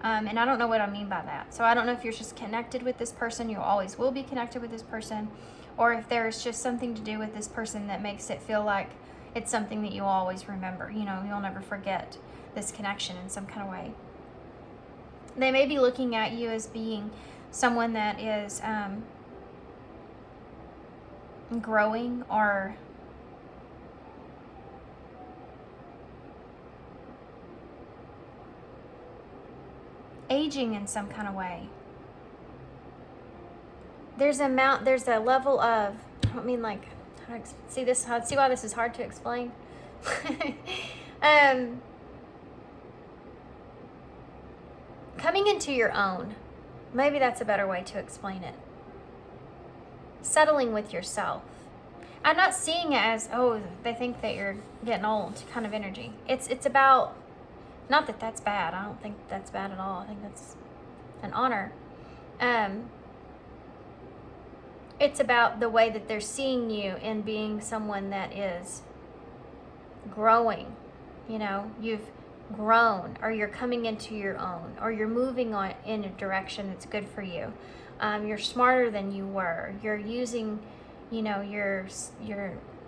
And I don't know what I mean by that. So I don't know if you're just connected with this person, you always will be connected with this person, or if there's just something to do with this person that makes it feel like it's something that you always remember. You know, you'll never forget this connection in some kind of way. They may be looking at you as being someone that is growing or aging in some kind of way. There's a level of, I don't mean like, see why this is hard to explain? Coming into your own, maybe that's a better way to explain it. Settling with yourself. I'm not seeing it as, oh, they think that you're getting old kind of energy. It's about, not that that's bad. I don't think that's bad at all. I think that's an honor. It's about the way that they're seeing you and being someone that is growing. You know, you've grown, or you're coming into your own, or you're moving on in a direction that's good for you. You're smarter than you were. You're using, you know, your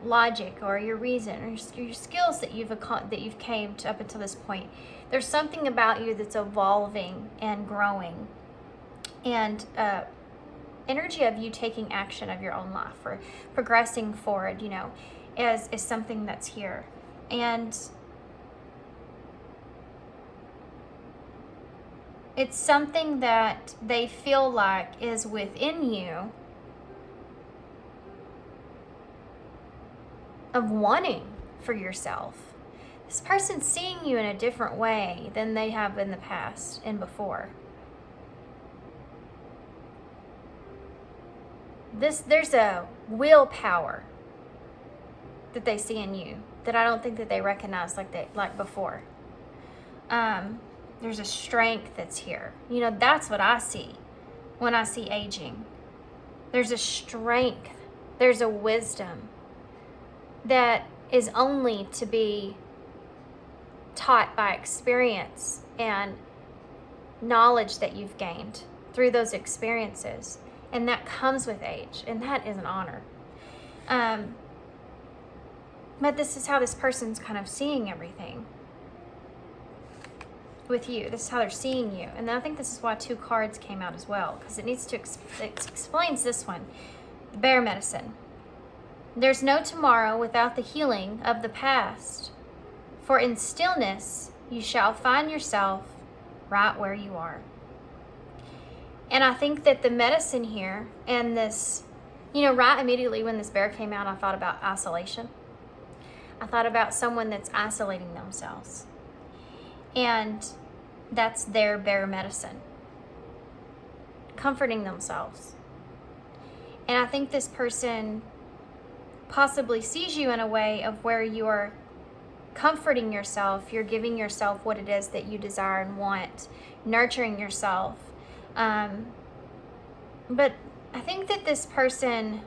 logic or your reason or your skills that you've came to up until this point. There's something about you that's evolving and growing, and energy of you taking action of your own life or progressing forward, you know, is something that's here. And it's something that they feel like is within you of wanting for yourself. This person's seeing you in a different way than they have in the past and before. There's a willpower that they see in you that I don't think that they recognize like before. There's a strength that's here. You know, that's what I see when I see aging. There's a strength, there's a wisdom that is only to be taught by experience and knowledge that you've gained through those experiences. And that comes with age, and that is an honor. But this is how this person's kind of seeing everything with you. This is how they're seeing you. And I think this is why 2 cards came out as well, because it needs to it explains this one. The bear medicine. There's no tomorrow without the healing of the past. For in stillness you shall find yourself right where you are. And I think that the medicine here and this, you know, right immediately when this bear came out, I thought about isolation. I thought about someone that's isolating themselves. And that's their bear medicine. Comforting themselves. And I think this person possibly sees you in a way of where you're comforting yourself, you're giving yourself what it is that you desire and want, nurturing yourself. But I think that this person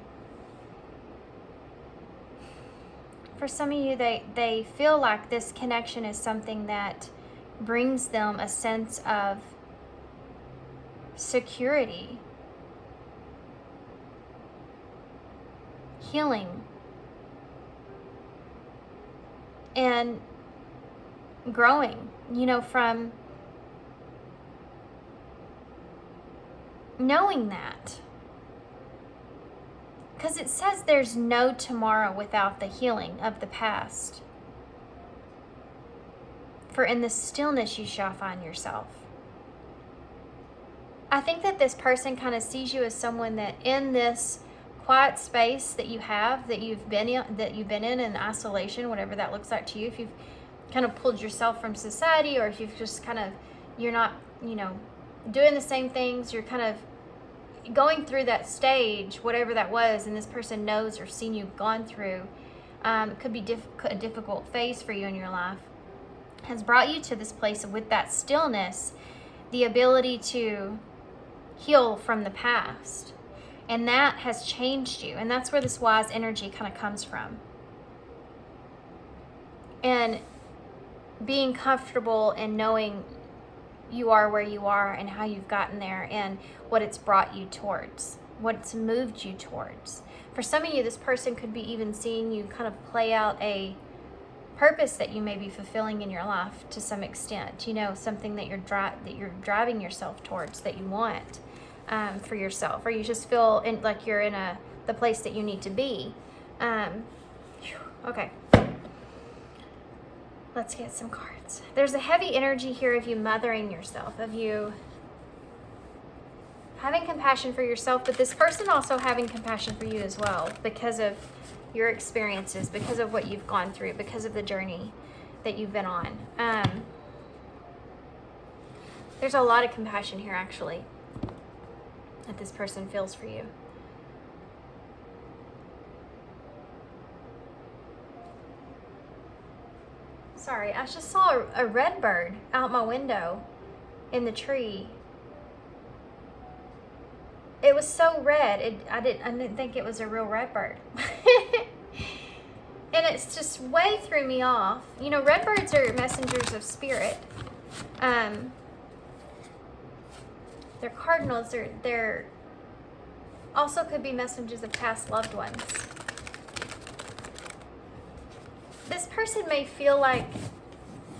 For some of you, they feel like this connection is something that brings them a sense of security, healing, and growing, from knowing that. Because it says there's no tomorrow without the healing of the past. For in the stillness you shall find yourself. I think that this person kind of sees you as someone that in this quiet space that you have, that you've been in isolation, whatever that looks like to you, if you've kind of pulled yourself from society, or if you've just you're not, doing the same things, you're kind of going through that stage, whatever that was, and this person knows or seen you gone through, it could be a difficult phase for you in your life, has brought you to this place with that stillness, the ability to heal from the past. And that has changed you. And that's where this wise energy kind of comes from. And being comfortable and knowing you are where you are and how you've gotten there and what it's brought you towards, what it's moved you towards. For some of you, this person could be even seeing you kind of play out a purpose that you may be fulfilling in your life to some extent, something that you're driving yourself towards, that you want for yourself, or you just feel like you're in the place that you need to be. Okay. Let's get some cards. There's a heavy energy here of you mothering yourself, of you having compassion for yourself, but this person also having compassion for you as well because of your experiences, because of what you've gone through, because of the journey that you've been on. There's a lot of compassion here, actually, that this person feels for you. Sorry, I just saw a red bird out my window in the tree. It was so red, I didn't think it was a real red bird. And it's just way threw me off. Red birds are messengers of spirit. They're cardinals. They're also could be messengers of past loved ones. This person may feel like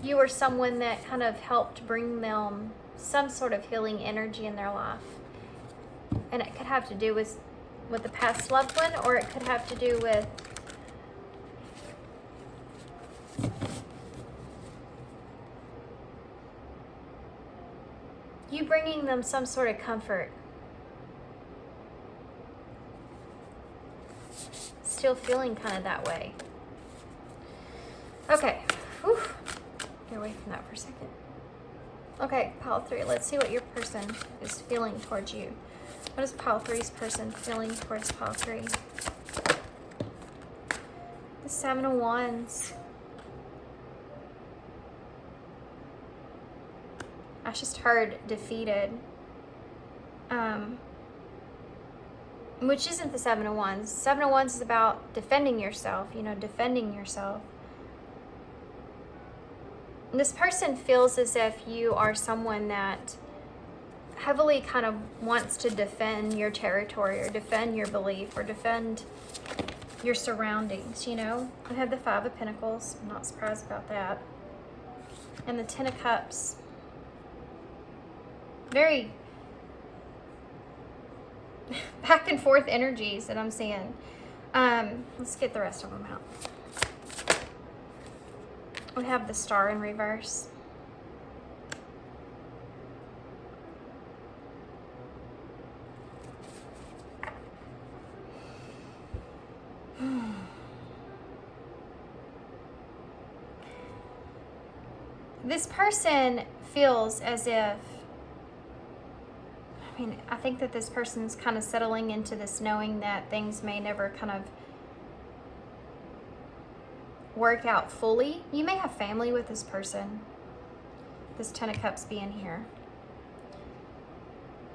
you are someone that kind of helped bring them some sort of healing energy in their life. And it could have to do with the past loved one, or it could have to do with you bringing them some sort of comfort. Still feeling kind of that way. Okay. Whew. Get away from that for a second. Okay, pile 3. Let's see what your person is feeling towards you. What is pile 3's person feeling towards pile 3? The 7 of Wands. I just heard defeated. Which isn't the 7 of Wands. 7 of Wands is about defending yourself, defending yourself. And this person feels as if you are someone that heavily kind of wants to defend your territory or defend your belief or defend your surroundings, I had the 5 of Pentacles. I'm not surprised about that. And the 10 of Cups. Very back and forth energies that I'm seeing. Let's get the rest of them out. We have the Star in reverse. This person feels as if, I think that this person's kind of settling into this knowing that things may never kind of work out fully. You may have family with this person. This 10 of Cups being here.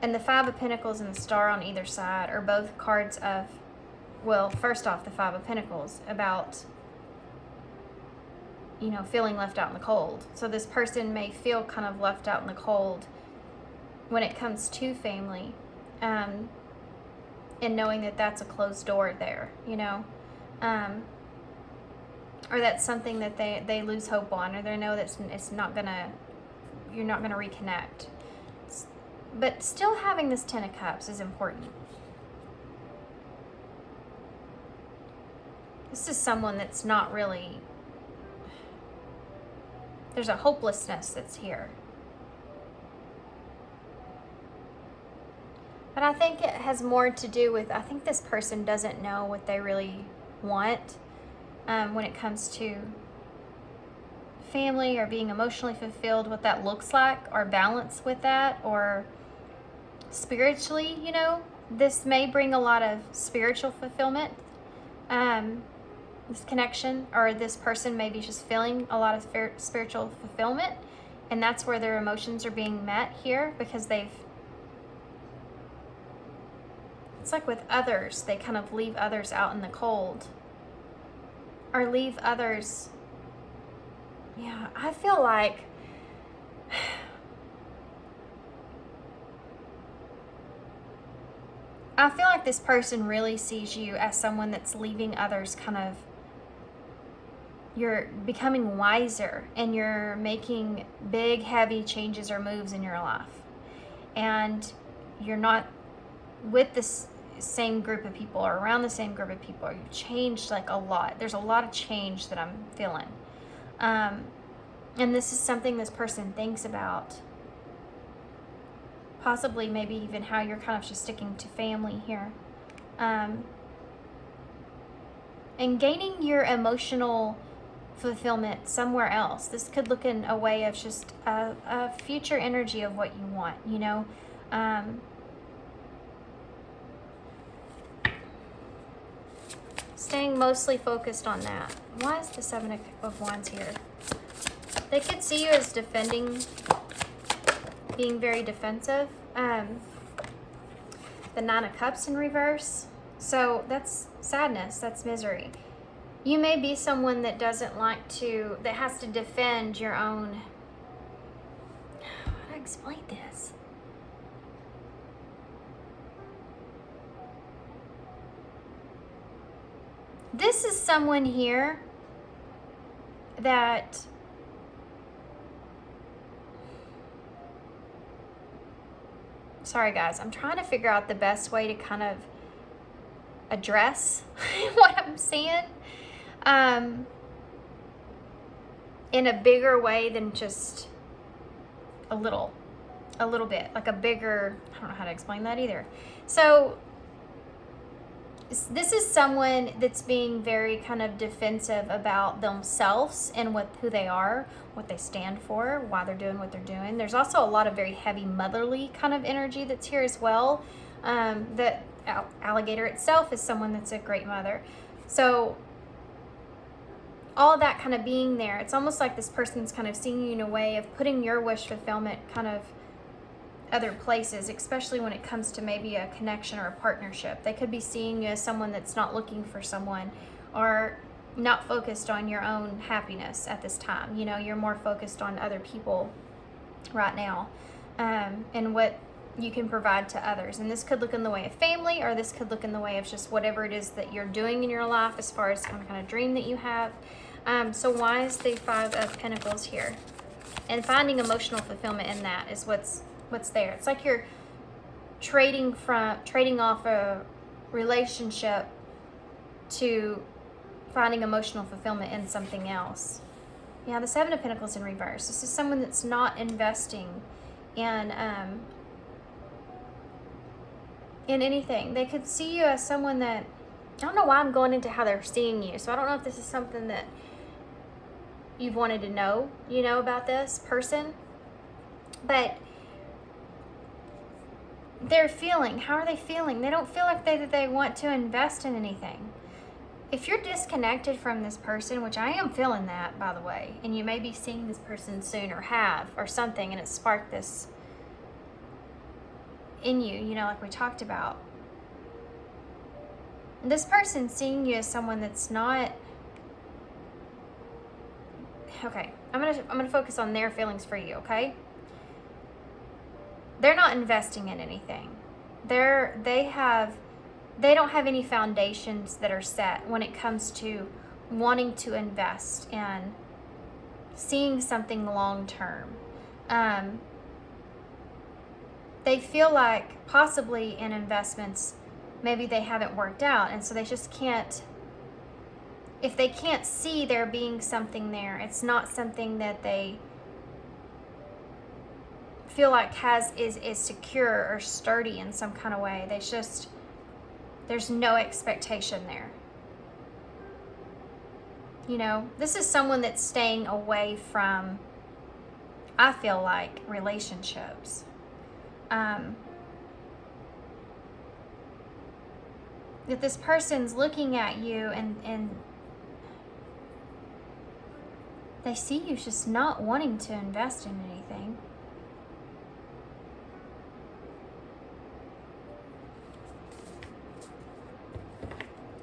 And the 5 of Pentacles and the Star on either side are both cards of, well, first off, the 5 of Pentacles, about you know, feeling left out in the cold. So this person may feel kind of left out in the cold when it comes to family, and knowing that that's a closed door there, you know, or that's something that they lose hope on, or they know that it's not gonna, you're not gonna reconnect. But still having this Ten of Cups is important. This is someone that's not really, there's a hopelessness that's here. But I think it has more to do with, I think this person doesn't know what they really want when it comes to family or being emotionally fulfilled, what that looks like, or balance with that, or spiritually, you know. This may bring a lot of spiritual fulfillment, this connection, or this person may be just feeling a lot of spiritual fulfillment, and that's where their emotions are being met here, because it's like with others, they kind of leave others out in the cold, or leave others, yeah, I feel like this person really sees you as someone that's leaving others kind of, you're becoming wiser, and you're making big, heavy changes or moves in your life. And you're not with this same group of people or around the same group of people. You've changed like a lot. There's a lot of change that I'm feeling. And this is something this person thinks about. Possibly maybe even how you're kind of just sticking to family here. And gaining your emotional fulfillment somewhere else. This could look in a way of just a future energy of what you want, you know. Staying mostly focused on that. Why is the Seven of Wands here? They could see you as defending, being very defensive. The Nine of Cups in reverse. So that's sadness, that's misery. You may be someone that doesn't like to, that has to defend your own, how do I explain this? This is someone here that sorry guys, I'm trying to figure out the best way to kind of address what I'm seeing in a bigger way than just a little bit, like a bigger, I don't know how to explain that either. So this is someone that's being very kind of defensive about themselves and who they are, what they stand for, why they're doing what they're doing. There's also a lot of very heavy motherly kind of energy that's here as well. The alligator itself is someone that's a great mother. So all of that kind of being there, it's almost like this person's kind of seeing you in a way of putting your wish fulfillment kind of other places, especially when it comes to maybe a connection or a partnership. They could be seeing you as someone that's not looking for someone, or not focused on your own happiness at this time. You know, you're more focused on other people right now, and what you can provide to others. And this could look in the way of family, or this could look in the way of just whatever it is that you're doing in your life as far as some kind of dream that you have. So why is the Five of Pentacles here? And finding emotional fulfillment in that is what's there. It's like you're trading off a relationship to finding emotional fulfillment in something else. Yeah, the Seven of Pentacles in reverse. This is someone that's not investing in anything. They could see you as someone that, I don't know why I'm going into how they're seeing you. So I don't know if this is something that you've wanted to know, you know, about this person. But they're feeling, how are they feeling? They don't feel like they want to invest in anything. If you're disconnected from this person, which I am feeling that, by the way, and you may be seeing this person soon, or have, or something, and it sparked this in you, you know, like we talked about. This person seeing you as someone that's not, okay, I'm gonna focus on their feelings for you, okay? They're not investing in anything. They don't have any foundations that are set when it comes to wanting to invest in seeing something long term. They feel like possibly in investments, maybe they haven't worked out, and so they just can't, if they can't see there being something there, it's not something that they feel like is secure or sturdy in some kind of way. There's no expectation there. You know, this is someone that's staying away from, I feel like, relationships. That this person's looking at you and they see you just not wanting to invest in anything.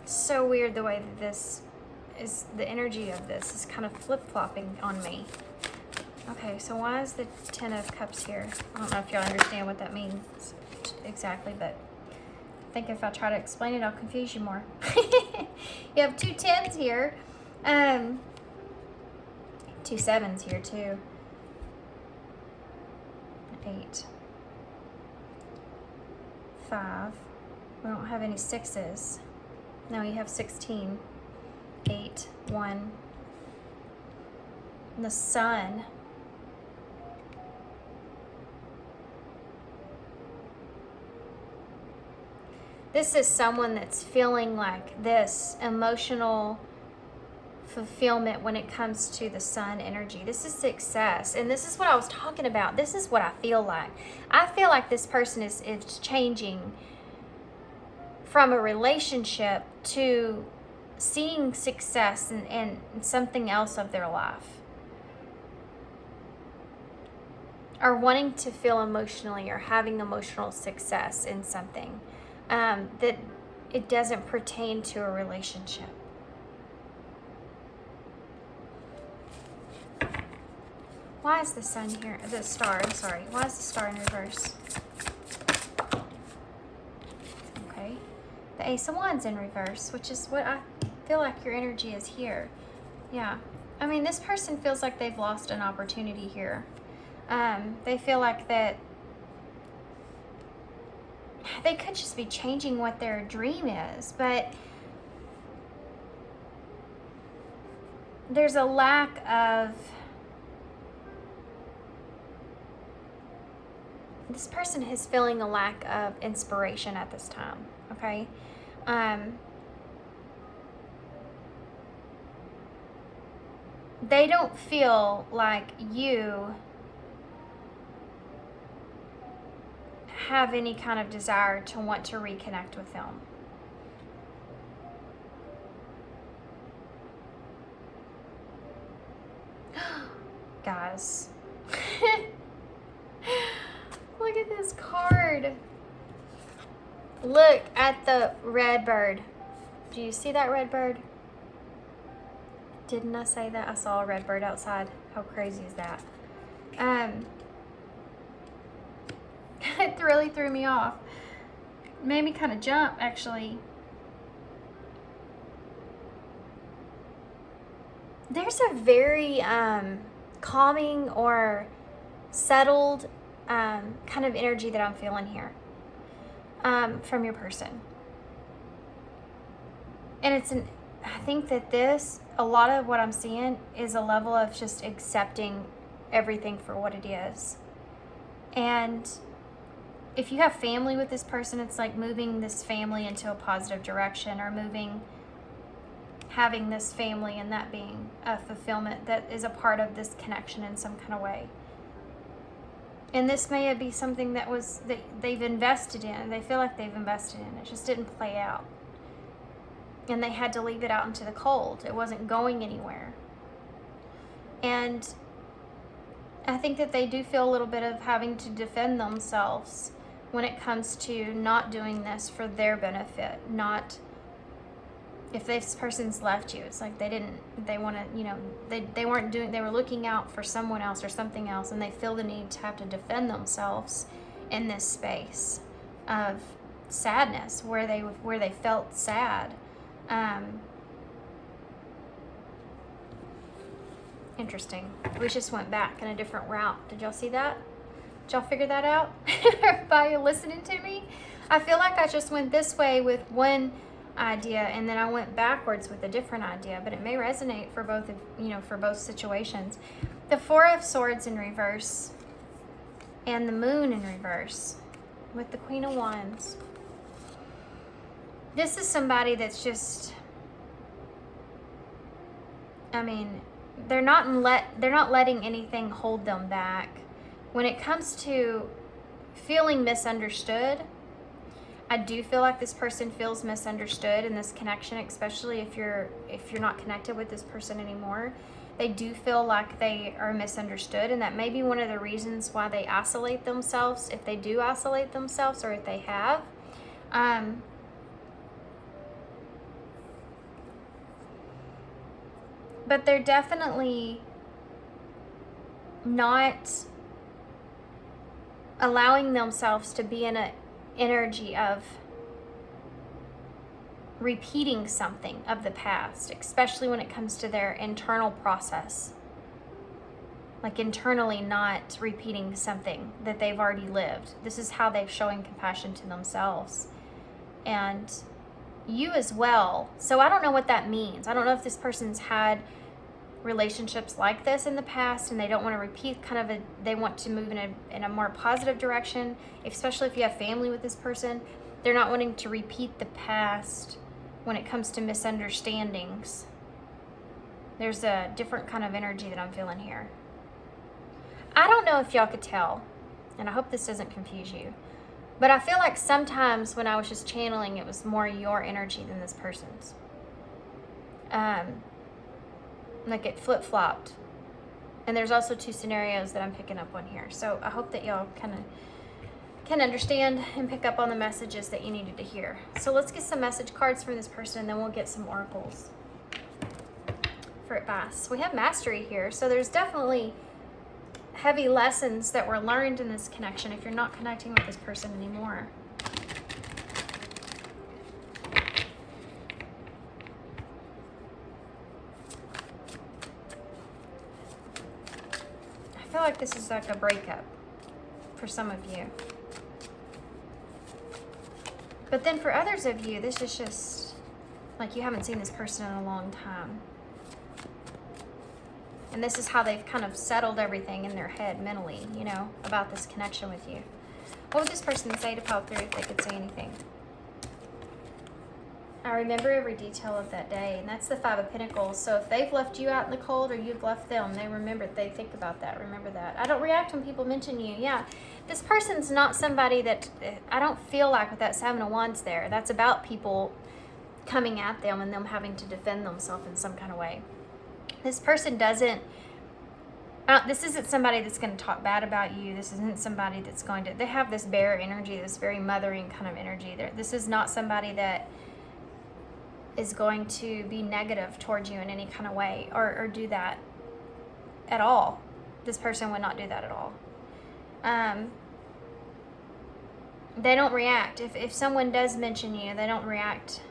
So weird the way that this is, the energy of this is kind of flip-flopping on me. Okay, so why is the Ten of Cups here? I don't know if y'all understand what that means exactly, but I think if I try to explain it, I'll confuse you more. You have 2 tens here. 2 sevens here too. 8. 5. We don't have any 6s. No, you have 16. 8, 1. And the Sun. This is someone that's feeling like this emotional fulfillment when it comes to the Sun energy. This is success. And this is what I was talking about. This is what I feel like. I feel like this person is changing from a relationship to seeing success in something else of their life. Or wanting to feel emotionally or having emotional success in something. That it doesn't pertain to a relationship. Why is the Sun here? The Star, I'm sorry. Why is the Star in reverse? Okay. The Ace of Wands in reverse, which is what I feel like your energy is here. Yeah. I mean, this person feels like they've lost an opportunity here. They feel like that they could just be changing what their dream is, but there's a lack of, this person is feeling a lack of inspiration at this time, okay? They don't feel like you have any kind of desire to want to reconnect with them. Guys. Look at this card. Look at the red bird. Do you see that red bird? Didn't I say that? I saw a red bird outside. How crazy is that? It really threw me off. Made me kind of jump, actually. There's a very calming or settled kind of energy that I'm feeling here from your person. And I think that a lot of what I'm seeing is a level of just accepting everything for what it is. And if you have family with this person, it's like moving this family into a positive direction, or having this family and that being a fulfillment that is a part of this connection in some kind of way. And this may be something that they've invested in. They feel like they've invested in. It just didn't play out. And they had to leave it out into the cold. It wasn't going anywhere. And I think that they do feel a little bit of having to defend themselves when it comes to not doing this for their benefit, not If this person's left you, it's like they want to, you know, they weren't doing, they were looking out for someone else or something else, and they feel the need to have to defend themselves in this space of sadness where they felt sad. Interesting. We just went back in a different route. Did y'all see that? Did y'all figure that out? Everybody listening to me? I feel like I just went this way with one idea, and then I went backwards with a different idea, but it may resonate for both of, you know, for both situations. The Four of Swords in reverse and the Moon in reverse with the Queen of Wands. This is somebody that's just, I mean, they're not letting anything hold them back. When it comes to feeling misunderstood, I do feel like this person feels misunderstood in this connection, especially if you're not connected with this person anymore. They do feel like they are misunderstood, and that may be one of the reasons why they isolate themselves, if they do isolate themselves or if they have. But they're definitely not allowing themselves to be in an energy of repeating something of the past, especially when it comes to their internal process. Like internally not repeating something that they've already lived. This is how they're showing compassion to themselves. And you as well. So I don't know what that means. I don't know if this person's had relationships like this in the past and they don't want to repeat they want to move in a more positive direction, especially if you have family with this person. They're not wanting to repeat the past when it comes to misunderstandings. There's a different kind of energy that I'm feeling here. I don't know if y'all could tell, and I hope this doesn't confuse you, but I feel like sometimes when I was just channeling, it was more your energy than this person's. Like it flip-flopped. And there's also two scenarios that I'm picking up on here. So I hope that y'all kind of can understand and pick up on the messages that you needed to hear. So let's get some message cards from this person, and then we'll get some oracles for advice. We have mastery here. So there's definitely heavy lessons that were learned in this connection if you're not connecting with this person anymore. I feel like this is like a breakup for some of you. But then for others of you, this is just like you haven't seen this person in a long time. And this is how they've kind of settled everything in their head mentally, you know, about this connection with you. What would this person say to pop through if they could say anything? I remember every detail of that day, and that's the Five of Pentacles. So if they've left you out in the cold or you've left them, they think about that. Remember that. I don't react when people mention you. Yeah, this person's not somebody that, I don't feel like with that Seven of Wands there, that's about people coming at them and them having to defend themselves in some kind of way. This person doesn't, this isn't somebody that's going to talk bad about you. This isn't somebody that's going to, they have this bear energy, this very mothering kind of energy there. This is not somebody that is going to be negative towards you in any kind of way or do that at all. This person would not do that at all. They don't react. If someone does mention you, they don't react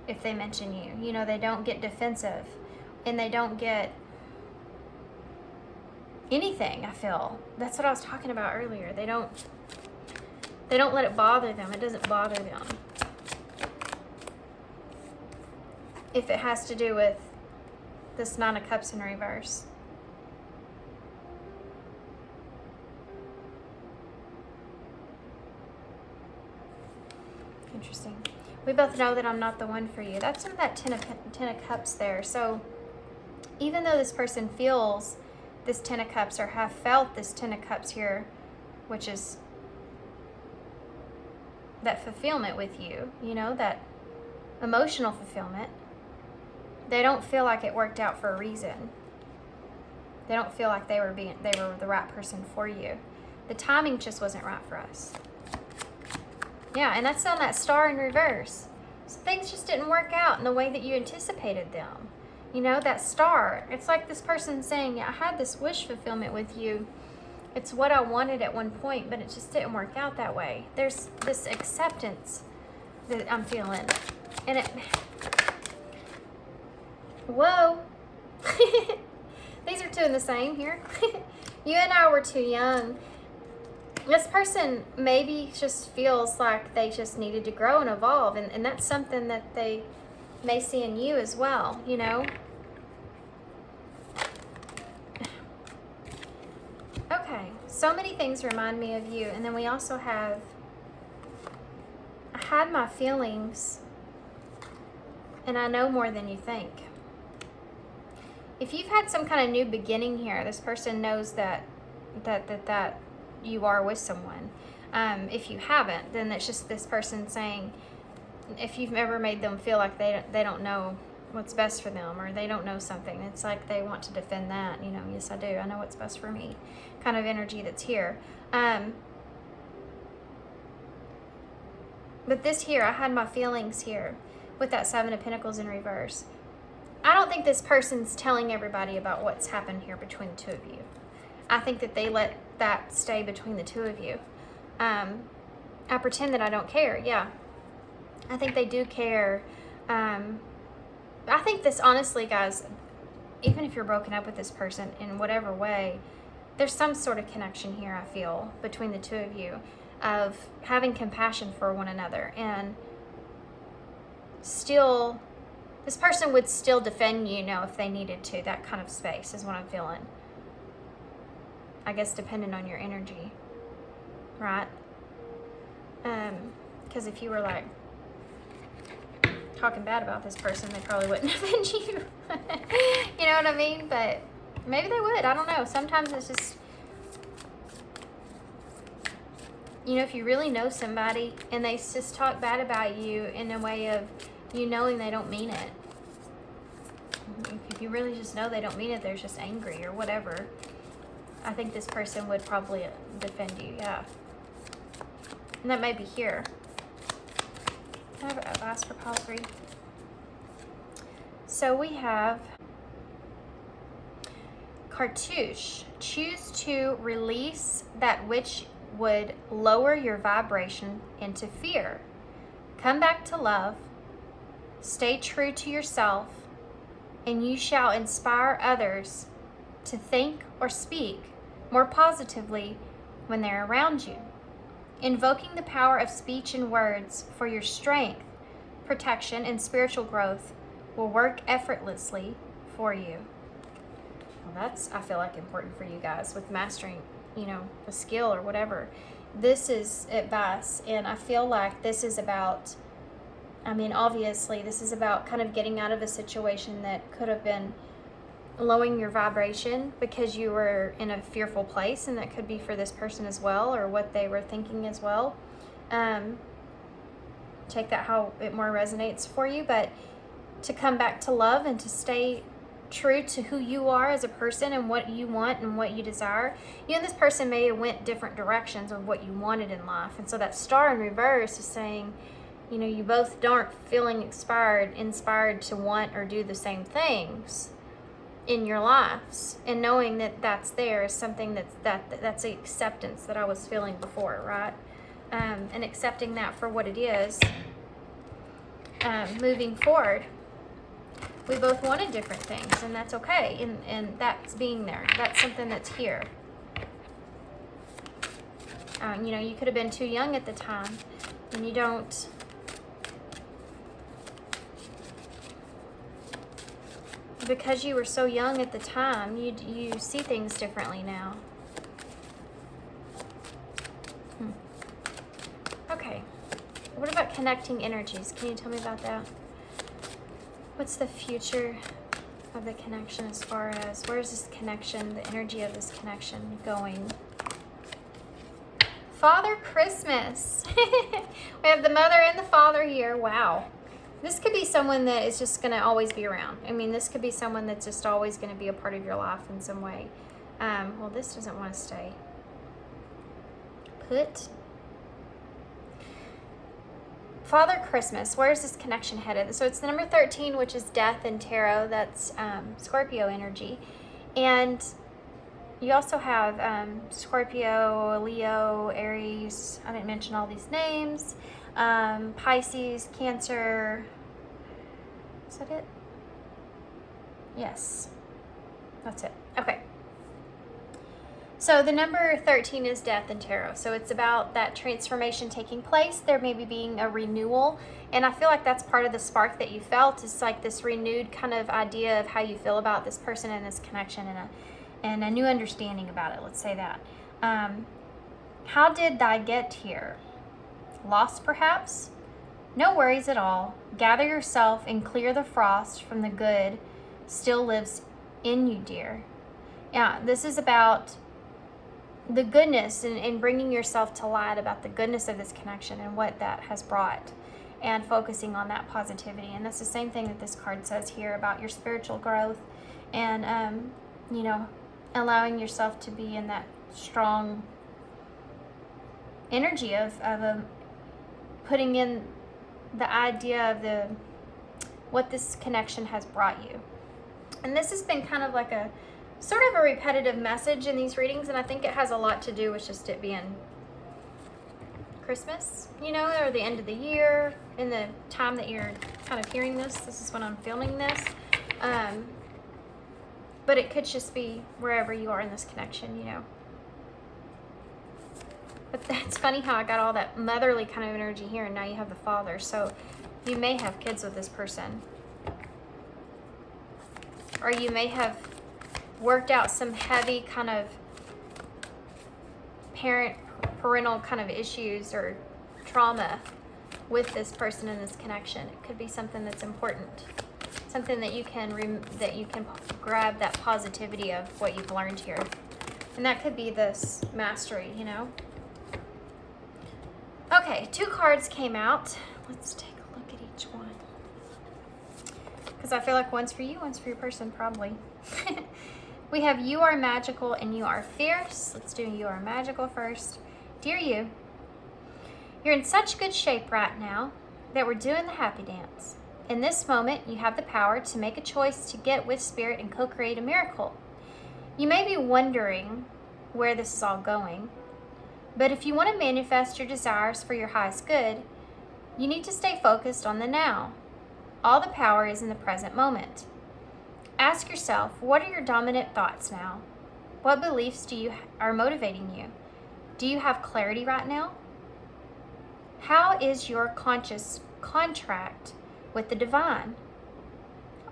if they mention you. You know, they don't get defensive and they don't get anything, I feel. That's what I was talking about earlier. They don't let it bother them. It doesn't bother them. If it has to do with this Nine of Cups in reverse. Interesting. We both know that I'm not the one for you. That's in that Ten of Cups there. So even though this person feels this Ten of Cups or have felt this Ten of Cups here, which is that fulfillment with you, you know, that emotional fulfillment, they don't feel like it worked out for a reason. They don't feel like they were the right person for you. The timing just wasn't right for us. Yeah, and that's on that Star in reverse. So things just didn't work out in the way that you anticipated them. You know, that star, it's like this person saying, I had this wish fulfillment with you. It's what I wanted at one point, but it just didn't work out that way. There's this acceptance that I'm feeling. And it, whoa. These are two in the same here. You and I were too young. This person maybe just feels like they just needed to grow and evolve, and that's something that they may see in you as well, you know. Okay, so many things remind me of you, and then we also have, I had my feelings, and I know more than you think. If you've had some kind of new beginning here, this person knows that you are with someone. If you haven't, then it's just this person saying, if you've ever made them feel like they don't know what's best for them, or they don't know something, it's like they want to defend that, you know. Yes, I do. I know what's best for me, kind of energy that's here. But this here, I had my feelings here with that Seven of Pentacles in reverse. I don't think this person's telling everybody about what's happened here between the two of you. I think that they let that stay between the two of you. I pretend that I don't care. Yeah. I think they do care. I think this, honestly, guys, even if you're broken up with this person in whatever way, there's some sort of connection here, I feel, between the two of you, of having compassion for one another, and still, this person would still defend you, if they needed to. That kind of space is what I'm feeling. I guess depending on your energy, right? Because if you were like talking bad about this person, they probably wouldn't defend you. You know what I mean? But maybe they would. I don't know. Sometimes it's just, if you really know somebody and they just talk bad about you in a way of you knowing they don't mean it. If you really just know they don't mean it, they're just angry or whatever, I think this person would probably defend you, yeah. And that may be here. Can I have advice for pile 3? So we have Cartouche. Choose to release that which would lower your vibration into fear. Come back to love. Stay true to yourself, and you shall inspire others to think or speak more positively when they're around you. Invoking the power of speech and words for your strength, protection, and spiritual growth will work effortlessly for you. Well, that's, I feel like, important for you guys with mastering, a skill or whatever. This is advice, and I feel like this is about, obviously, this is about kind of getting out of a situation that could have been lowering your vibration because you were in a fearful place, and that could be for this person as well, or what they were thinking as well. Take that how it more resonates for you, but to come back to love and to stay true to who you are as a person and what you want and what you desire. You and this person may have went different directions of what you wanted in life, and so that star in reverse is saying, you both aren't feeling inspired to want or do the same things in your lives, and knowing that that's there is something that's the acceptance that I was feeling before, right? And accepting that for what it is. Moving forward, we both wanted different things, and that's okay, and that's being there. That's something that's here. You could have been too young at the time, and you don't. Because you were so young at the time, you see things differently now. Okay. What about connecting energies? Can you tell me about that? What's the future of the connection as far as, where's this connection, the energy of this connection going? Father Christmas. We have the mother and the father here. Wow. This could be someone that is just going to always be around. This could be someone that's just always going to be a part of your life in some way. Well, this doesn't want to stay. Father Christmas, where's this connection headed? So it's the number 13, which is death in tarot. That's Scorpio energy. And you also have Scorpio, Leo, Aries. I didn't mention all these names. Pisces, Cancer. Is that it? Yes. That's it. Okay. So the number 13 is death in tarot. So it's about that transformation taking place. There may be being a renewal. And I feel like that's part of the spark that you felt. It's like this renewed kind of idea of how you feel about this person and this connection, and a new understanding about it. Let's say that. How did I get here? Lost, perhaps? No worries at all. Gather yourself and clear the frost from the good still lives in you, dear. Yeah, this is about the goodness and bringing yourself to light about the goodness of this connection and what that has brought, and focusing on that positivity. And that's the same thing that this card says here about your spiritual growth and, you know, allowing yourself to be in that strong energy of putting in the idea of what this connection has brought you. And this has been kind of like a sort of a repetitive message in these readings, and I think it has a lot to do with just it being Christmas, you know, or the end of the year, in the time that you're kind of hearing this. This is when I'm filming this. But it could just be wherever you are in this connection, you know. But that's funny how I got all that motherly kind of energy here, and now you have the father. So you may have kids with this person. Or you may have worked out some heavy kind of parental kind of issues or trauma with this person in this connection. It could be something that's important, something that you can grab that positivity of what you've learned here, and that could be this mastery, you know. Okay, 2 cards came out. Let's take a look at each one, because I feel like one's for you, one's for your person, probably. We have you are magical and you are fierce. Let's do you are magical first. Dear you, you're in such good shape right now that we're doing the happy dance. In this moment, you have the power to make a choice to get with spirit and co-create a miracle. You may be wondering where this is all going, but if you want to manifest your desires for your highest good, you need to stay focused on the now. All the power is in the present moment. Ask yourself, what are your dominant thoughts now? What beliefs are motivating you? Do you have clarity right now? How is your conscious contract with the divine?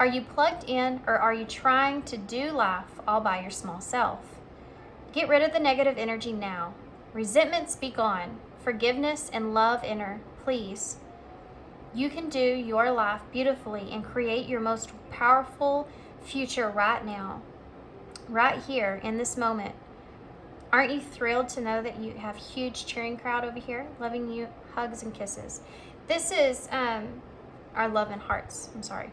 Are you plugged in, or are you trying to do life all by your small self? Get rid of the negative energy now. Resentments be gone. Forgiveness and love enter, please. You can do your life beautifully and create your most powerful future right now, right here in this moment. Aren't you thrilled to know that you have a huge cheering crowd over here loving you? Hugs and kisses. This is our love and hearts. I'm sorry,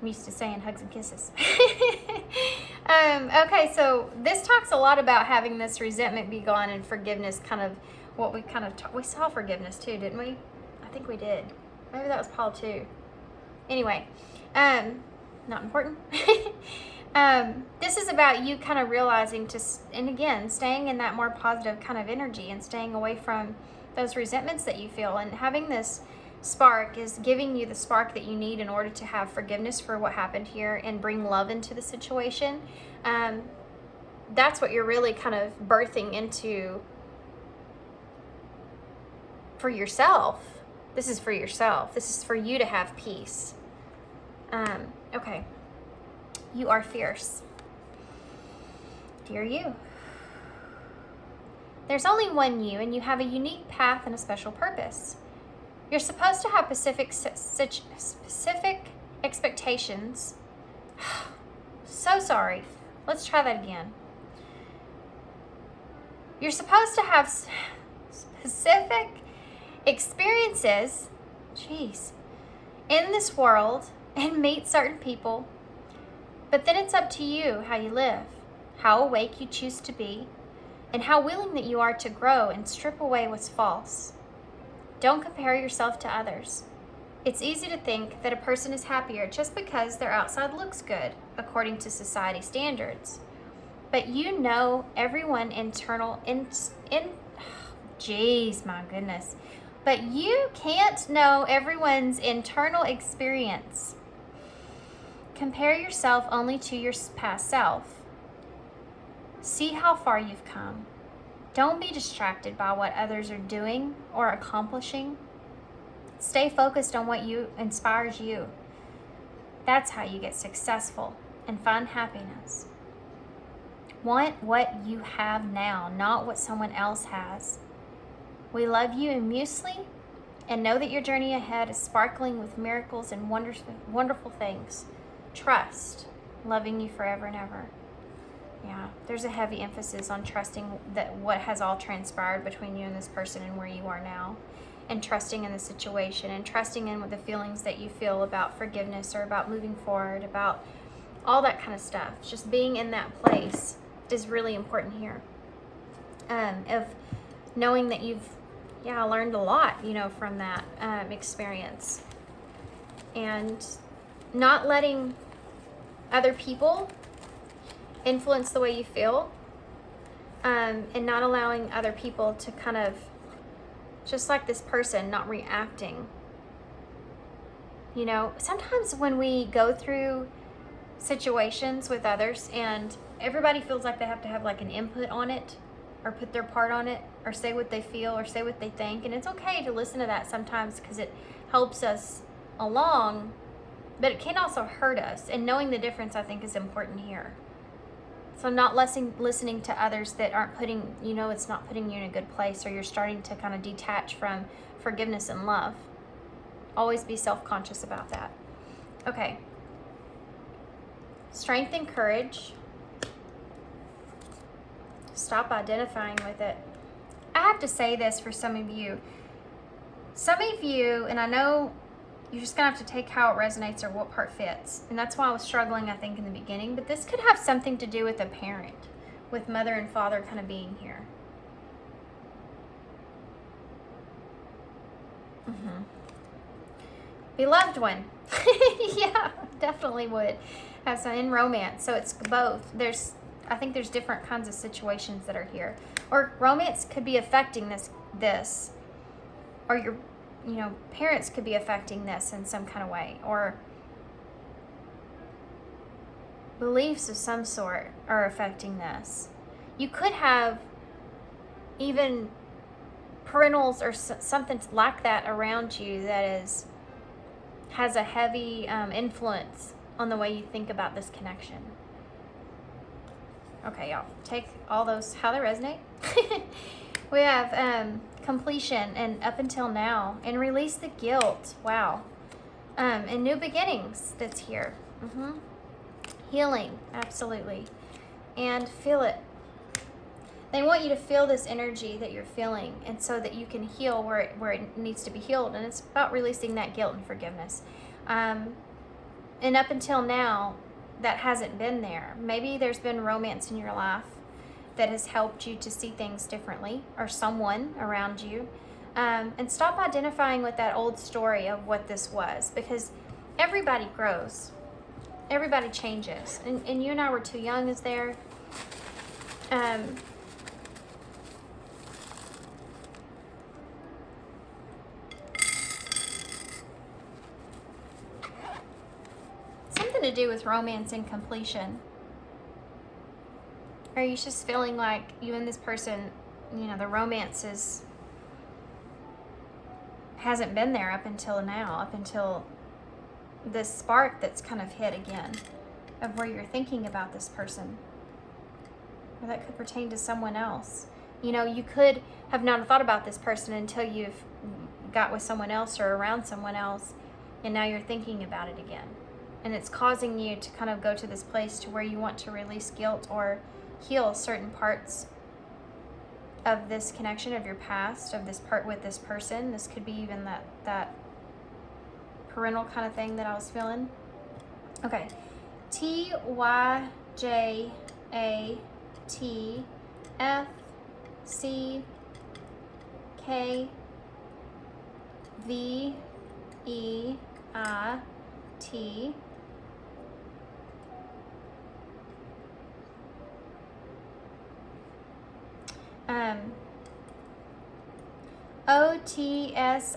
I'm used to saying hugs and kisses. Okay, so this talks a lot about having this resentment be gone and forgiveness, kind of what we kind of we saw forgiveness too, didn't we? I think we did. Maybe that was Paul too. Anyway, not important. This is about you kind of realizing and again, staying in that more positive kind of energy and staying away from those resentments that you feel, and having this spark is giving you the spark that you need in order to have forgiveness for what happened here and bring love into the situation. That's what you're really kind of birthing into for yourself. This is for yourself. This is for you to have peace. Okay. You are fierce. Dear you. There's only one you, and you have a unique path and a special purpose. You're supposed to have specific expectations. So sorry. Let's try that again. You're supposed to have specific experiences, in this world and meet certain people. But then it's up to you how you live, how awake you choose to be, and how willing that you are to grow and strip away what's false. Don't compare yourself to others. It's easy to think that a person is happier just because their outside looks good, according to society standards. But you know everyone geez, my goodness. But you can't know everyone's internal experience. Compare yourself only to your past self. See how far you've come. Don't be distracted by what others are doing or accomplishing. Stay focused on what inspires you. That's how you get successful and find happiness. Want what you have now, not what someone else has. We love you immensely and know that your journey ahead is sparkling with miracles and wonderful things. Trust, loving you forever and ever. Yeah, there's a heavy emphasis on trusting that what has all transpired between you and this person and where you are now, and trusting in the situation, and trusting in the feelings that you feel about forgiveness or about moving forward, about all that kind of stuff. Just being in that place is really important here. Of knowing that you've learned a lot, from that experience, and not letting other people influence the way you feel, and not allowing other people to kind of, just like this person, not reacting. Sometimes when we go through situations with others and everybody feels like they have to have like an input on it, or put their part on it, or say what they feel, or say what they think, and it's okay to listen to that sometimes because it helps us along, but it can also hurt us, and knowing the difference, I think, is important here. So not listening to others that aren't putting, it's not putting you in a good place, or you're starting to kind of detach from forgiveness and love. Always be self-conscious about that. Okay. Strength and courage. Stop identifying with it. I have to say this for some of you, and I know you're just gonna have to take how it resonates or what part fits. And that's why I was struggling, I think, in the beginning. But this could have something to do with a parent, with mother and father kind of being here. Beloved one. Yeah, definitely would have some in romance. So it's both. I think there's different kinds of situations that are here. Or romance could be affecting this. Or your parents could be affecting this in some kind of way, or beliefs of some sort are affecting this. You could have even parentals or something like that around you that has a heavy influence on the way you think about this connection. Okay, y'all, take all those, how they resonate. We have completion and up until now, and release the guilt. Wow. And new beginnings that's here. Healing, absolutely. And feel it. They want you to feel this energy that you're feeling, and so that you can heal where it needs to be healed. And it's about releasing that guilt and forgiveness. And up until now, that hasn't been there. Maybe there's been romance in your life that has helped you to see things differently, or someone around you. And stop identifying with that old story of what this was, because everybody grows. Everybody changes. And you and I were too young, is there. Something to do with romance and completion. Are you just feeling like you and this person, the romance hasn't been there up until now, up until this spark that's kind of hit again of where you're thinking about this person. Or that could pertain to someone else. You could have not thought about this person until you've got with someone else or around someone else, and now you're thinking about it again. And it's causing you to kind of go to this place to where you want to release guilt or heal certain parts of this connection, of your past, of this part with this person. This could be even that parental kind of thing that I was feeling. Okay. TYJATFCK. V-E-I-T. O-T-S-I-A-E-A-E-J.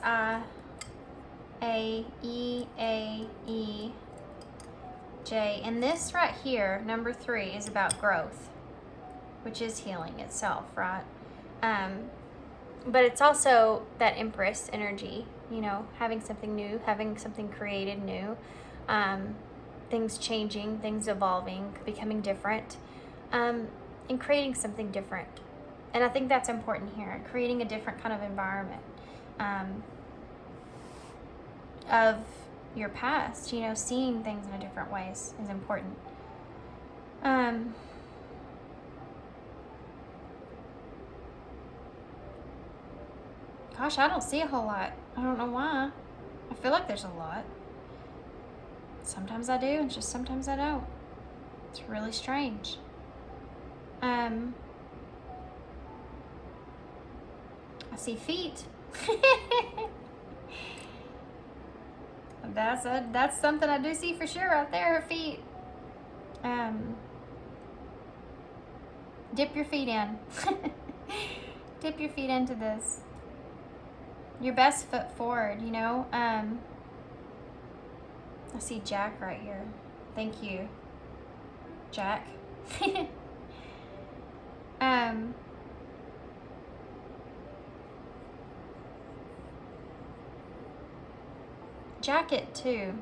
And this right here, number 3, is about growth, which is healing itself, right? But it's also that Empress energy, you know, having something new, having something created new, things changing, things evolving, becoming different, and creating something different. And I think that's important here, creating a different kind of environment of your past, you know, seeing things in a different ways is important. Gosh, I don't see a whole lot. I don't know why. I feel like there's a lot. Sometimes I do, and just sometimes I don't. It's really strange. I see feet. That's something I do see for sure right there, her feet. Dip your feet in. Dip your feet into this. Your best foot forward, you know. I see Jack right here. Thank you, Jack. Jacket too.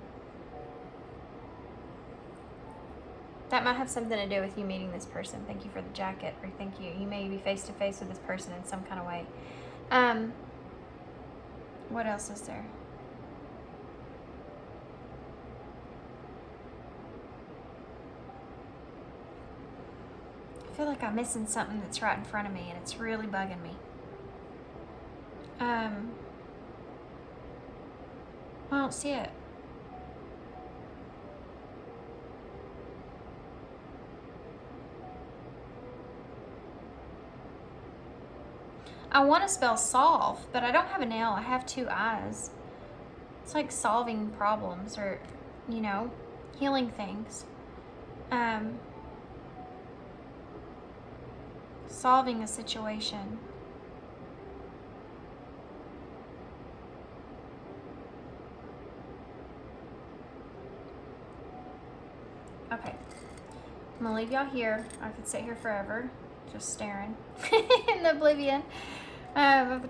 That might have something to do with you meeting this person. Thank you for the jacket, or thank you. You may be face to face with this person in some kind of way. What else is there? I feel like I'm missing something that's right in front of me, and it's really bugging me. I don't see it. I want to spell solve, but I don't have an L. I have 2 I's. It's like solving problems, or, you know, healing things. Solving a situation. Okay. I'm gonna leave y'all here. I could sit here forever, just staring in oblivion of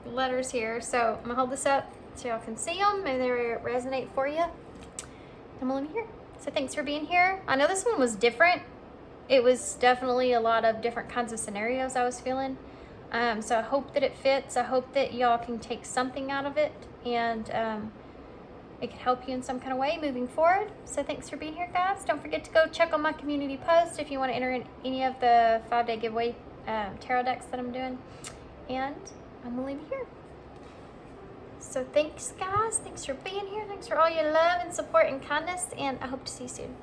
the letters here. So I'm gonna hold this up so y'all can see them and they resonate for you. I'm gonna leave you here. So thanks for being here. I know this one was different. It was definitely a lot of different kinds of scenarios I was feeling. So I hope that it fits. I hope that y'all can take something out of it, and it can help you in some kind of way moving forward. So thanks for being here, guys. Don't forget to go check on my community post if you want to enter in any of the 5-day giveaway tarot decks that I'm doing. And I'm gonna leave you here. So thanks, guys. Thanks for being here. Thanks for all your love and support and kindness, and I hope to see you soon.